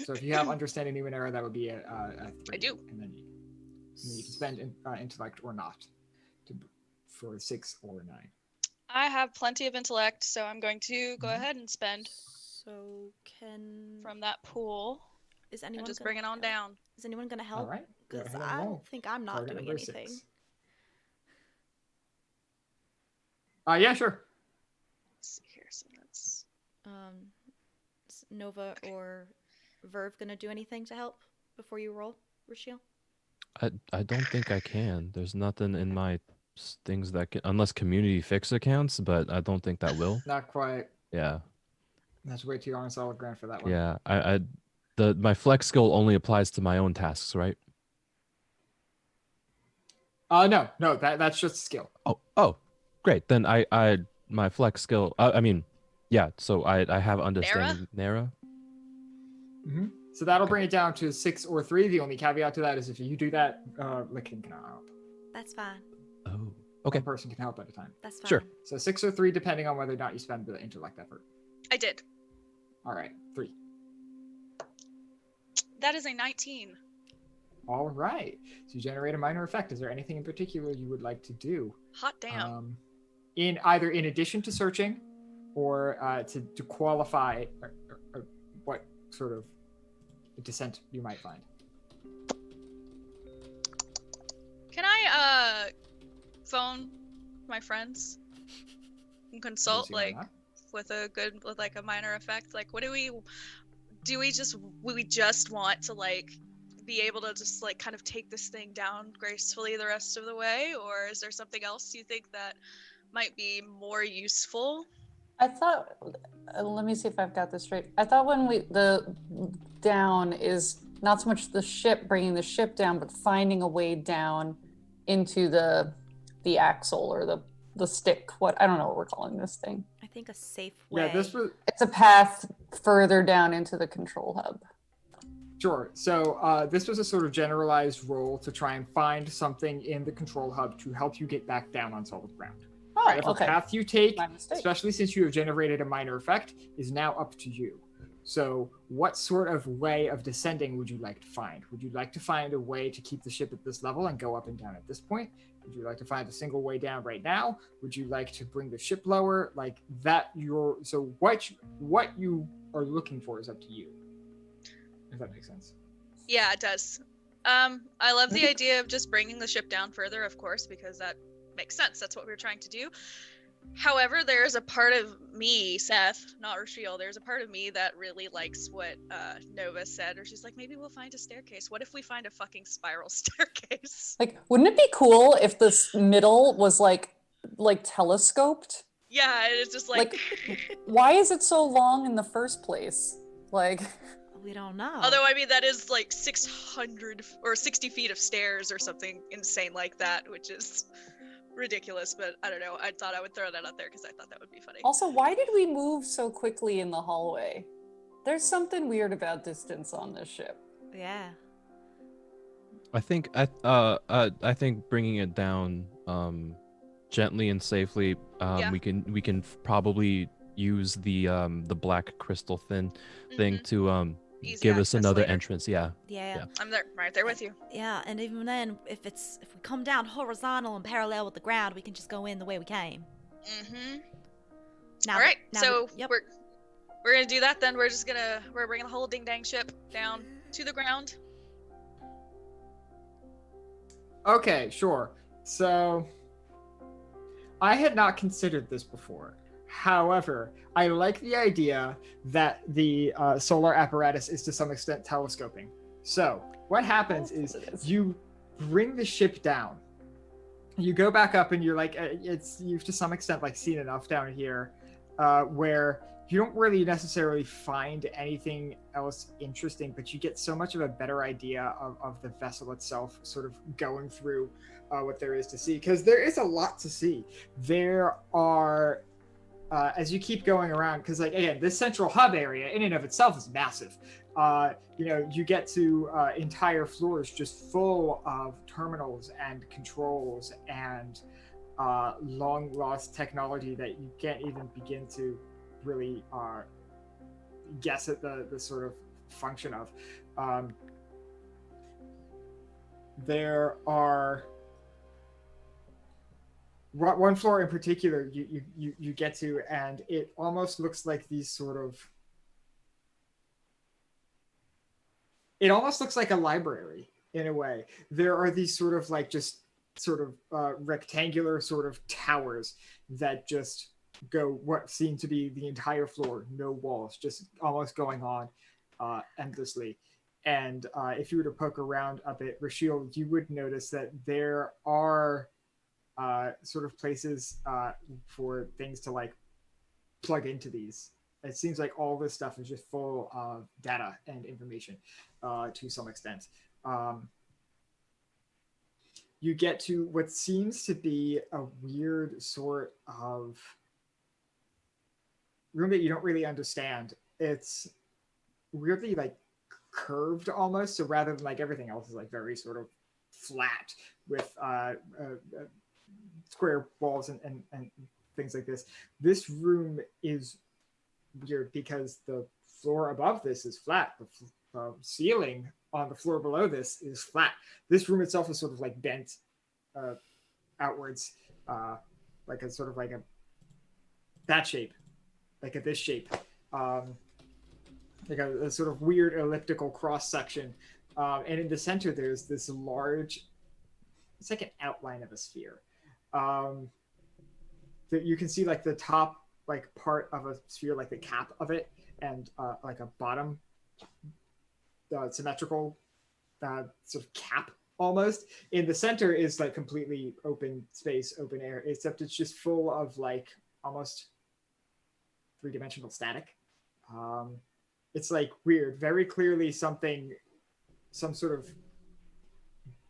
So if you have understanding Numenera, that would be a 3. I do. And then you can spend intellect or not for 6 or 9. I have plenty of intellect, so I'm going to go ahead and spend So can from that pool is anyone and just gonna bring it on help? down. Is anyone gonna help? All right. Go Because ahead and I roll. don't think I'm not Target doing number anything. 6. Yeah, sure. Let's see here. So that's Is Nova or Verve gonna do anything to help before you roll, Rashiel? I don't think I can. There's nothing in my things that can, unless community fix accounts, but I don't think that will. Not quite. Yeah. That's way too on solid ground for that one. Yeah. My flex skill only applies to my own tasks, right? No, that's just skill. Oh, great. Then my flex skill. Yeah. So I have understanding Nera. Mm-hmm. So that'll bring it down to 6 or 3. The only caveat to that is if you do that, Licking cannot help. That's fine. Oh, okay. One person can help at a time. That's fine. Sure. So 6 or 3, depending on whether or not you spend the intellect effort. I did. All right, 3. That is a 19. All right. So you generate a minor effect. Is there anything in particular you would like to do? Hot damn. In either in addition to searching, or to qualify or what sort of descent you might find. Can I phone my friends and consult See why like not? with a minor effect? Like, what do we just want to like be able to just like kind of take this thing down gracefully the rest of the way, or is there something else you think that might be more useful? I thought, let me see if I've got this straight. I thought when the down is not so much the ship, bringing the ship down, but finding a way down into the axle or the stick. I don't know what we're calling this thing. I think a safe way. Yeah, this was It's a path further down into the control hub. sure. So this was a sort of generalized role to try and find something in the control hub to help you get back down on solid ground. Oh, Whatever okay. path you take, My mistake. especially since you have generated a minor effect, is now up to you. So what sort of way of descending would you like to find? Would you like to find a way to keep the ship at this level and go up and down at this point? Would you like to find a single way down right now? Would you like to bring the ship lower? Like that so what you are looking for is up to you. If that makes sense. Yeah, it does. I love the idea of just bringing the ship down further, of course, because that makes sense. That's what we were trying to do. However, there's a part of me, Seth, not Rashiel, there's a part of me that really likes what Nova said, or she's like, maybe we'll find a staircase. What if we find a fucking spiral staircase? Like, wouldn't it be cool if this middle was like telescoped? Yeah, it's just like Why is it so long in the first place? Like, We don't know. although I mean that is like 600 or 60 feet of stairs or something insane like that, which is ridiculous, but I don't know. I thought I would throw that out there because I thought that would be funny. also, why did we move so quickly in the hallway? There's something weird about distance on this ship. Yeah. I think bringing it down gently and safely. Yeah. We can probably use the black crystal thing to Easy give us access another later. entrance. Yeah. Yeah. I'm there, right there with you. Yeah, and even then, if we come down horizontal and parallel with the ground, we can just go in the way we came. Mm-hmm. Now, All right, now so yep. we're gonna do that then. We're bringing the whole ding dang ship down to the ground. Okay, sure. So I had not considered this before. However, I like the idea that the solar apparatus is to some extent telescoping. So what happens is you bring the ship down. You go back up and you're like, you've to some extent like seen enough down here where you don't really necessarily find anything else interesting, but you get so much of a better idea of the vessel itself sort of going through what there is to see. Because there is a lot to see. There are as you keep going around, because like again, this central hub area in and of itself is massive. You get to entire floors just full of terminals and controls and long lost technology that you can't even begin to really guess at the sort of function of. There are one floor in particular you get to, and it almost looks like these sort of, it almost looks like a library in a way. There are these sort of like just sort of rectangular sort of towers that just go what seem to be the entire floor, no walls, just almost going on endlessly. And if you were to poke around a bit, Rashiel, you would notice that there are sort of places for things to like plug into these. It seems like all this stuff is just full of data and information to some extent. You get to what seems to be a weird sort of room that you don't really understand. It's weirdly like curved almost. So rather than like everything else is like very sort of flat with square walls and things like this room is weird because the floor above this is flat. The ceiling on the floor below this is flat. This room itself is sort of like bent outwards, like a sort of like a that shape, like a this shape, like a sort of weird elliptical cross section. And in the center, there's this large, it's like an outline of a sphere. That you can see like the top like part of a sphere, like the cap of it, and like a bottom symmetrical sort of cap almost. In the center is like completely open space, open air, except it's just full of like almost three-dimensional static. It's like weird, very clearly some sort of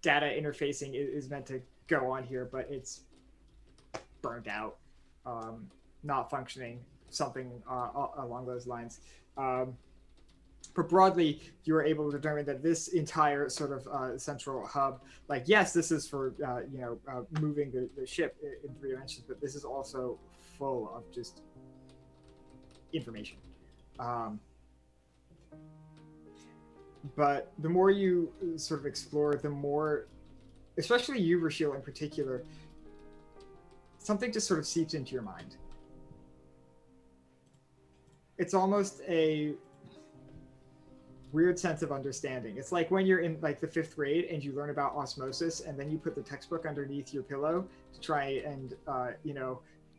data interfacing is meant to go on here, but it's burned out, not functioning, something along those lines. But broadly, you are able to determine that this entire sort of central hub, like, yes, this is for, moving the ship in 3 dimensions, but this is also full of just information. But the more you sort of explore, the more, especially you, Rashiel, in particular, something just sort of seeps into your mind. It's almost a weird sense of understanding. It's like when you're in like the 5th grade and you learn about osmosis, and then you put the textbook underneath your pillow to try and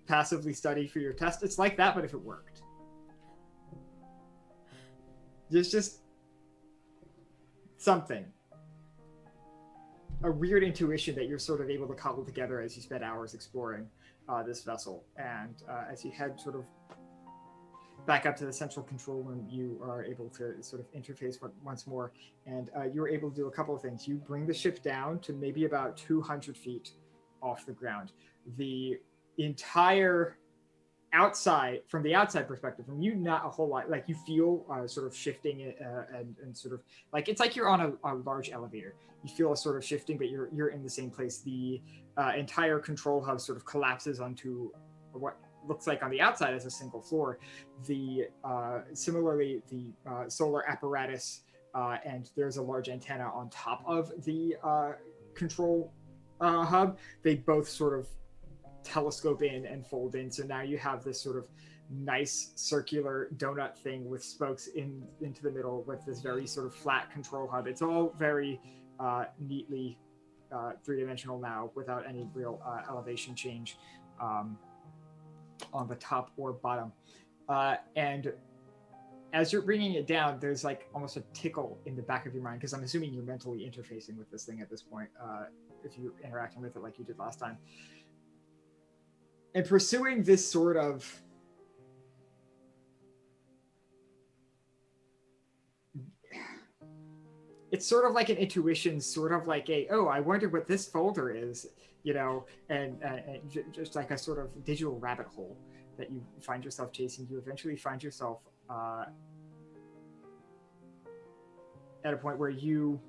passively study for your test. It's like that, but if it worked. There's just something, a weird intuition that you're sort of able to cobble together as you spend hours exploring this vessel. And as you head sort of back up to the central control room, you are able to sort of interface once more, and you're able to do a couple of things. You bring the ship down to maybe about 200 feet off the ground. The entire outside, from the outside perspective, from you, not a whole lot, like you feel sort of shifting and sort of like, it's like you're on a large elevator. You feel a sort of shifting, but you're in the same place. The entire control hub sort of collapses onto what looks like on the outside as a single floor. The similarly, the solar apparatus and there's a large antenna on top of the control hub. They both sort of telescope in and fold in, so now you have this sort of nice circular donut thing with spokes into the middle with this very sort of flat control hub. It's all very neatly three-dimensional now without any real elevation change on the top or bottom. And as you're bringing it down, there's like almost a tickle in the back of your mind, because I'm assuming you're mentally interfacing with this thing at this point, if you're interacting with it like you did last time. And pursuing this sort of it's sort of like an intuition, sort of like I wonder what this folder is, and just like a sort of digital rabbit hole that you find yourself chasing. You eventually find yourself at a point where you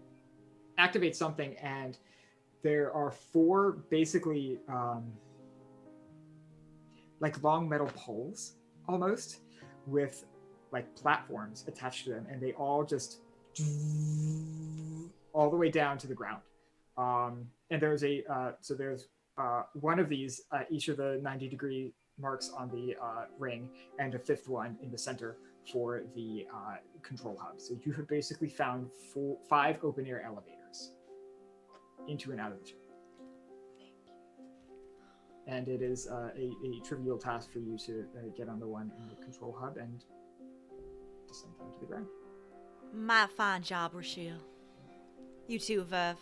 activate something, and there are 4 basically like long metal poles almost with like platforms attached to them, and they all just all the way down to the ground. And there's one of these each of the 90-degree marks on the ring, and a 5th one in the center for the control hub. So you have basically found 5 open air elevators into and out of the ship. And it is a trivial task for you to get on the one in the control hub and descend down to the ground. My fine job, Rochelle. You too, Verve.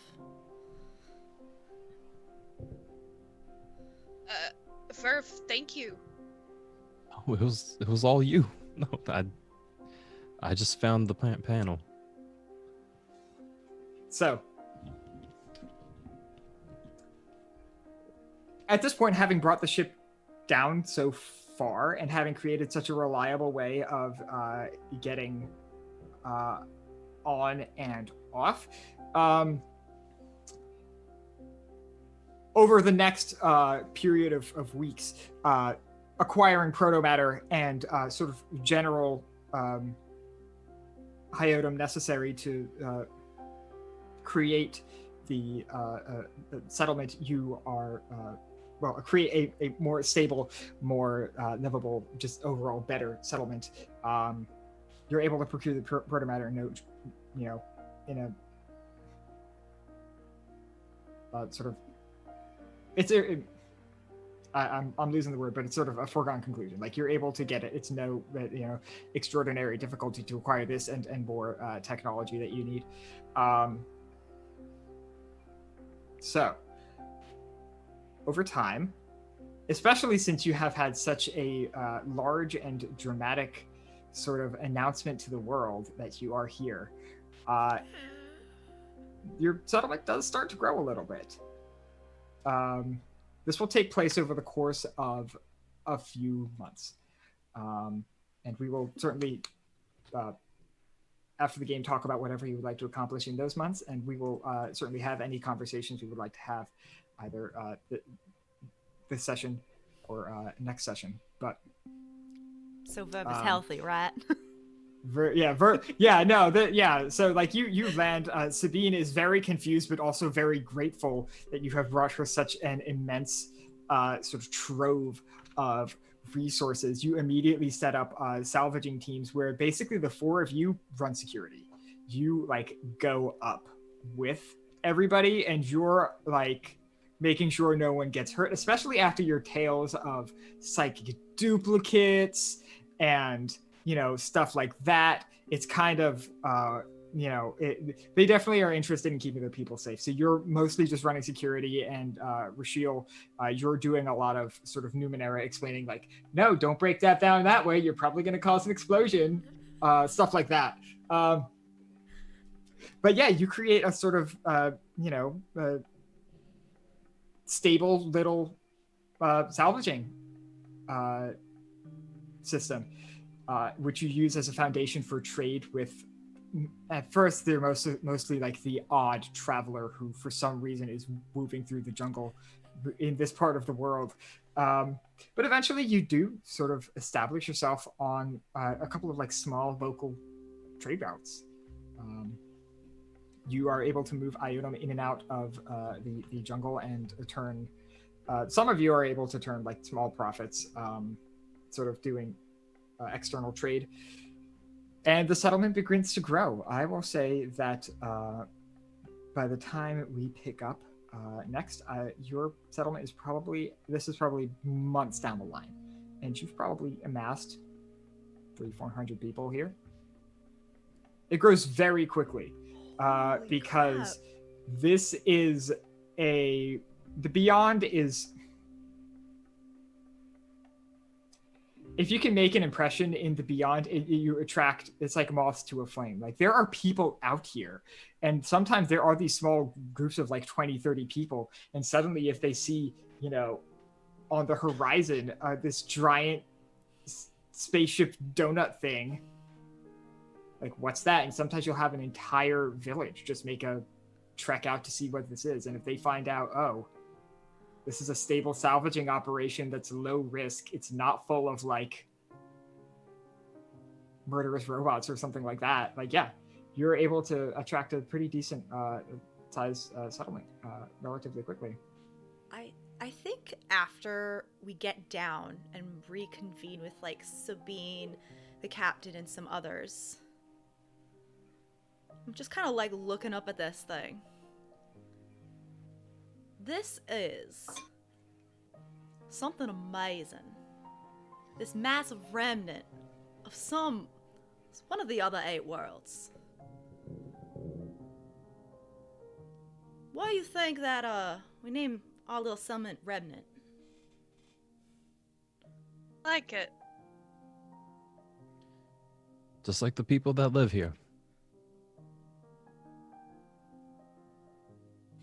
Verve, thank you. Oh, it was all you. No, I just found the panel. So, at this point, having brought the ship down so far and having created such a reliable way of getting on and off, over the next period of weeks, acquiring protomatter and sort of general hyotum necessary to create the settlement, you are create a more stable, more livable, just overall better settlement. You're able to procure the protomatter in a sort of I'm losing the word, but it's sort of a foregone conclusion. Like, you're able to get it. It's no extraordinary difficulty to acquire this and more technology that you need. So over time, especially since you have had such a large and dramatic sort of announcement to the world that you are here, your settlement does start to grow a little bit. This will take place over the course of a few months. And we will certainly, after the game, talk about whatever you would like to accomplish in those months. And we will certainly have any conversations we would like to have, either this session or next session. But so Verve is healthy, right? So like you land. Sabine is very confused, but also very grateful that you have brought her such an immense sort of trove of resources. You immediately set up salvaging teams where basically the 4 of you run security. You like go up with everybody, and you're like making sure no one gets hurt, especially after your tales of psychic duplicates and stuff like that. It's kind of they definitely are interested in keeping their people safe. So you're mostly just running security, and Rashiel, you're doing a lot of sort of Numenera explaining, like, no, don't break that down that way, you're probably going to cause an explosion, stuff like that. But yeah, you create a sort of stable little salvaging system, which you use as a foundation for trade with. At first, they're mostly like the odd traveler who, for some reason, is moving through the jungle in this part of the world. But eventually, you do sort of establish yourself on a couple of like small local trade routes. You are able to move Iotum in and out of the jungle and turn. Some of you are able to turn like small profits, sort of doing external trade. And the settlement begins to grow. I will say that by the time we pick up next, your settlement is probably months down the line. And you've probably amassed 300-400 people here. It grows very quickly because this is the Beyond is... if you can make an impression in the beyond, you attract, it's like moths to a flame. Like there are people out here, and sometimes there are these small groups of like 20, 30 people, and suddenly if they see, on the horizon, this giant spaceship donut thing, like what's that? And sometimes you'll have an entire village just make a trek out to see what this is. And if they find out, oh, this is a stable salvaging operation that's low risk, it's not full of like murderous robots or something like that, like, yeah, you're able to attract a pretty decent size settlement relatively quickly. I think after we get down and reconvene with like Sabine, the captain, and some others, I'm just kind of like looking up at this thing. This is something amazing. This massive remnant of one of the other 8 worlds. Why do you think that we name our little summit Remnant? I like it. Just like the people that live here.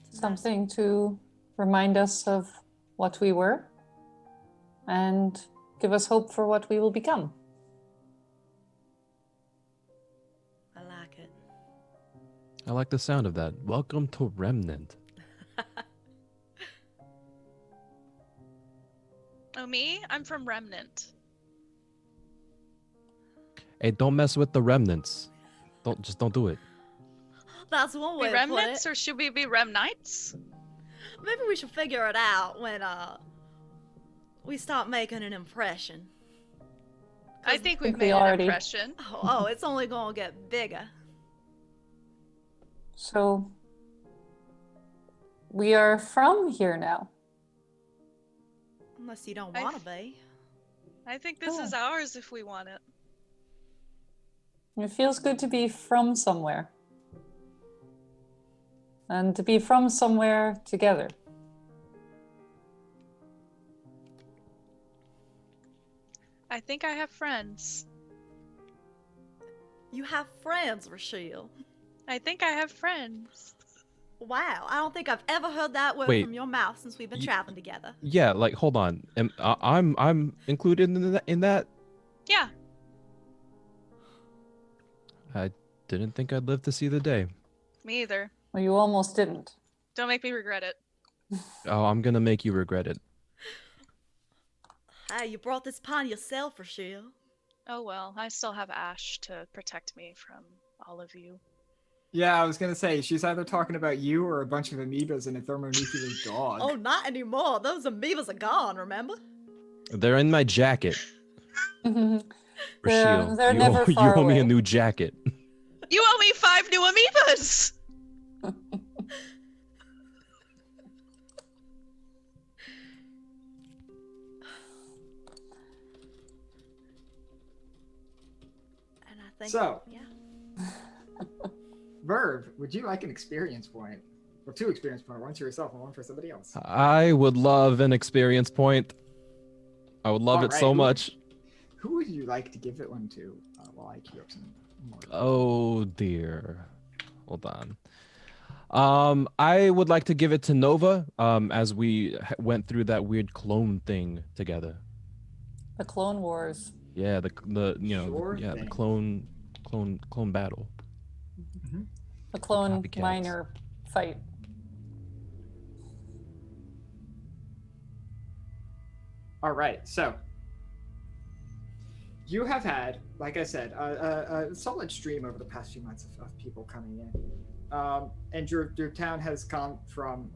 Something to remind us of what we were and give us hope for what we will become. I like it. I like the sound of that. Welcome to Remnant. Oh, me? I'm from Remnant. Hey, don't mess with the remnants. Don't do it. That's one way We to put remnants, it. or should we be Remnites? Maybe we should figure it out when we start making an impression. I think we've think we made an already- impression. Oh, it's only gonna get bigger. So, we are from here now. Unless you don't I- want to be. I think this is ours if we want it. It feels good to be from somewhere. And to be from somewhere together. I think I have friends. You have friends, Rochelle. I think I have friends. Wow, I don't think I've ever heard that word Wait. from your mouth since we've been traveling together. Yeah, like hold on. I'm included in that. Yeah. I didn't think I'd live to see the day. Me either. Well, you almost didn't. Don't make me regret it. Oh, I'm gonna make you regret it. Hey, you brought this upon yourself, Rochelle. Oh well, I still have Ash to protect me from all of you. Yeah, I was gonna say she's either talking about you or a bunch of amoebas in a thermonuclear dog. Oh, not anymore. Those amoebas are gone, remember? They're in my jacket. They're Rasheel, you, never you far owe me a away. new jacket. You owe me 5 new amoebas! And I think, So. yeah. Verve, would you like an experience point? Or 2 experience points, one for yourself and one for somebody else. I would love an experience point. I would love it Alright, so who- much. Who would you like to give it one to while I queue up some more? Oh dear. Hold on. I would like to give it to Nova. As we went through that weird clone thing together. The Clone Wars. Yeah, the Sure the thing. clone battle. The clone Copycats. minor fight. All right, so you have had, like I said, a solid stream over the past few months of people coming in, and your town has gone from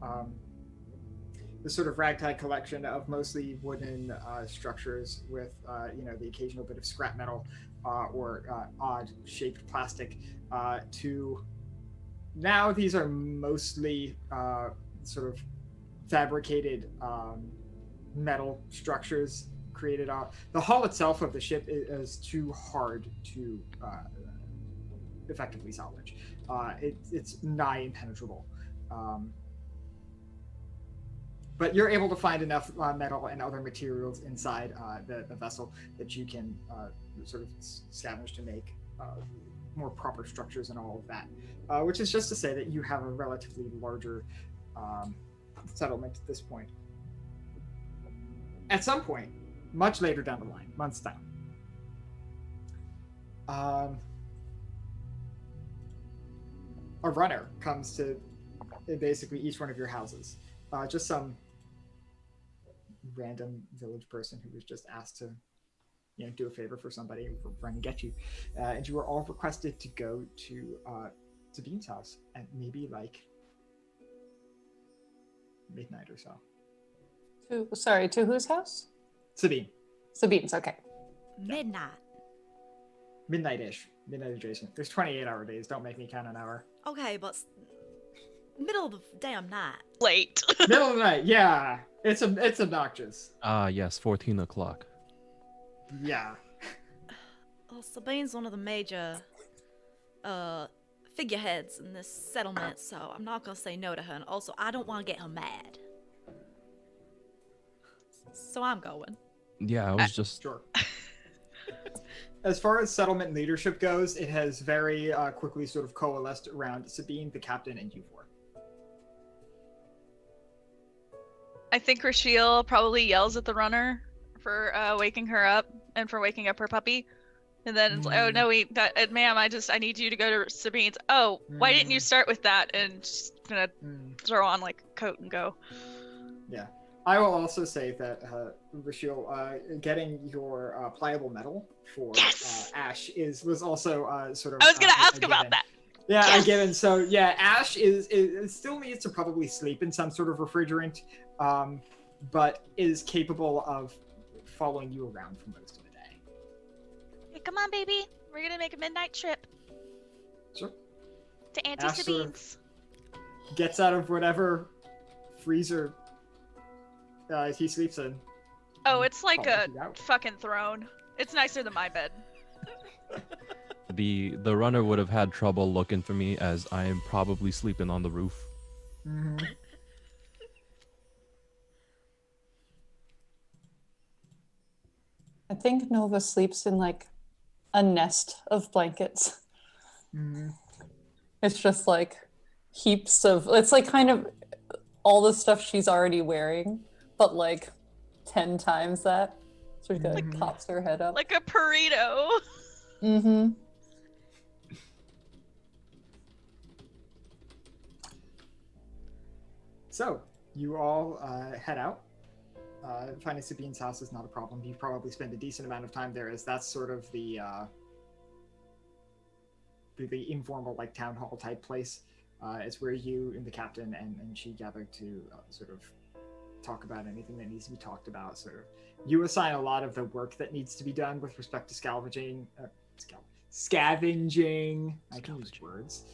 the sort of ragtag collection of mostly wooden structures with the occasional bit of scrap metal or odd shaped plastic to now these are mostly sort of fabricated metal structures created out. The hull itself of the ship is too hard to effectively salvage. It's nigh impenetrable. but you're able to find enough metal and other materials inside the vessel that you can sort of scavenge to make more proper structures and all of that, which is just to say that you have a relatively larger settlement at this point. At some point, much later down the line, months down, a runner comes to basically each one of your houses. Just some random village person who was just asked to, do a favor for somebody for trying to get you. And you were all requested to go to Sabine's house at maybe like midnight or so. To whose house? Sabine. Sabine's, okay. Midnight. Midnight-ish. Midnight adjacent. There's 28-hour days. Don't make me count an hour. Okay, but middle of the damn night. Late. Middle of the night. Yeah. It's obnoxious. Yes, 14 o'clock. Yeah. Well, Sabine's one of the major figureheads in this settlement, so I'm not gonna say no to her. And also, I don't want to get her mad. So I'm going. Yeah, I was just... Sure. As far as settlement leadership goes, it has very quickly sort of coalesced around Sabine, the captain, and you four. I think Rashiel probably yells at the runner for waking her up and for waking up her puppy. And then it's like, oh no, ma'am, I need you to go to Sabine's. Oh, why didn't you start with that? And just gonna throw on like a coat and go. Yeah. I will also say that, Rashiel, getting your pliable metal for Ash was also sort of... I was going to ask about that. Yeah, yes! A given. So, yeah, Ash is still needs to probably sleep in some sort of refrigerant, but is capable of following you around for most of the day. Hey, come on, baby. We're going to make a midnight trip. Sure. To Auntie Ash Sabine's. Sort of gets out of whatever freezer he sleeps in. Oh, it's like a fucking throne. It's nicer than my bed. The runner would have had trouble looking for me, as I am probably sleeping on the roof. Mm-hmm. I think Nova sleeps in like a nest of blankets. Mm-hmm. It's just like heaps of, it's like kind of all the stuff she's already wearing, but like 10 times that. So she like pops her head up. Like a burrito. Mm-hmm. So, you all head out. Finding Sabine's house is not a problem. You probably spend a decent amount of time there, as that's sort of the informal, like, town hall type place. It's where you and the captain and she gather to sort of talk about anything that needs to be talked about. Sort of, you assign a lot of the work that needs to be done with respect to scavenging. I can use words.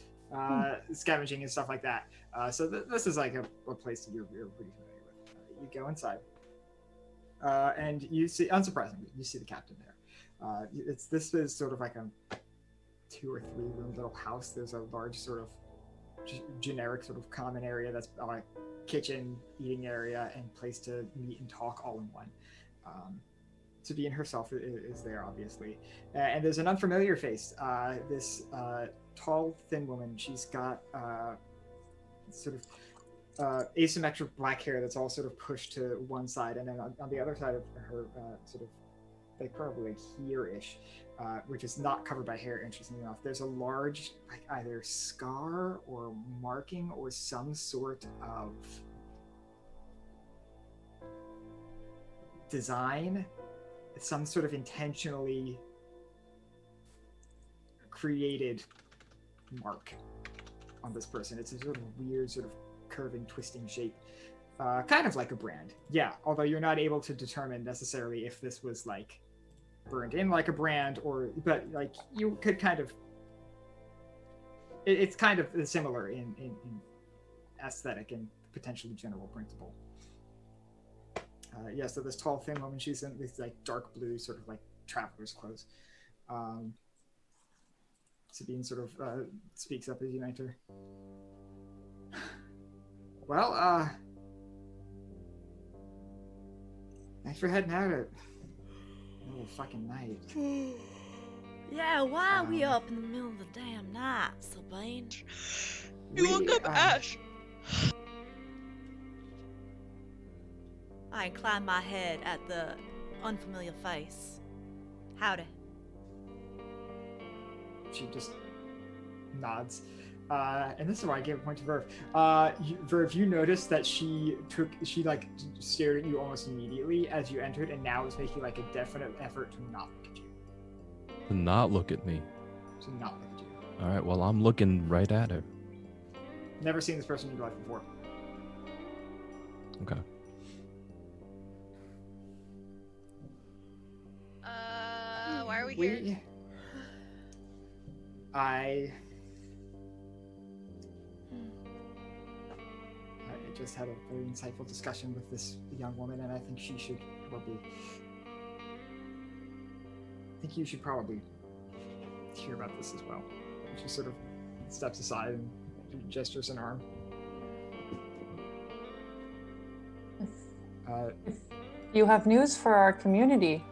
Scavenging and stuff like that. So this is like a place that you're pretty familiar with. You go inside, and you see, unsurprisingly, you see the captain there. This is sort of like a 2 or 3 room little house. There's a large sort of generic sort of common area that's kitchen, eating area, and place to meet and talk all in one. Sabine herself is there, obviously, and there's an unfamiliar face. This tall, thin woman. She's got sort of asymmetric black hair that's all sort of pushed to one side, and then on the other side of her, sort of like probably like here-ish, which is not covered by hair, interestingly enough, there's a large like either scar or marking or some sort of design. It's some sort of intentionally created mark on this person. It's a sort of weird, sort of curving, twisting shape, kind of like a brand. Yeah, although you're not able to determine necessarily if this was like burned in like a brand, or but like you could kind of. It's kind of similar in aesthetic and potentially general principle. Yeah, so this tall, thin woman, she's in this like dark blue, sort of like traveler's clothes. Sabine sort of speaks up as you enter. Well, Thanks for heading out at middle of fucking night. Yeah, why are we up in the middle of the damn night, Sabine? You look up Ash. I incline my head at the unfamiliar face. Howdy. She just nods. And this is why I gave a point to Verve. Verve, you noticed that she like stared at you almost immediately as you entered, and now is making like a definite effort to not look at you. To not look at me. To not look at you. All right, well, I'm looking right at her. Never seen this person in your life before. Okay. Why are we here? I just had a very insightful discussion with this young woman, and I think she should probably. I think you should probably hear about this as well. She sort of steps aside and gestures an arm. If you have news for our community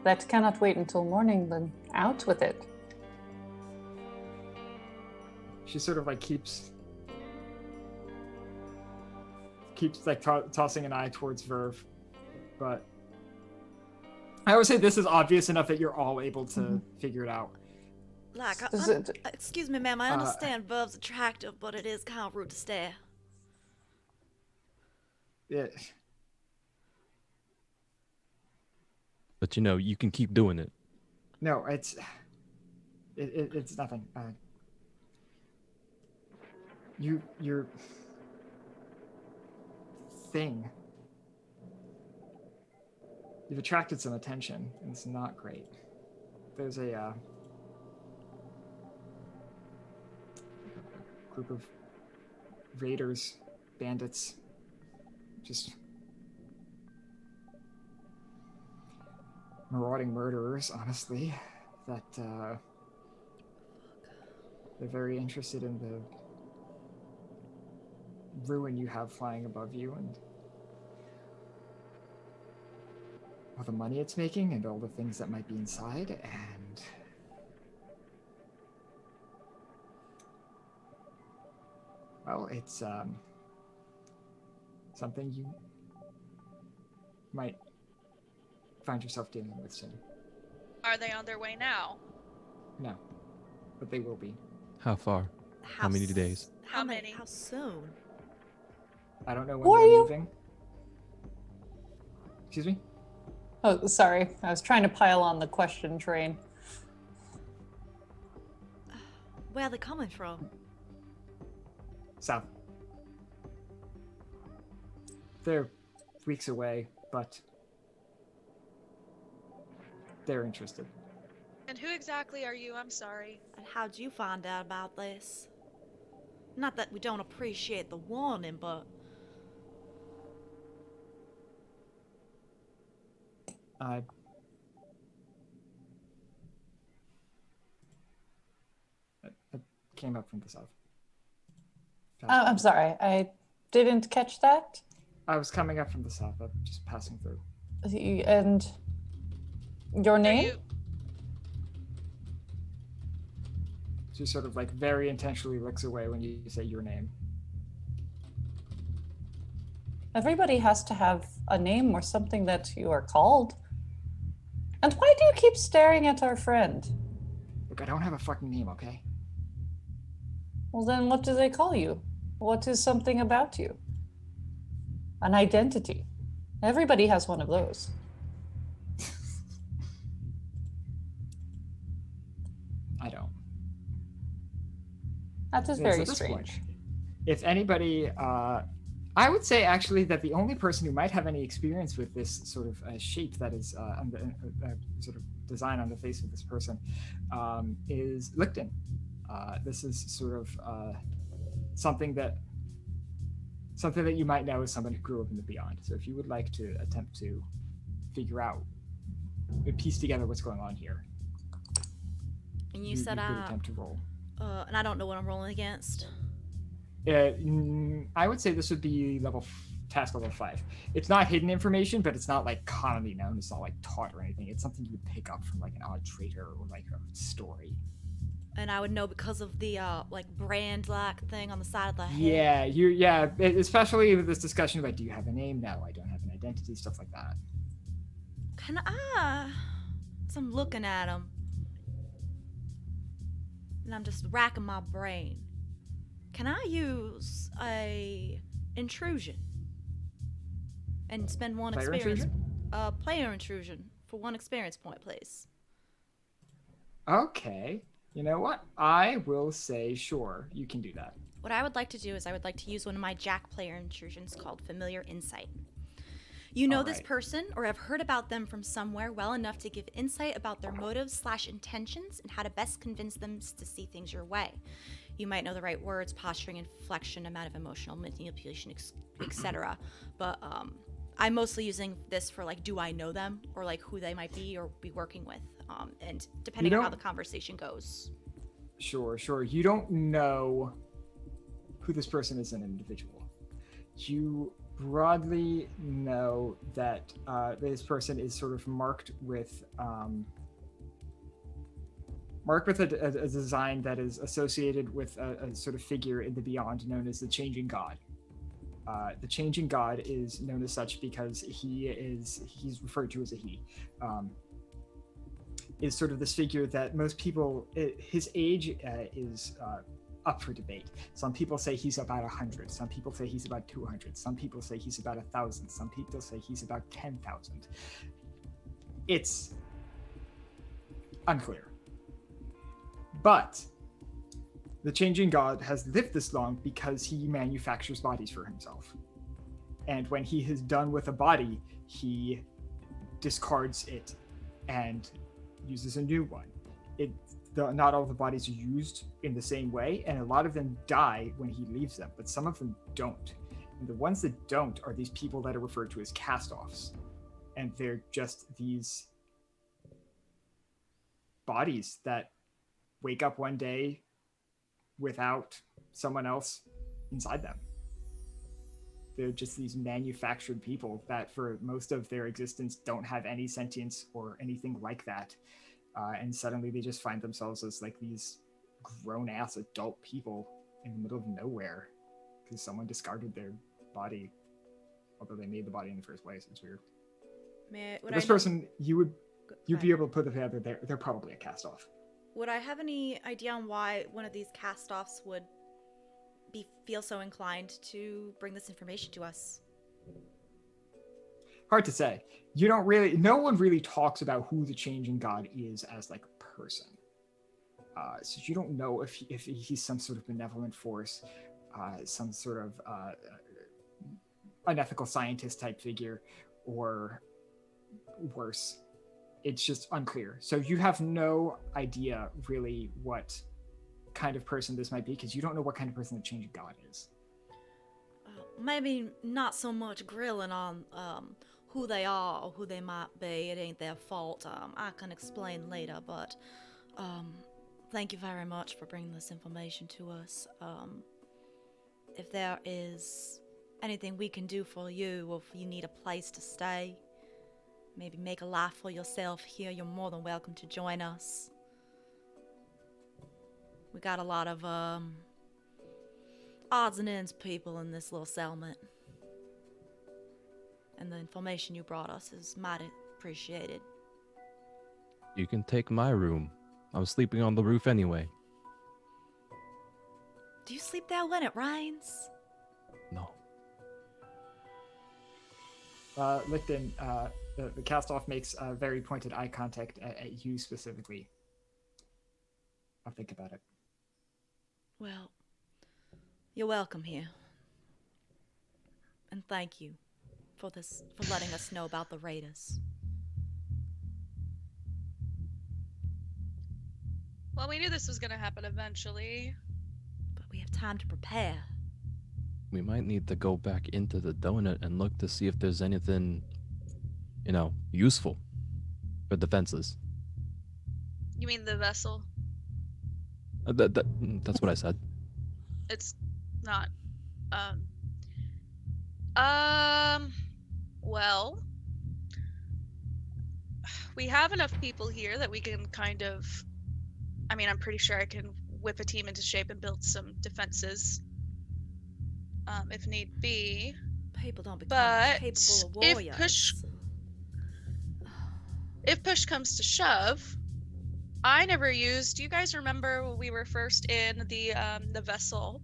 that cannot wait until morning, then out with it. She sort of like keeps like tossing an eye towards Verve, but I would say this is obvious enough that you're all able to figure it out. Like, Does excuse me, ma'am, I understand Verve's attractive, but it is kind of rude to stare. Yeah. But you can keep doing it. No, it's nothing. Your thing. You've attracted some attention, and it's not great. There's a group of raiders, bandits, just marauding murderers, honestly, that they're very interested in the ruin you have flying above you and all the money it's making and all the things that might be inside, and well, it's something you might find yourself dealing with soon. Are they on their way now? No, but they will be. How far? How many days? How many? How soon? I don't know Who when are they're you? moving. Excuse me? Oh, sorry. I was trying to pile on the question train. Where are they coming from? South. They're weeks away, but they're interested. And who exactly are you? I'm sorry. And how'd you find out about this? Not that we don't appreciate the warning, but I came up from the south. I'm sorry. I didn't catch that. I was coming up from the south. I'm just passing through. And your name? She sort of like very intentionally looks away when you say your name. Everybody has to have a name or something that you are called. And why do you keep staring at our friend? Look, I don't have a fucking name, okay? Well, then what do they call you? What is something about you? An identity. Everybody has one of those. I don't. That is Yes, very at this point, strange. if anybody, I would say actually that the only person who might have any experience with this sort of shape that is on the sort of design on the face of this person is Licton. This is sort of something that you might know as someone who grew up in the Beyond. So if you would like to attempt to figure out, piece together what's going on here, and you said could attempt to roll. And I don't know what I'm rolling against. I would say this would be level task level 5. It's not hidden information, but it's not like commonly known. It's not like taught or anything. It's something you would pick up from like an odd trader or like a story. And I would know because of the like brand-like thing on the side of the head. Especially with this discussion about, do you have a name? No, I don't have an identity, stuff like that. Can I? So I'm looking at him, and I'm just racking my brain. Can I use a intrusion and spend one Player experience? intrusion? Player intrusion for 1 experience point, please. Okay. You know what? I will say sure, you can do that. What I would like to do is I would like to use one of my Jack player intrusions called Familiar Insight. You know this Alright. person or have heard about them from somewhere well enough to give insight about their motives/intentions and how to best convince them to see things your way. You might know the right words, posturing, inflection, amount of emotional manipulation, etc. But I'm mostly using this for like, do I know them or like who they might be or be working with, and depending on how the conversation goes. Sure. You don't know who this person is as an individual. You broadly know that this person is sort of marked with a design that is associated with a sort of figure in the beyond known as the Changing God. The Changing God is known as such because he's referred to as a he. Is sort of this figure that most people, his age is up for debate. Some people say he's about 100. Some people say he's about 200. Some people say he's about 1,000. Some people say he's about 10,000. It's unclear. But the Changing God has lived this long because he manufactures bodies for himself. And when he is done with a body, he discards it and uses a new one. Not all the bodies are used in the same way, and a lot of them die when he leaves them, but some of them don't. And the ones that don't are these people that are referred to as cast-offs. And they're just these bodies that wake up one day without someone else inside them. They're just these manufactured people that for most of their existence don't have any sentience or anything like that. And suddenly they just find themselves as like these grown-ass adult people in the middle of nowhere because someone discarded their body, although they made the body in the first place. It's weird. This person, you'd be able to put together, they're probably a cast-off. Would I have any idea on why one of these cast-offs would feel so inclined to bring this information to us? Hard to say. No one really talks about who the Changing God is as like a person. So you don't know if he's some sort of benevolent force, some sort of unethical scientist type figure, or worse. It's just unclear. So you have no idea really what kind of person this might be because you don't know what kind of person the Changing God is. Maybe not so much grilling on who they are or who they might be. It ain't their fault. I can explain later, but thank you very much for bringing this information to us. If there is anything we can do for you, or if you need a place to stay, maybe make a life for yourself here, you're more than welcome to join us. We got a lot of odds and ends people in this little settlement. And the information you brought us is mighty appreciated. You can take my room. I was sleeping on the roof anyway. Do you sleep there when it rains? No. Licton, the cast-off makes a very pointed eye contact at you specifically. I'll think about it. Well, you're welcome here. And thank you for letting us know about the raiders. Well, we knew this was going to happen eventually. But we have time to prepare. We might need to go back into the donut and look to see if there's anything, useful for defenses. You mean the vessel? That's what I said. It's not. Well, we have enough people here that we can kind of. I mean, I'm pretty sure I can whip a team into shape and build some defenses, if need be. People don't become But capable of if push warriors. if push comes to shove, I never used. Do you guys remember when we were first in the vessel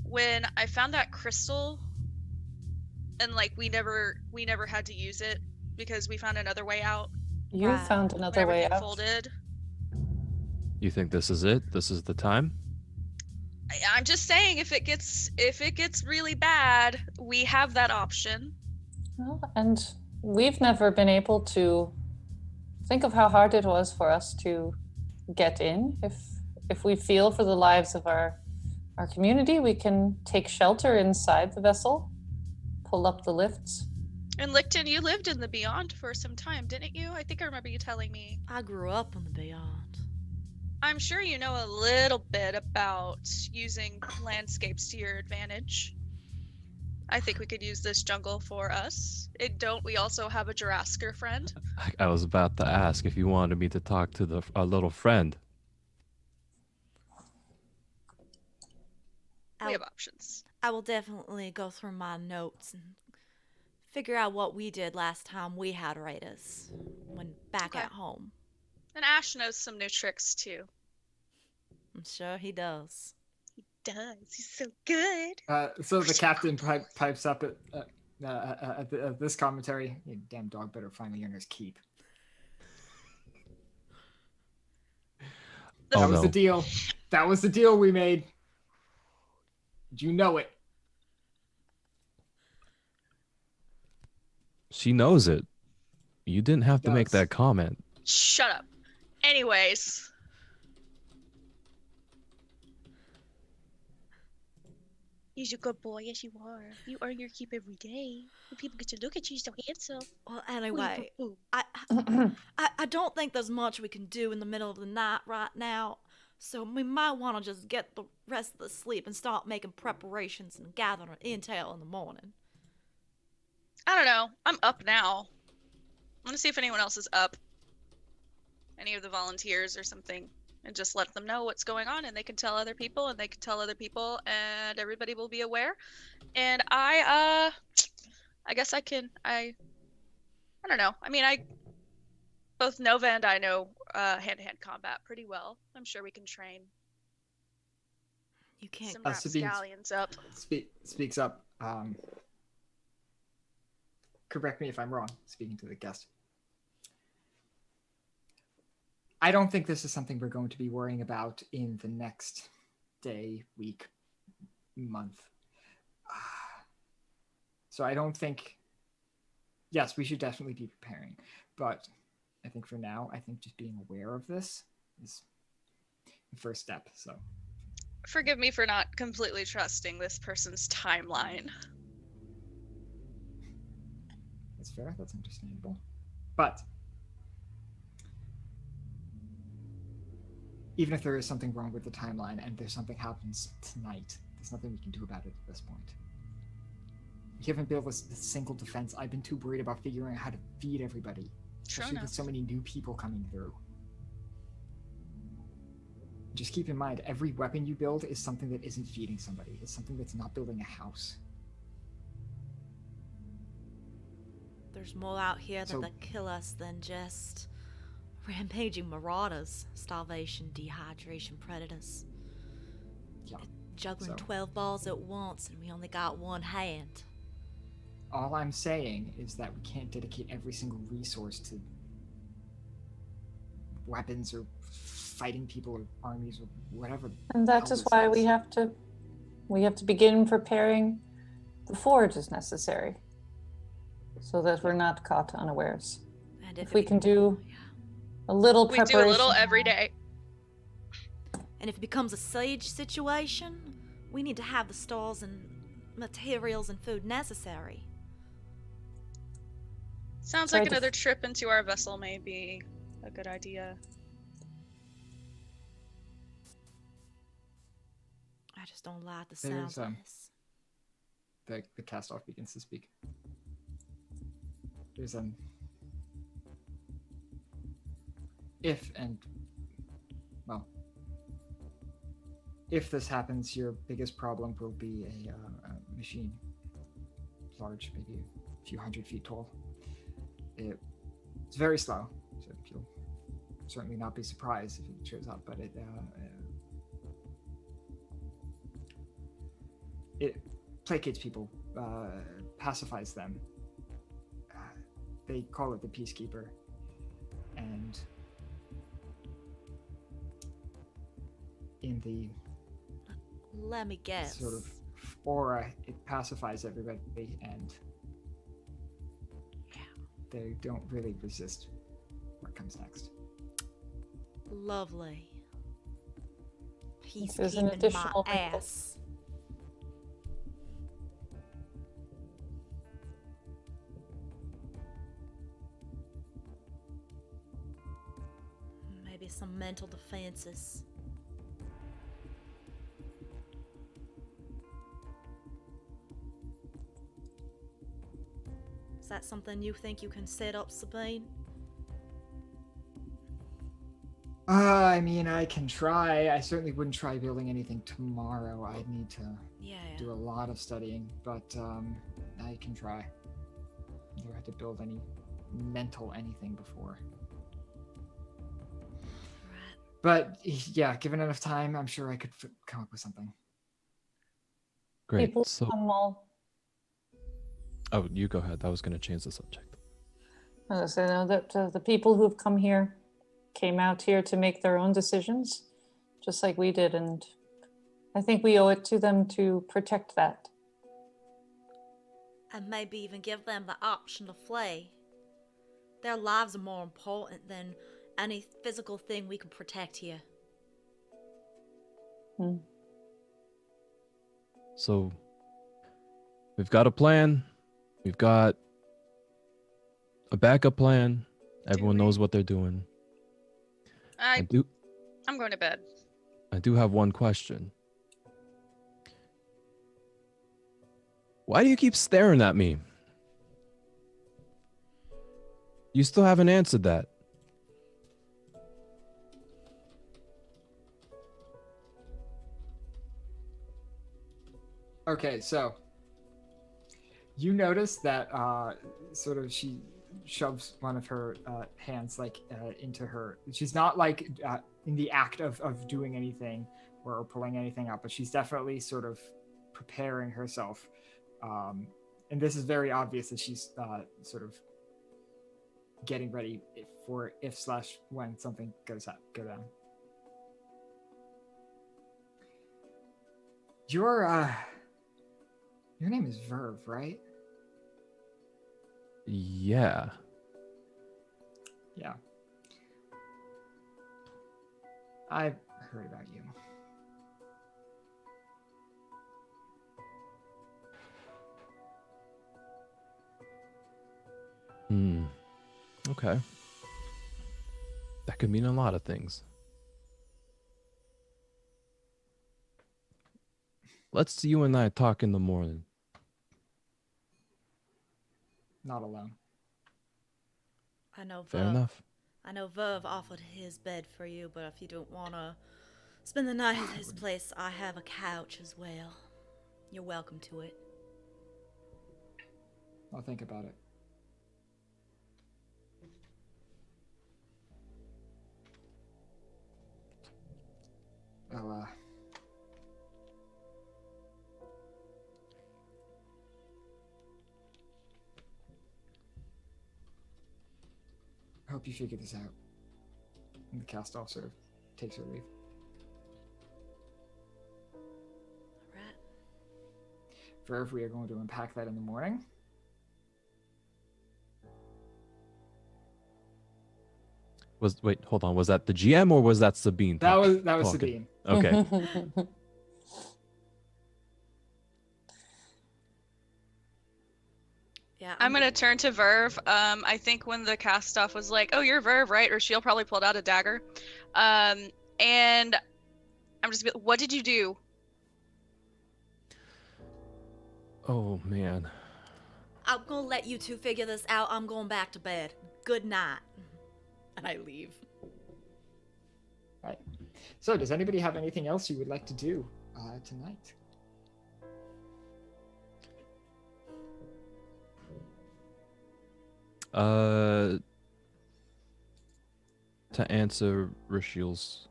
when I found that crystal and like we never had to use it because we found another way out You Right. found when another way everything out. folded? You think this is it? This is the time? I'm just saying if it gets really bad, we have that option. Well, and we've never been able to think of how hard it was for us to get in. If we feel for the lives of our community, we can take shelter inside the vessel, pull up the lifts. And Licton, you lived in the Beyond for some time, didn't you? I think I remember you telling me. I grew up in the Beyond. I'm sure you know a little bit about using landscapes to your advantage. I think we could use this jungle for us. Don't we also have a Jurassic friend? I was about to ask if you wanted me to talk to a little friend. We have options. I will definitely go through my notes and figure out what we did last time we had raiders when back Okay. at home. And Ash knows some new tricks too. I'm sure he does. He does. He's so good. So the captain pipes up at this commentary. You damn dog better finally earn his keep. That was the deal. That was the deal we made. Did you know it? She knows it. You didn't have to make does. that comment. Shut up. Anyways. He's a good boy, yes you are. You earn your keep every day. When people get to look at you, you're so handsome. Well, anyway, Ooh. I don't think there's much we can do in the middle of the night right now. So we might want to just get the rest of the sleep and start making preparations and gathering intel in the morning. I don't know. I'm up now. I'm gonna see if anyone else is up. Any of the volunteers or something. And just let them know what's going on, and they can tell other people, and they can tell other people, and everybody will be aware. And I guess I don't know. I mean, both Nova and I know hand-to-hand combat pretty well. I'm sure we can train You can't. some Sabine rapscallions up. speaks up. Correct me if I'm wrong. Speaking to the guest. I don't think this is something we're going to be worrying about in the next day, week, month. So I don't think. Yes, we should definitely be preparing, but I think for now, I think just being aware of this is the first step. So Forgive me for not completely trusting this person's timeline. that's fair. That's understandable. But even if there is something wrong with the timeline and there's something happens tonight, there's nothing we can do about it at this point. We haven't built a single defense. I've been too worried about figuring out how to feed everybody, especially with so many new people coming through. Just keep in mind, every weapon you build is something that isn't feeding somebody. It's something that's not building a house. There's more out here that kill us than just rampaging marauders, starvation, dehydration predators. Yeah. Juggling 12 balls at once, and we only got one hand. All I'm saying is that we can't dedicate every single resource to weapons or fighting people or armies or whatever. And that is why we have to begin preparing before it is necessary, so that we're not caught unawares. And if we can do a little preparation. We do a little every day. And if it becomes a siege situation, we need to have the stores and materials and food necessary. Sounds like another trip into our vessel may be a good idea. I just don't like the sound of this. the cast off begins to speak. There's an if this happens, your biggest problem will be a machine, large, maybe a few 100 feet tall. It's very slow, so you'll certainly not be surprised if it shows up, but it placates people, pacifies them. They call it the Peacekeeper, and in the Let me guess. sort of aura, it pacifies everybody, and they don't really resist what comes next. Lovely. This is an Peacekeeping additional my wrinkle. ass. Maybe some mental defenses. Is that something you think you can set up, Sabine? I mean, I can try. I certainly wouldn't try building anything tomorrow. I'd need to Yeah. do a lot of studying, but I can try. Never had to build any mental anything before. Right. But yeah, given enough time, I'm sure I could come up with something. Great. People So, come all. oh, you go ahead. I was going to change the subject. As I know that the people who've come here came out here to make their own decisions, just like we did, and I think we owe it to them to protect that. And maybe even give them the option to flee. Their lives are more important than any physical thing we can protect here. So, we've got a plan. We've got a backup plan. Everyone knows what they're doing. I'm going to bed. I do have one question. Why do you keep staring at me? You still haven't answered that. Okay, so you notice that sort of she shoves one of her hands into her. She's not like in the act of doing anything or pulling anything up, but she's definitely sort of preparing herself. And this is very obvious that she's sort of getting ready for if/when something go down. Your name is Verve, right? Yeah. Yeah. I've heard about you. Okay. That could mean a lot of things. Let's you and I talk in the morning. Not alone. I know Fair Verve. enough. I know Verve offered his bed for you, but if you don't want to spend the night at his place, I have a couch as well. You're welcome to it. I'll think about it. I hope you figure this out. And the cast off sort of takes her leave. Right. Verve, we are going to unpack that in the morning. Wait, hold on. Was that the GM or was that Sabine? That was talking? Sabine. Okay. Yeah, I'm gonna turn to Verve. I think when the cast off was like, "Oh, you're Verve, right?" Or she'll probably pulled out a dagger. And I'm just, what did you do? Oh man. I'm gonna let you two figure this out. I'm going back to bed. Good night. And I leave. Right. So, does anybody have anything else you would like to do tonight? To answer Rashiel's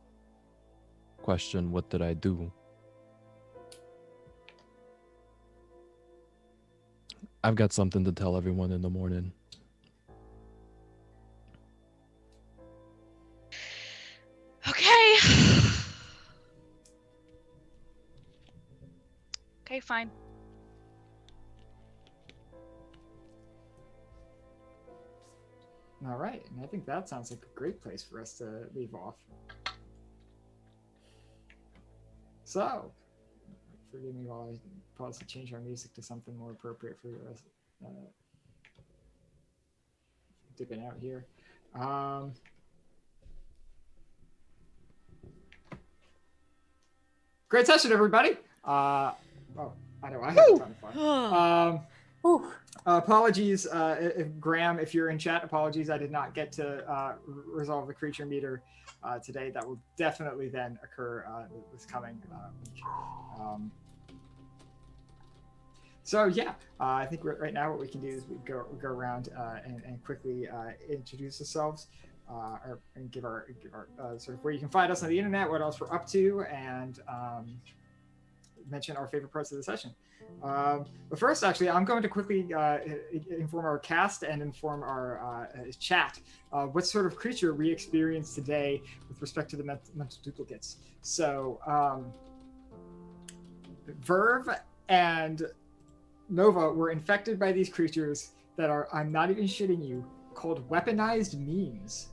question, what did I do? I've got something to tell everyone in the morning. Okay. Okay, fine. All right, and I think that sounds like a great place for us to leave off. So, forgive me while I pause to change our music to something more appropriate for us. Dipping out here. Great session, everybody. Oh, I know I had a ton of fun. Apologies, Graham, if you're in chat. Apologies, I did not get to resolve the creature meter today. That will definitely then occur this coming week. So yeah, I think right now what we can do is we go around and quickly introduce ourselves, and give our sort of where you can find us on the internet, what else we're up to, and mention our favorite parts of the session. But first, actually, I'm going to quickly inform our cast and inform our chat what sort of creature we experienced today with respect to the mental duplicates. So, Verve and Nova were infected by these creatures that are, I'm not even shitting you, called weaponized memes.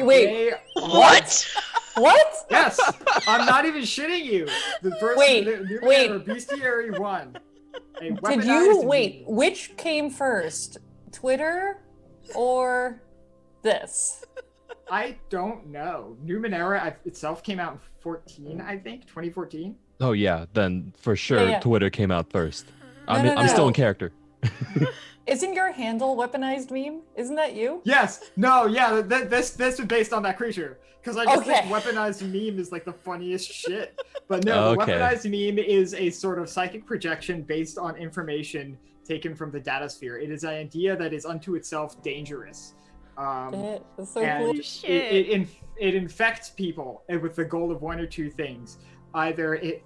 Wait, what? What? Yes, I'm not even shitting you. The first Numenera Bestiary 1. Did you wait? Meme. Which came first, Twitter or this? I don't know. Numenera itself came out in 2014. Oh yeah, then for sure Yeah. Twitter came out first. No. I'm still in character. Isn't your handle weaponized meme? Isn't that you? Yes. No. Yeah. This is based on that creature because I just think weaponized meme is like the funniest shit. But no, the weaponized meme is a sort of psychic projection based on information taken from the data sphere. It is an idea that is unto itself dangerous. That's so and cool. it infects people with the goal of one or two things. Either it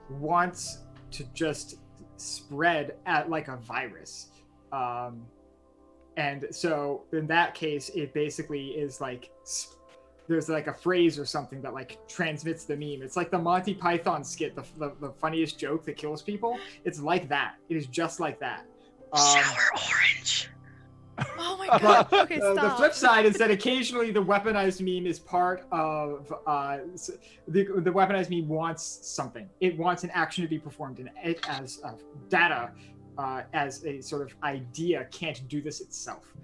wants to just spread at like a virus, and so in that case it basically is like there's like a phrase or something that like transmits the meme. It's like the Monty Python skit, the funniest joke that kills people. It's like that. It is just like that. Sour orange. Oh my god. Okay, stop. The flip side is that occasionally the weaponized meme is part of the weaponized meme wants something. It wants an action to be performed, and it as data as a sort of idea can't do this itself.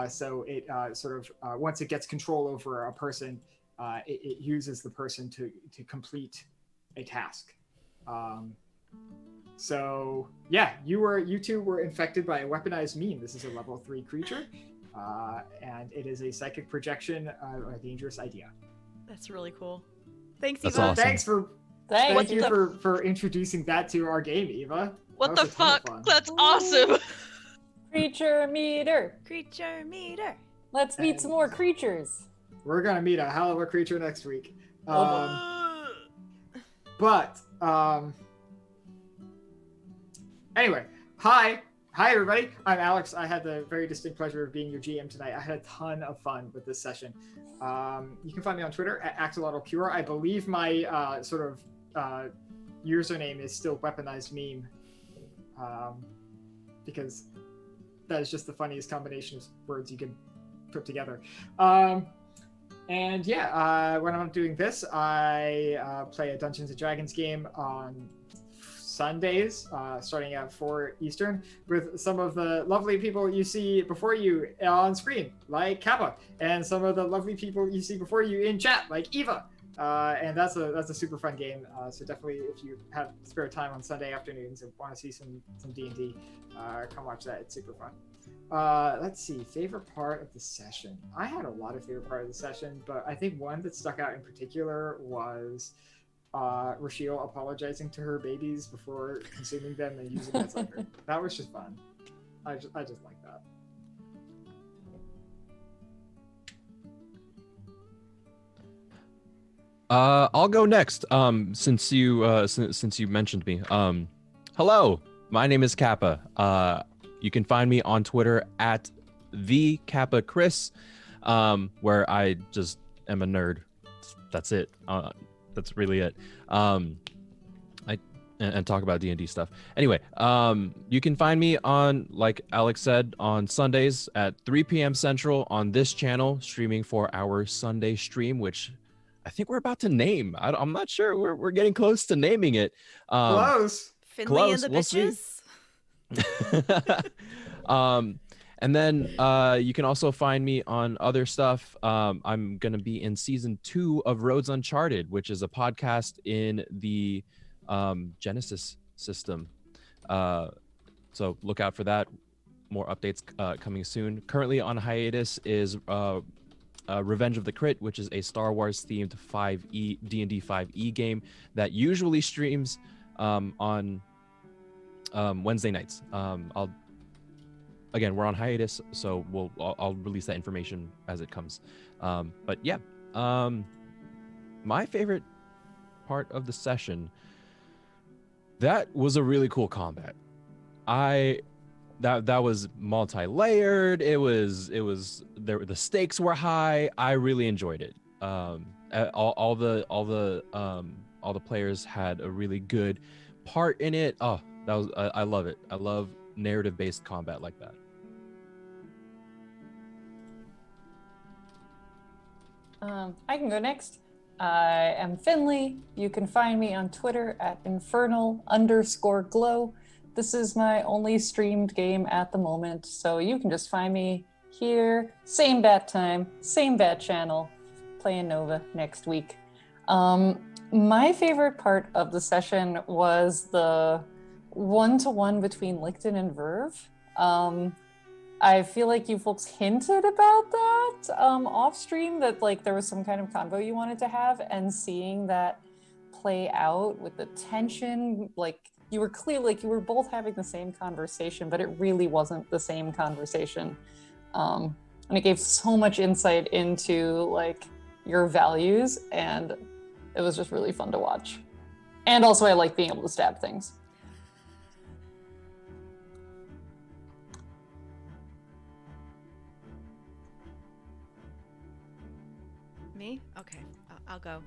So it sort of once it gets control over a person, it uses the person to complete a task. So yeah, you two were infected by a weaponized meme. This is a level 3 creature, and it is a psychic projection, a dangerous idea. That's really cool. Thanks, That's Eva. awesome. Thank you for introducing that to our game, Eva. What the fuck? That's awesome. Creature meter. Creature meter. Let's meet some more creatures. We're gonna meet a hell of a creature next week. Anyway, hi everybody. I'm Alex. I had the very distinct pleasure of being your GM tonight. I had a ton of fun with this session. You can find me on Twitter at axolotlpure. I believe my username is still weaponized meme, because that is just the funniest combination of words you could put together. And yeah, when I'm doing this, I play a Dungeons & Dragons game on Sundays, starting at 4 Eastern, with some of the lovely people you see before you on screen, like Kappa, and some of the lovely people you see before you in chat, like Eva. And that's a super fun game. So definitely, if you have spare time on Sunday afternoons and want to see some D&D, come watch that. It's super fun. Let's see, favorite part of the session. I had a lot of favorite part of the session, but I think one that stuck out in particular was Rashiel apologizing to her babies before consuming them and using them as liquor. That was just fun. I just like that. I'll go next. Since you mentioned me. Hello, my name is Kappa. You can find me on Twitter at the Kappa Chris, where I just am a nerd. That's it. That's really it. And talk about D&D stuff. Anyway, you can find me on, like Alex said, on Sundays at 3 p.m. Central on this channel, streaming for our Sunday stream, which I think we're about to name. I'm not sure. We're getting close to naming it. Close. Finley and close. the We'll see. bitches. And then you can also find me on other stuff. I'm going to be in season 2 of Roads Uncharted, which is a podcast in the Genesis system. So look out for that. More updates coming soon. Currently on hiatus is Revenge of the Crit, which is a Star Wars themed D&D 5e game that usually streams on Wednesday nights. Again, we're on hiatus, so I'll release that information as it comes. But yeah, my favorite part of the session, that was a really cool combat. That was multi-layered. It was there. The stakes were high. I really enjoyed it. All the players had a really good part in it. Oh, that was I love it. I love narrative-based combat like that. I can go next. I am Finley. You can find me on Twitter at infernal_glow. This is my only streamed game at the moment, so you can just find me here, same bat time, same bat channel, playing Nova next week. My favorite part of the session was the one-to-one between Licton and Verve. I feel like you folks hinted about that off stream, that like there was some kind of convo you wanted to have, and seeing that play out with the tension, like you were clear, like you were both having the same conversation, but it really wasn't the same conversation. And it gave so much insight into like your values, and it was just really fun to watch. And also I like being able to stab things. Me? Okay, I'll go.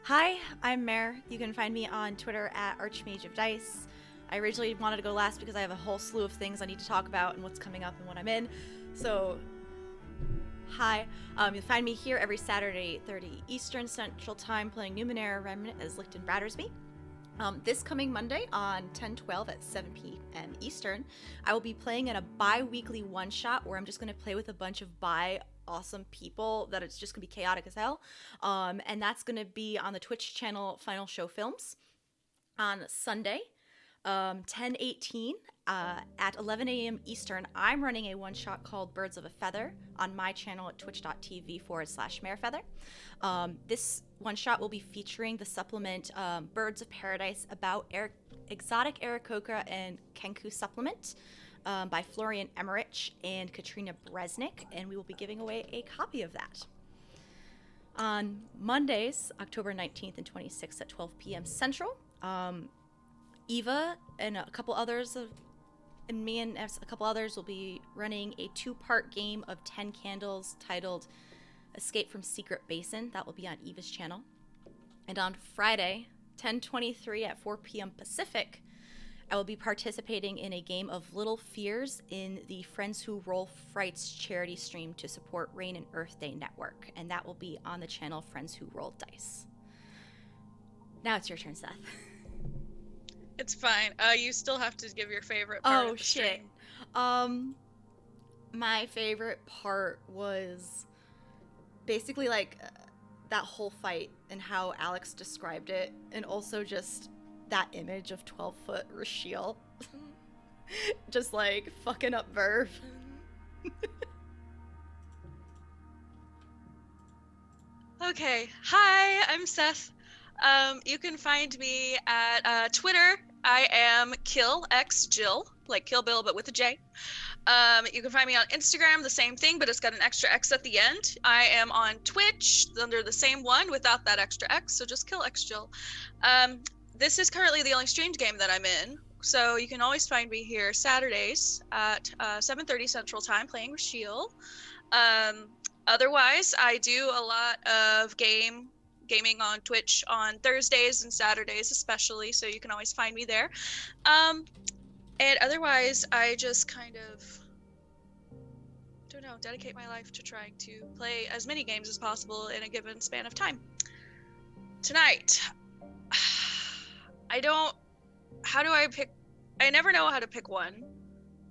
Hi, I'm Mare. You can find me on Twitter at Archmage of Dice. I originally wanted to go last because I have a whole slew of things I need to talk about and what's coming up and what I'm in. So, hi. You'll find me here every Saturday, 8:30 Eastern Central Time, playing Numenera Remnant as Licton Brattersby. This coming Monday on 10/12 at 7 p.m. Eastern, I will be playing in a bi-weekly one-shot where I'm just going to play with a bunch of awesome people that it's just gonna be chaotic as hell, and that's gonna be on the Twitch channel Final Show Films on Sunday, 10/18 at 11 a.m. Eastern. I'm running a one-shot called Birds of a Feather on my channel at twitch.tv/marefeather. This one-shot will be featuring the supplement Birds of Paradise about exotic Aarakocra and Kenku supplement by Florian Emmerich and Katrina Bresnik, and we will be giving away a copy of that. On Mondays, October 19th and 26th at 12 p.m. Central, Eva and a couple others and me and a couple others will be running a 2-part game of 10 Candles titled Escape from Secret Basin. That will be on Eva's channel. And on Friday, 10/23 at 4 p.m. Pacific, I will be participating in a game of Little Fears in the Friends Who Roll Frights charity stream to support Rain and Earth Day Network, and that will be on the channel Friends Who Roll Dice. Now it's your turn, Seth. It's fine. You still have to give your favorite part of the shit. stream. My favorite part was basically like that whole fight and how Alex described it, and also just that image of 12-foot Rashiel just like fucking up Verve. Okay. Hi, I'm Seth. You can find me at Twitter. I am KillXJill, like Kill Bill, but with a J. You can find me on Instagram, the same thing, but it's got an extra X at the end. I am on Twitch under the same one without that extra X, so just KillXJill. This is currently the only streamed game that I'm in, so you can always find me here Saturdays at 7:30 Central Time playing Rashiel. Otherwise, I do a lot of gaming on Twitch on Thursdays and Saturdays especially, so you can always find me there. And otherwise, I just kind of, don't know, dedicate my life to trying to play as many games as possible in a given span of time. Tonight, how do I pick? I never know how to pick one,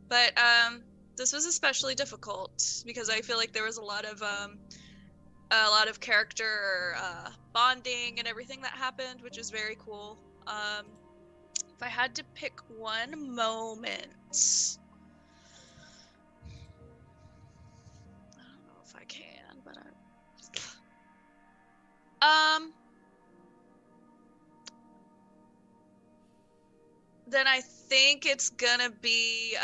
but this was especially difficult because I feel like there was a lot of character bonding and everything that happened, which is very cool. If I had to pick one moment, I don't know if I can, but then I think it's gonna be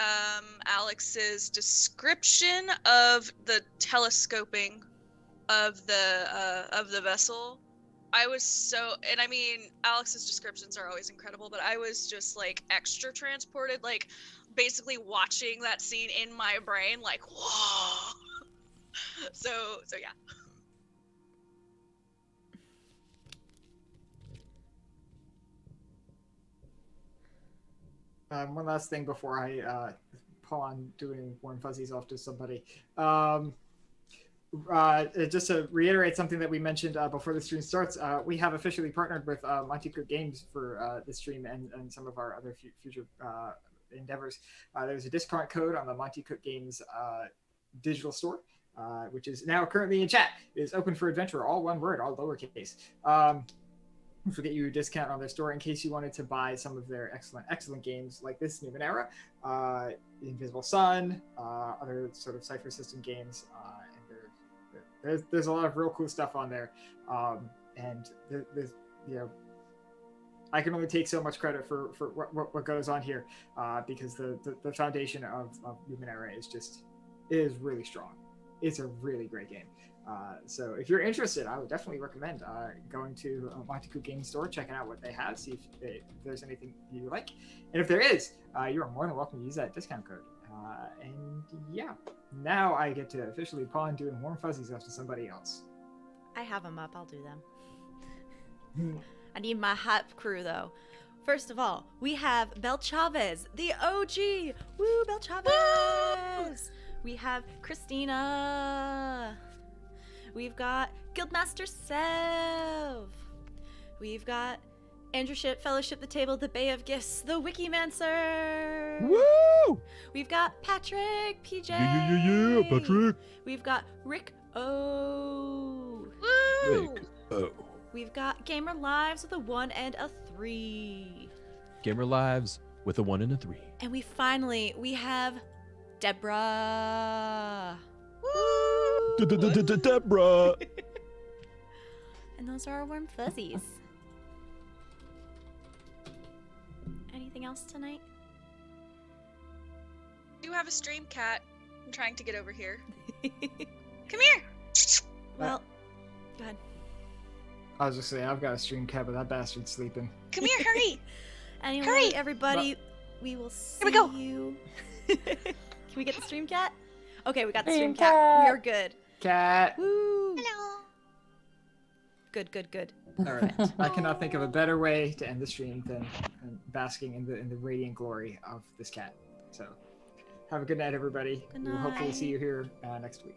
Alex's description of the telescoping of the vessel. I was so, and I mean, Alex's descriptions are always incredible, but I was just like extra transported, like basically watching that scene in my brain, like, whoa. So yeah. One last thing before I pull on doing warm fuzzies off to somebody. Just to reiterate something that we mentioned before the stream starts, we have officially partnered with Monty Cook Games for the stream and some of our other future endeavors. There's a discount code on the Monty Cook Games digital store, which is now currently in chat. It is open for adventure, all one word, all lowercase. Which will get you a discount on their store in case you wanted to buy some of their excellent games like this Numenera, Invisible Sun, other sort of Cypher System games, and there's a lot of real cool stuff on there, and there's I can only take so much credit for what goes on here, because the foundation of Numenera is really strong. It's a really great game. So if you're interested, I would definitely recommend going to Monty Cook Games store, checking out what they have, see if there's anything you like. And if there is, you are more than welcome to use that discount code. And yeah, now I get to officially pawn doing warm fuzzies off to somebody else. I have them up. I'll do them. I need my hype crew, though. First of all, we have Bel Chavez, the OG. Woo, Bel Chavez. Woo! We have Christina. We've got Guildmaster Sev. We've got Andrew Ship, Fellowship the Table, the Bay of Gifts, the Wikimancer. Woo! We've got Patrick, PJ. Yeah, Patrick. We've got Rick O. Woo! Rick O. We've got Gamer Lives with a 1 and a 3. Gamer Lives with a 1 and a 3. And we have Deborah. Deborah. And those are our warm fuzzies. Anything else tonight? You have a stream cat. I'm trying to get over here. Come here. Well, go ahead. I was just saying, I've got a stream cat, but that bastard's sleeping. Come here, hurry. Anyway, Hurry. everybody, we will see Here we go. you. Can we get the stream cat? Okay, we got the Stream stream cat. cat. We are good. Cat. Woo. Hello. Good. All right. I cannot think of a better way to end the stream than basking in the radiant glory of this cat. So, have a good night, everybody. Good We will hopefully night. see you here next week.